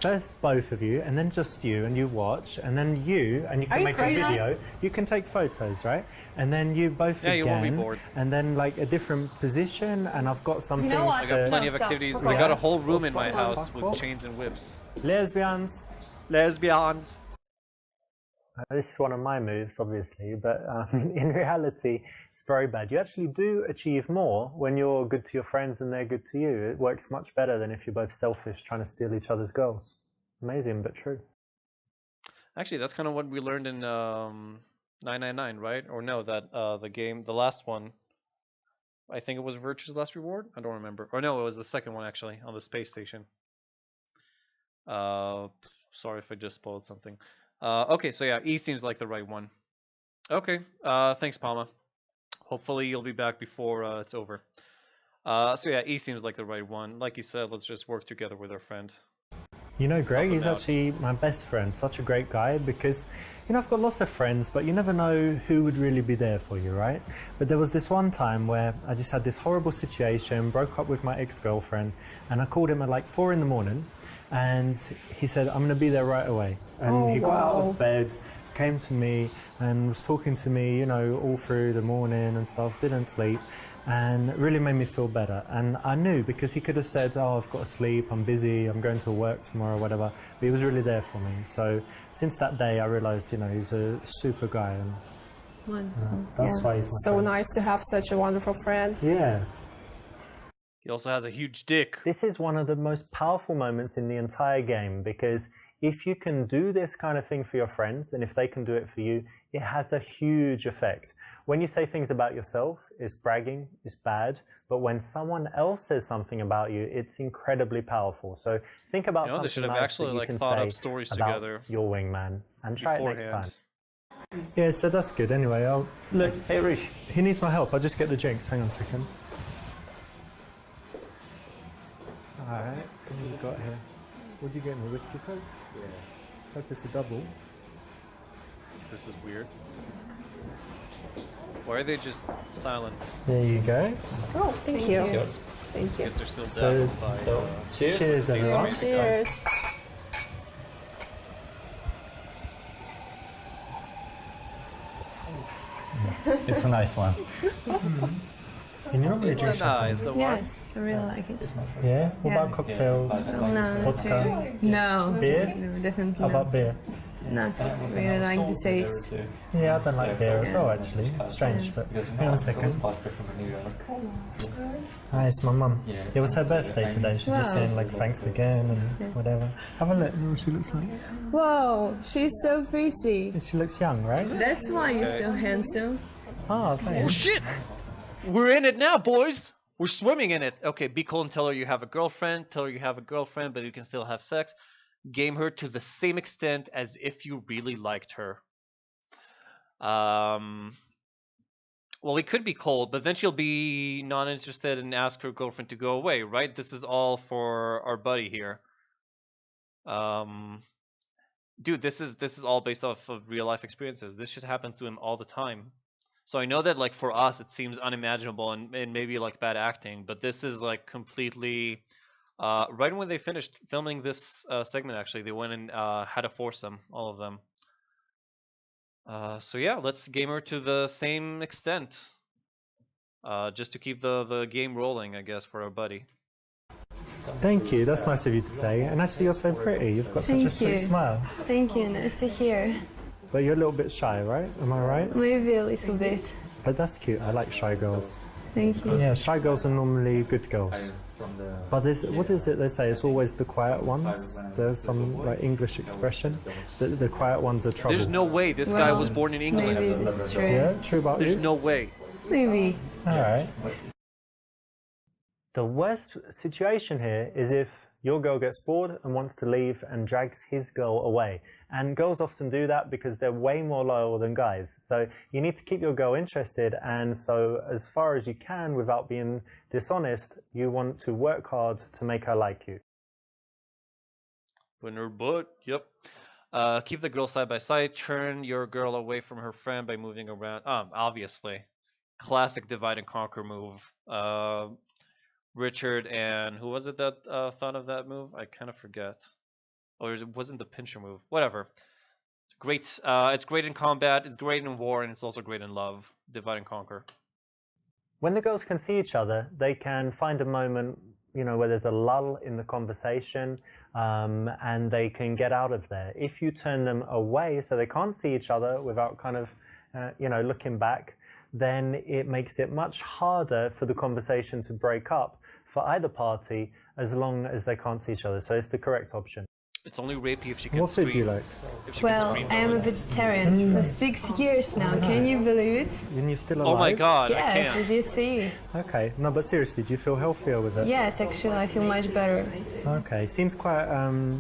first both of you, and then just you, and you watch, and then you, and you can you make crazy? a video. You can take photos, right? And then you both Yeah, again, you won't be bored. and then like a different position, and I've got some things what? I got to... plenty No, of stop. activities. Fuck I off. got a whole room in Fuck my off, house fuck with off. chains and whips. Lesbians. Lesbians. This is one of my moves, obviously, but in reality, it's very bad. You actually do achieve more when you're good to your friends and they're good to you. It works much better than if you're both selfish trying to steal each other's girls. Amazing, but true. Actually, that's kind of what we learned in 999, right? Or no, that the game, the last one. I think it was Virtue's Last Reward. I don't remember. Or no, it was the second one actually on the space station. Sorry if I just spoiled something. Okay, so yeah, E seems like the right one. Okay, thanks, Palma. Hopefully you'll be back before it's over. So yeah, E seems like the right one. Like you said, let's just work together with our friend. You know, Greg, Help him he's out. actually my best friend. Such a great guy because, you know, I've got lots of friends, but you never know who would really be there for you, right? But there was this one time where I just had this horrible situation, broke up with my ex-girlfriend, and I called him at like 4 in the morning, and he said, I'm going to be there right away. And he got out of bed, came to me, and was talking to me, you know, all through the morning and stuff, didn't sleep. And it really made me feel better. And I knew because he could have said, oh, I've got to sleep, I'm busy, I'm going to work tomorrow, whatever. But he was really there for me. So since that day, I realized, you know, he's a super guy. And Wonderful. that's why he's my So friend. nice to have such a wonderful friend. Yeah. He also has a huge dick. This is one of the most powerful moments in the entire game because if you can do this kind of thing for your friends and if they can do it for you, it has a huge effect. When you say things about yourself, it's bragging, it's bad, but when someone else says something about you, it's incredibly powerful. So think about You know, they something should have nice actually that you like can thought say up stories about together your wingman and try it next time. beforehand. Yeah, so that's good. Anyway, I'll look. Hey, Rich. He needs my help. I'll just get the drinks. Hang on a second. All right, what have you got here? What did you get me? Whiskey Coke? Yeah. Hope it's a double. This is weird. Why are they just silent? There you go. Oh, thank you. Cheers. Thank I you. guess they're still So- dazzled by. Cheers. Cheers, everyone. Cheers. a nice one. And you normally It's drink a champagne. nice. Yes, I really like it. Yeah? What about cocktails? Oh, no, not Vodka? really. No. Beer? No, definitely How not. about beer? Not really like the taste. Yeah, I don't like beer as well, actually. Strange, but hang on a second. Hi, it's my mum. It was her birthday today. She's just saying, like, thanks again and whatever. Have a look. What she looks like. Whoa, she's so pretty. She looks young, right? That's why you're so handsome. Oh, thanks. Oh shit! We're in it now, boys. We're swimming in it. Okay, be cool and tell her you have a girlfriend. Tell her you have a girlfriend, but you can still have sex. Game her to the same extent as if you really liked her. Well, we could be cold, but then she'll be not interested and ask her girlfriend to go away, right? This is all for our buddy here. Dude, this is all based off of real life experiences. This shit happens to him all the time. So I know that like for us it seems unimaginable and maybe like bad acting, but this is like completely right when they finished filming this segment, actually, they went and had a foursome, all of them. So yeah, let's game her to the same extent, just to keep the game rolling, I guess, for our buddy. Thank you. That's nice of you to say. And actually, you're so pretty. You've got such a Thank sweet you. smile. Thank you, nice to hear. But you're a little bit shy, right? Am I right? Maybe a little bit. But that's cute. I like shy girls. Thank you. Yeah, shy girls are normally good girls. But what is it they say? It's always the quiet ones. There's some like English expression. The quiet ones are trouble. There's no way this guy was born in England. Maybe that's true. Yeah, true about There's you. no way. Maybe. All right. The worst situation here is if your girl gets bored and wants to leave and drags his girl away. And girls often do that because they're way more loyal than guys. So you need to keep your girl interested, and so as far as you can without being dishonest, you want to work hard to make her like you. Win her butt. Yep. Keep the girl side by side. Turn your girl away from her friend by moving around. Obviously. Classic divide and conquer move. Richard and who was it that thought of that move? I kind of forget. Or it wasn't the pincher move. Whatever. Great. It's great in combat. It's great in war, and it's also great in love. Divide and conquer. When the girls can see each other, they can find a moment, where there's a lull in the conversation, and they can get out of there. If you turn them away so they can't see each other without kind of, looking back, then it makes it much harder for the conversation to break up for either party as long as they can't see each other. So it's the correct option. It's only rapey if she can What food scream. do you like? If she Well, can scream. I am a vegetarian for 6 years now. Can you believe it? And you're still alive? Oh my god, I Yes, can't. as you see. Okay, no, but seriously, do you feel healthier with it? Yes, actually, I feel much better. Okay, seems quite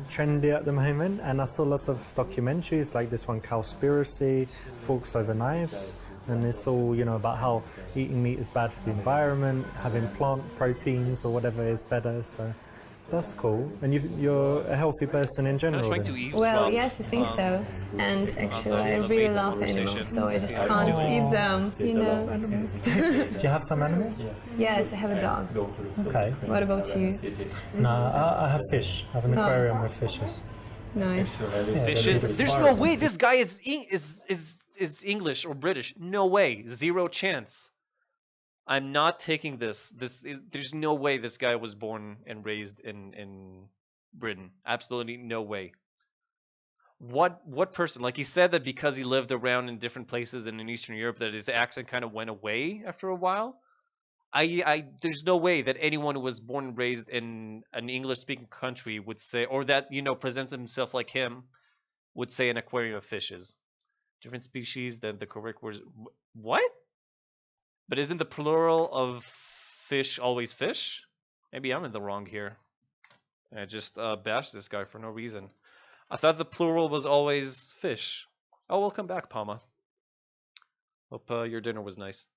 trendy at the moment, and I saw lots of documentaries like this one, Cowspiracy, Forks Over Knives, and it's all, about how eating meat is bad for the environment, having plant proteins or whatever is better, so that's cool. And you're a healthy person in I'm general trying then? to eavesdrop. Well, yes, I think so. And actually, I the really mates love conversation. animals, so I just Yeah, can't it's eat them, Do you have some animals? Yes, I have a dog. Okay. What about you? No, I have fish. I have an aquarium with fishes. Nice. Yeah, Fishes. they're There's no way this guy is English or British. No way. Zero chance. I'm not taking this. There's no way this guy was born and raised in Britain. Absolutely no way. What person? Like he said that because he lived around in different places in Eastern Europe that his accent kind of went away after a while. There's no way that anyone who was born and raised in an English-speaking country would say, or that presents himself like him, would say an aquarium of fishes. Different species than the correct words. What? But isn't the plural of fish always fish? Maybe I'm in the wrong here. I just bashed this guy for no reason. I thought the plural was always fish. Oh, welcome back, Palma. Hope your dinner was nice.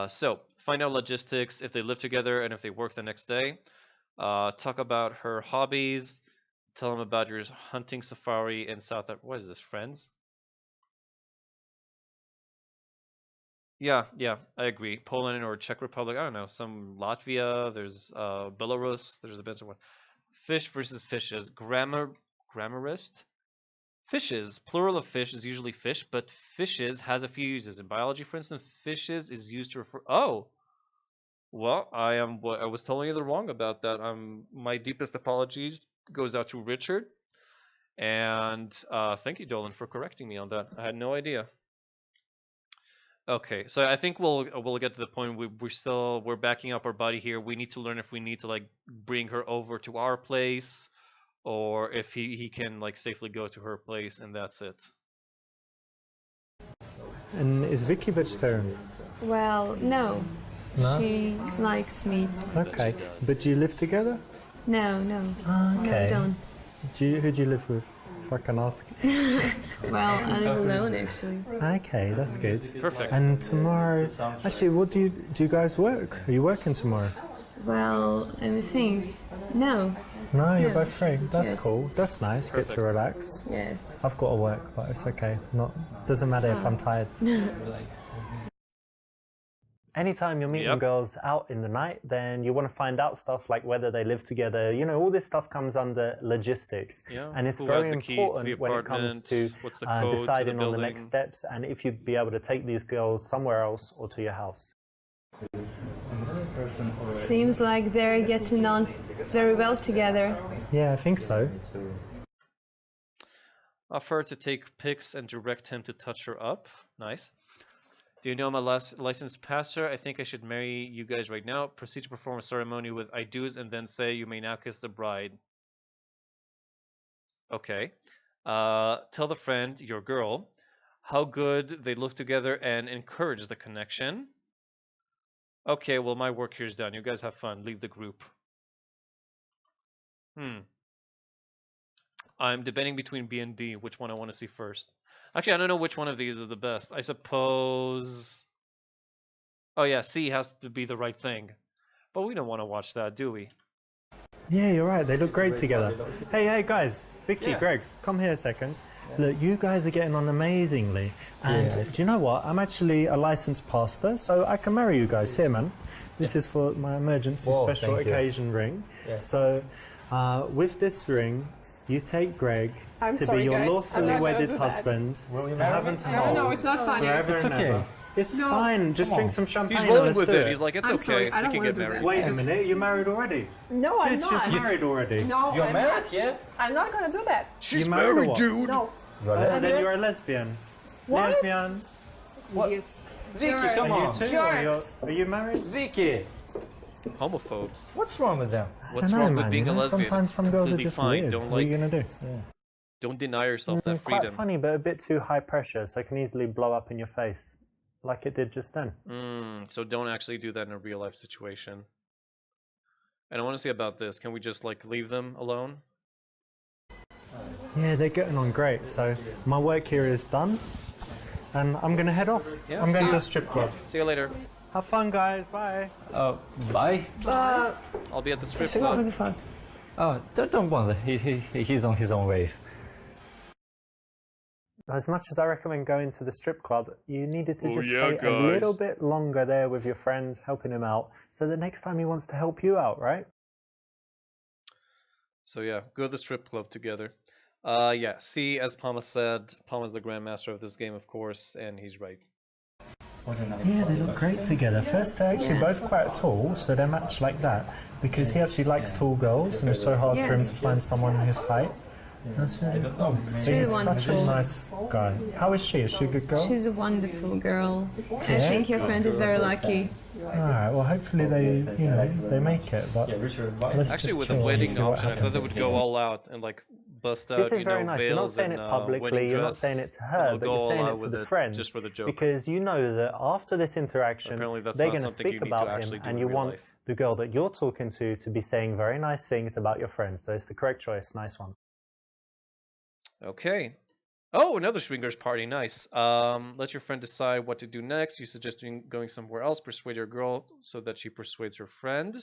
So, find out logistics, if they live together and if they work the next day. Talk about her hobbies. Tell them about your hunting safari in South Africa. What is this, friends? Yeah, I agree. Poland or Czech Republic, I don't know. Some Latvia, there's Belarus, there's a bunch of one. Fish versus fishes. Grammarist? Fishes. Plural of fish is usually fish, but fishes has a few uses. In biology, for instance, fishes is used to refer. Oh, well, I was telling you the wrong about that. My deepest apologies goes out to Richard, and thank you, Dolan, for correcting me on that. I had no idea. Okay, so I think we'll get to the point we're backing up our buddy here. We need to learn if we need to like bring her over to our place, or if he can like safely go to her place, and that's it. And is Vicky vegetarian? Well, no. No? She likes meat. Okay, but do you live together? No, no. Okay. I don't. Who do you live with? If I can ask. Well, I live alone actually. Okay, that's good. Perfect. And tomorrow, actually, what do you guys work? Are you working tomorrow? Well, let me think. No. No, you're Yeah. both free. That's Yes. cool. That's nice. Get to relax. Yes. I've got to work, but it's okay. Doesn't matter if I'm tired. Anytime you're meeting Yep. girls out in the night, then you want to find out stuff like whether they live together. You know, all this stuff comes under logistics. Yeah. And it's Who very has the keys to the important when it comes to apartment? What's the code to the deciding on the next building? steps and if you'd be able to take these girls somewhere else or to your house. Seems like they're getting on very well together. Yeah, I think so. Offer to take pics and direct him to touch her up. Nice. Do you know I'm a licensed pastor? I think I should marry you guys right now. Proceed to perform a ceremony with I do's and then say you may now kiss the bride. Okay. Tell the friend, your girl, how good they look together and encourage the connection. Okay, well, my work here's done. You guys have fun. Leave the group. I'm debating between B and D, which one I want to see first. Actually, I don't know which one of these is the best. I suppose... Oh yeah, C has to be the right thing. But we don't want to watch that, do we? Yeah, you're right. They look great together. Hey, guys. Vicky, Greg, come here a second. Look, you guys are getting on amazingly. And do you know what? I'm actually a licensed pastor, so I can marry you guys. Here, man. This is for my emergency special occasion ring. Yeah. So, with this ring, you take Greg to be your lawfully wedded husband, to have and to hold. No, it's not funny. Forever and ever. It's fine. Just drink some champagne. He's and rolling let's with do it. He's like, it's I'm okay. sorry, I We don't can wanna get do that. married. Wait a minute. You're married already? No, I'm Bitch, she's not. married already. No, You're I'm married, not. yeah? I'm not gonna do that. She's You married, or dude. No. Then you're a lesbian. What? Lesbian. Idiots. Vicky, come Are you on. too? Jerks. Are you married? Vicky, Homophobes. what's wrong with them? What's I don't know, wrong man, with being you a know, lesbian? Sometimes It's some girls are completely just fine. weird. Don't What are you like. gonna do? Don't deny yourself that Quite freedom. funny, but a bit too high pressure, so it can easily blow up in your face, like it did just then. So don't actually do that in a real life situation. And I want to see about this. Can we just like leave them alone? Yeah, they're getting on great. So my work here is done, and I'm gonna head off. Yeah, I'm going see to ya. a strip club. See you later. Have fun, guys. Bye. Bye. I'll be at the strip What club. the fuck? Oh, don't bother. He's on his own way. As much as I recommend going to the strip club, you needed to Oh, just yeah, stay a little guys. bit longer there with your friends, helping him out, so the next time he wants to help you out, right? So yeah, go to the strip club together. Yeah, see, as Palma said, Palma's the grandmaster of this game, of course, and he's right. Yeah, they look great together. First, they're actually both quite tall, so they match like that. Because he actually likes tall girls, and it's so hard for him to find someone his height. That's really cool. So really he's such a wonderful. nice guy. How is she? Is she a good girl? She's a wonderful girl. I think your friend is very lucky. Alright, well hopefully they make it, but let's Actually, just with the chill and wedding see what option, I thought they happens. would go all out and like bust out, This is very nice. You're not veils saying it and, publicly, wedding you're not dress, saying it to and her, they'll but go you're all saying out it to with the it friend. just for the joke. Because you know that after this interaction, Apparently that's they're not going to something you speak need to about actually him, do and in you real want life. the girl that you're talking to be saying very nice things about your friend. So it's the correct choice. Nice one. Okay. Oh, another swingers party. Nice. Let your friend decide what to do next. You suggest going somewhere else. Persuade your girl so that she persuades her friend.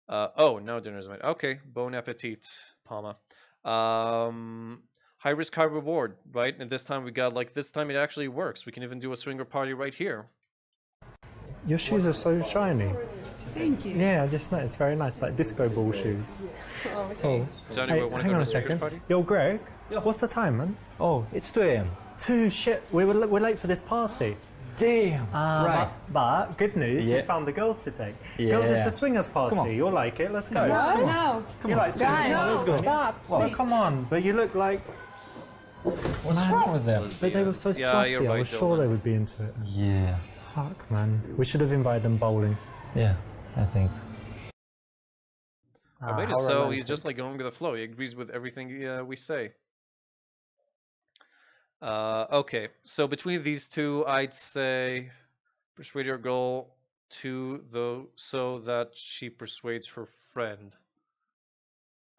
Oh, no dinner's made. Okay. Bon appetit, Palma. High risk, high reward, right? And this time we got this time it actually works. We can even do a swinger party right here. Your shoes are so shiny. Thank you. Yeah, I just noticed. Very nice, like disco ball shoes. Oh, Johnny, hey, want to hang go on to a the swingers second. party? Yo, Greg, what's the time, man? Oh, it's 2 a.m. 2, shit. We're late for this party. Damn. Right. But good news, Yeah. we found the girls to take. Yeah. Girls, it's a swingers party. Come on. You'll like it. Let's go. What? No. You like swingers? Guys, Let's go. stop. Oh, come on. But you look like. What's wrong with them? But they were so Yeah, slutty. you're I right, was sure Dylan. they would be into it. Yeah. Fuck, man. We should have invited them bowling. Yeah, I think. I made it how so he's romantic. just like going with the flow. He agrees with everything we say. Okay, so between these two, I'd say persuade your girl to though so that she persuades her friend.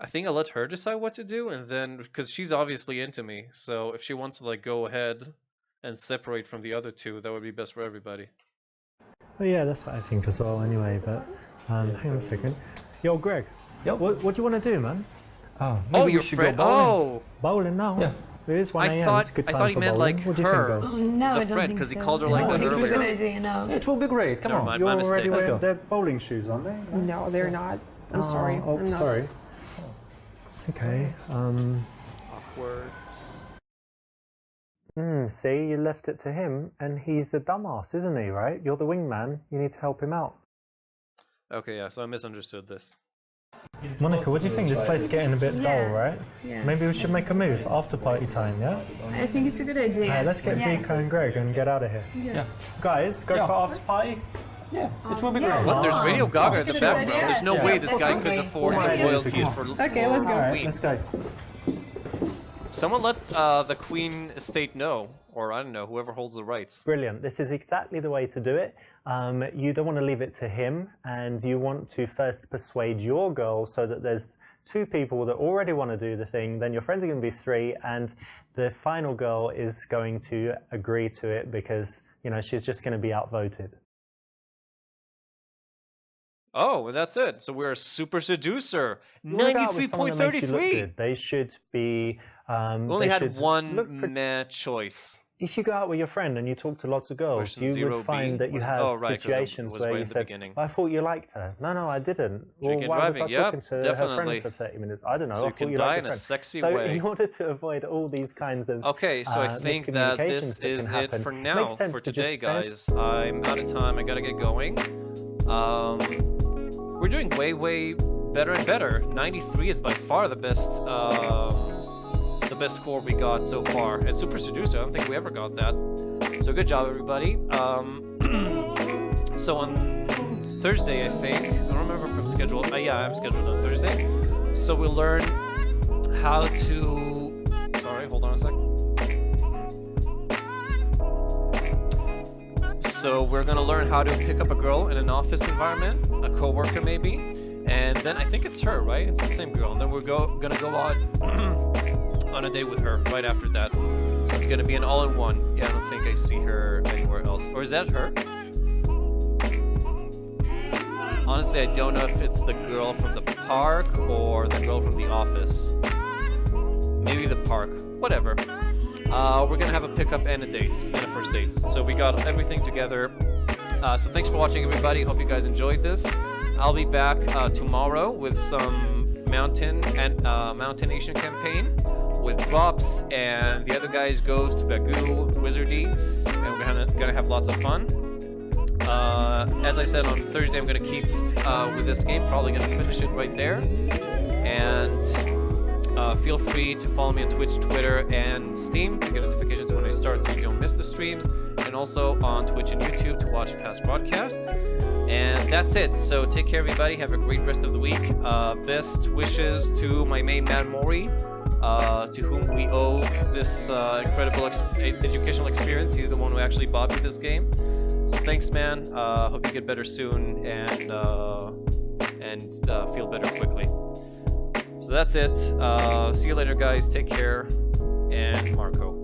I think I'll let her decide what to do, and then because she's obviously into me, so if she wants to like go ahead and separate from the other two, that would be best for everybody. Well, yeah, that's what I think as well. Anyway, but hang on a second. Yo, Greg. Yo. What do you want to do, man? Oh, Oh, maybe your we should friend. go bowling. Oh, Bowling now. Yeah. It is 1 I a.m. thought It's a good I time thought he for meant bowling. like What do you her, think, girls? Oh, no, I the don't friend, think because he so. called her like I that think it's a good earlier. idea, no. It will be great. Come Never on. mind, You're my already mistake. Let's wearing go. their bowling shoes, aren't they? No, they're not. I'm sorry. Oh, I'm not. sorry. Okay. Awkward. See, you left it to him, and he's a dumbass, isn't he? Right? You're the wingman. You need to help him out. Okay, yeah, so I misunderstood this. Monica, what do you think? This place is getting a bit Yeah. dull, right? Yeah. Maybe we should make a move after party time, yeah? I think it's a good idea. Let's get Vika and Greg and get out of here. Yeah. Guys, go Yeah. for after party. Yeah, it will be great. What? There's Radio Gaga in the Good background. idea. There's no Yeah. way this guy That's could okay. afford Alright, any let's royalties go. for. Okay, for let's go. All right, Queen. let's go. Someone let the Queen estate know, or I don't know, whoever holds the rights. Brilliant. This is exactly the way to do it. You don't want to leave it to him, and you want to first persuade your girl so that there's 2 people that already want to do the thing. Then your friends are going to be 3, and the final girl is going to agree to it because, you know, she's just going to be outvoted. Oh, well, that's it. So we're a super seducer. Look out with someone that makes you look 93.33. good. They should be. We only they had should one look pretty- meh choice. If you go out with your friend and you talk to lots of girls, Question you 0B would find that you was- have oh, right, 'cause it situations was where right you in the said, beginning. "I thought you liked her." No, I didn't. Well, Drinking, why driving, was I yep, talking to her definitely. friend for 30 minutes? I don't know. So I you thought can you die liked in your a friend. sexy so way. in order to avoid all these kinds of Okay, so I think that this miscommunications that is can it happen, for it now, makes sense for to today, just spend- guys. I'm out of time. I gotta get going. We're doing way better and better. 93 is by far the best score we got so far. And Super Seducer, I don't think we ever got that. So good job, everybody. So on Thursday, I think. I don't remember if I'm scheduled. Yeah, I'm scheduled on Thursday. So we'll learn how to. Sorry, hold on a sec. So we're gonna learn how to pick up a girl in an office environment, a coworker maybe, and then I think it's her, right? It's the same girl. And then we're gonna go out on a date with her right after that. So it's gonna be an all-in-one. Yeah, I don't think I see her anywhere else. Or is that her? Honestly, I don't know if it's the girl from the park or the girl from the office. Maybe the park. Whatever. We're gonna have a pickup and a date, and a first date. So we got everything together. So thanks for watching, everybody. Hope you guys enjoyed this. I'll be back tomorrow with some Mountain Nation campaign with Bops, and the other guys Ghost, Vagu, Wizardy, and we're gonna have lots of fun. As I said on Thursday, I'm gonna keep with this game. Probably gonna finish it right there, and. Feel free to follow me on Twitch, Twitter, and Steam to get notifications when I start so you don't miss the streams, and also on Twitch and YouTube to watch past broadcasts. And that's it. So take care, everybody. Have a great rest of the week. Best wishes to my main man, Maury, to whom we owe this incredible educational experience. He's the one who actually bought me this game. So thanks, man. Hope you get better soon and feel better quickly. So that's it. See you later, guys. Take care. And Marco.